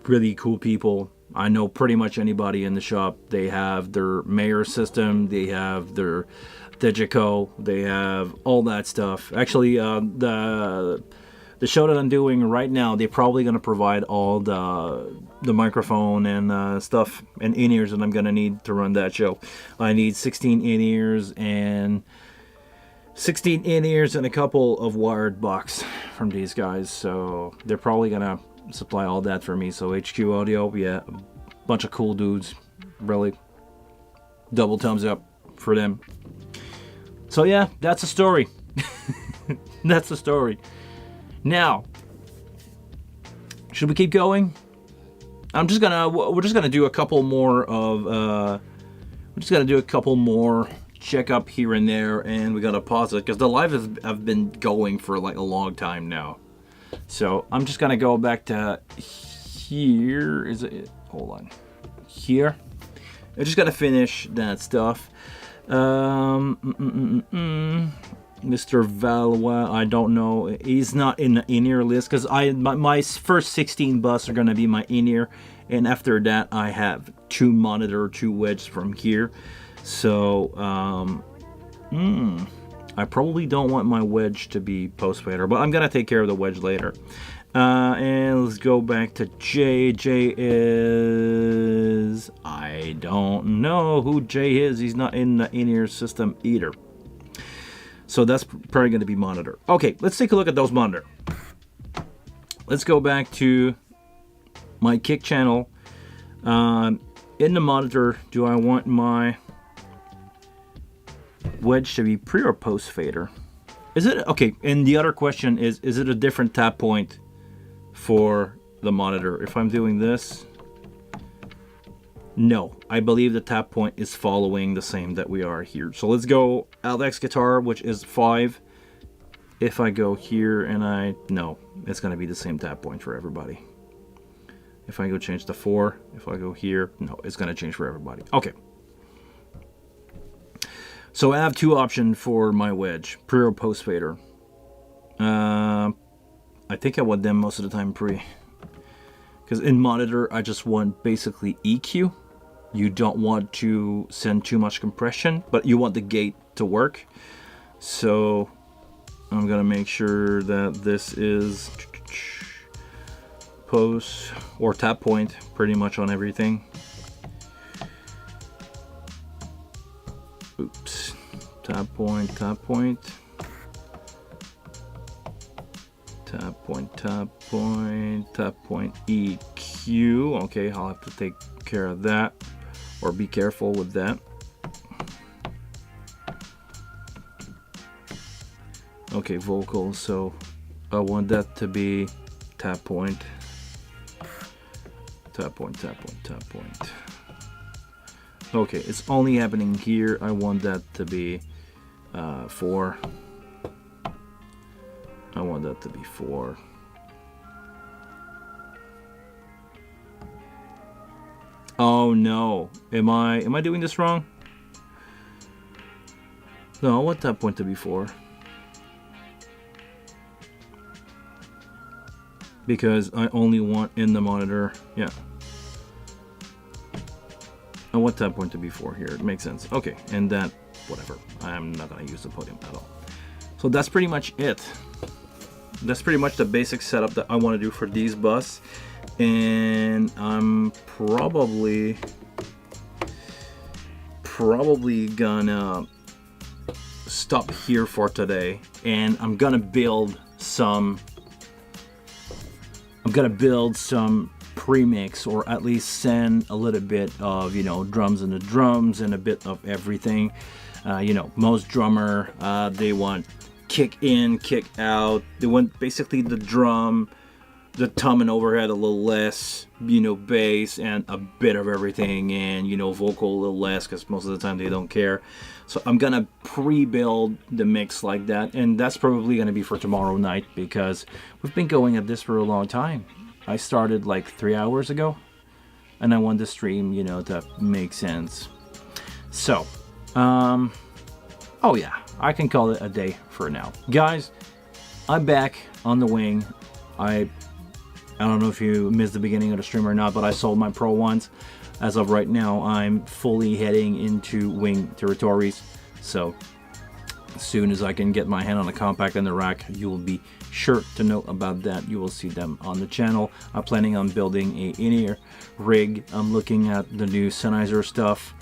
Really cool people. I know pretty much anybody in the shop. They have their Mayor system. They have their Digico. They have all that stuff. Actually, the show that I'm doing right now, they're probably going to provide all the microphone and stuff and in-ears that I'm going to need to run that show. I need 16 in-ears and a couple of wired box from these guys. So they're probably going to supply all that for me. So HQ Audio, yeah, a bunch of cool dudes. Really. Double thumbs up for them. So yeah, that's the story. That's the story. Now, should we keep going? We're just gonna do a couple more check up here and there, and we gotta pause it because the live have been going for like a long time now. So I'm just gonna go back to here. Is it? Hold on. Here. I just gotta finish that stuff. Mr. Valois, I don't know. He's not in the in-ear list because my first 16 bus are gonna be my in-ear, and after that I have 2 monitor, 2 wedges from here. So I probably don't want my wedge to be post fader, but I'm gonna take care of the wedge later. And let's go back to Jay. Jay is... I don't know who Jay is. He's not in the in-ear system either. So that's probably going to be monitor. Okay, let's take a look at those monitor. Let's go back to my kick channel. In the monitor, do I want my wedge to be pre or post fader? Is it okay? And the other question is it a different tap point for the monitor? If I'm doing this, no, I believe the tap point is following the same that we are here. So let's go LX guitar, which is 5. If I go here and no, it's going to be the same tap point for everybody. If I go change to 4, if I go here, no, it's going to change for everybody. Okay. So I have 2 options for my wedge, pre or post fader. I think I want them most of the time pre. Because in monitor, I just want basically EQ. You don't want to send too much compression, but you want the gate to work. So I'm gonna make sure that this is post or tap point pretty much on everything. Oops, tap point, tap point. Tap point, tap point, tap point, EQ. Okay, I'll have to take care of that, or be careful with that. Okay, vocal, so I want that to be tap point, tap point, tap point, tap point. Okay, it's only happening here. I want that to be 4. I want that to be 4. Oh no, am I doing this wrong? No, I want that point to be 4. Because I only want in the monitor, yeah. I want that point to be 4 here, it makes sense. Okay, and that, whatever, I'm not gonna use the podium at all. So that's pretty much it. That's pretty much the basic setup that I want to do for these bus, and I'm probably gonna stop here for today, and I'm gonna build some premix, or at least send a little bit of, you know, drums in the drums and a bit of everything. You know, most drummer, they want kick in, kick out. They want basically the drum, the tom and overhead a little less, you know, bass and a bit of everything, and, you know, vocal a little less, because most of the time they don't care. So I'm gonna pre-build the mix like that, and that's probably gonna be for tomorrow night, because we've been going at this for a long time. I started like 3 hours ago, and I want the stream, you know, to make sense. So oh yeah, I can call it a day for now. Guys, I'm back on the wing. I don't know if you missed the beginning of the stream or not, but I sold my Pro ones. As of right now, I'm fully heading into wing territories. So as soon as I can get my hand on the compact and the rack, you will be sure to know about that. You will see them on the channel. I'm planning on building a in-ear rig. I'm looking at the new Sennheiser stuff.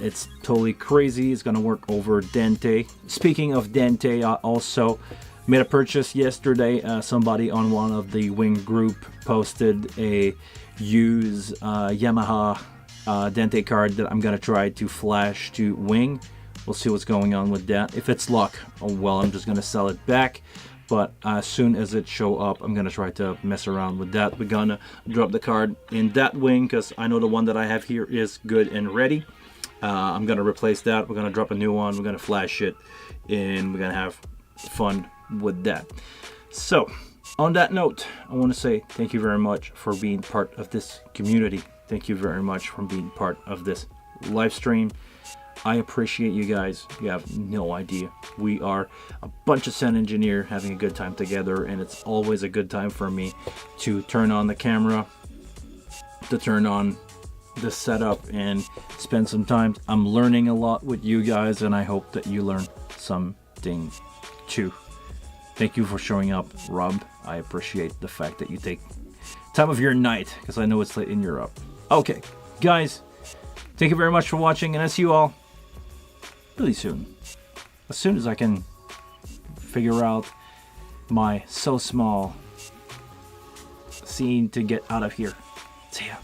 It's totally crazy. It's gonna work over Dente. Speaking of Dente, I also made a purchase yesterday. Somebody on one of the wing group posted a used Yamaha Dente card that I'm gonna try to flash to wing. We'll see what's going on with that. If it's luck, oh well, I'm just gonna sell it back. But as soon as it show up, I'm gonna try to mess around with that. We're gonna drop the card in that wing, because I know the one that I have here is good and ready. I'm gonna replace that. We're gonna drop a new one. We're gonna flash it, and we're gonna have fun with that. So, on that note, I want to say thank you very much for being part of this community. Thank you very much for being part of this live stream. I appreciate you guys. You have no idea. We are a bunch of sound engineers having a good time together, and it's always a good time for me to turn on the camera, to turn on the setup, and spend some time. I'm learning a lot with you guys, and I hope that you learn something too. Thank you for showing up, Rob. I appreciate the fact that you take time of your night, because I know it's late in Europe. Okay, guys, thank you very much for watching, and I see you all really soon. As soon as I can figure out my so small scene to get out of here. See ya.